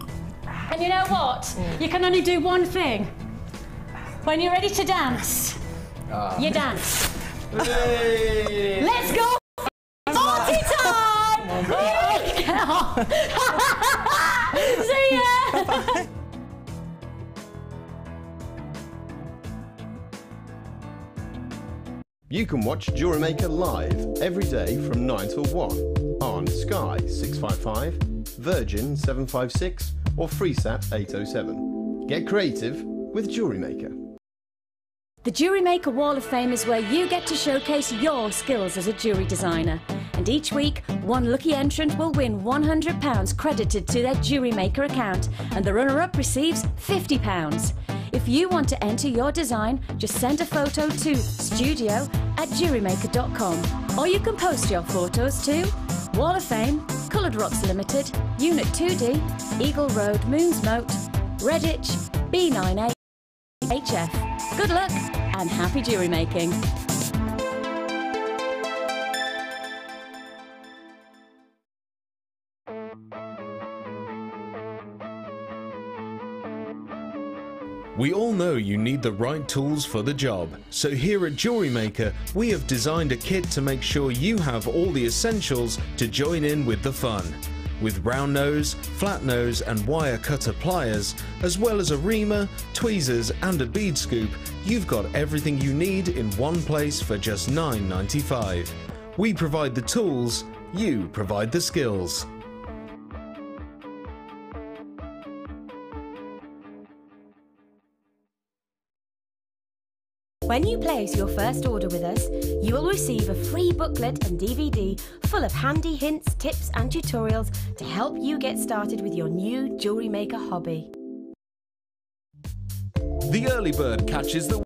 you know what? You can only do one thing. When you're ready to dance, you dance. Let's go! Party time! See ya!
You can watch Jewellery Maker live every day from 9 till 1 on Sky 655, Virgin 756 or FreeSat 807. Get creative with Jewellery Maker.
The Jewellery Maker Wall of Fame is where you get to showcase your skills as a jewellery designer. And each week, one lucky entrant will win £100 credited to their Jewellery Maker account, and the runner-up receives £50. If you want to enter your design, just send a photo to studio@jewellerymaker.com, or you can post your photos to Wall of Fame, Coloured Rocks Limited, Unit 2D, Eagle Road, Moonsmote, Redditch, B98HF. Good luck and happy jewellery making.
We all know you need the right tools for the job, so here at Jewellery Maker we have designed a kit to make sure you have all the essentials to join in with the fun. With round nose, flat nose and wire cutter pliers, as well as a reamer, tweezers and a bead scoop, you've got everything you need in one place for just $9.95. We provide the tools, you provide the skills.
When you place your first order with us, you will receive a free booklet and DVD full of handy hints, tips and tutorials to help you get started with your new jewellery maker hobby.
The early bird catches the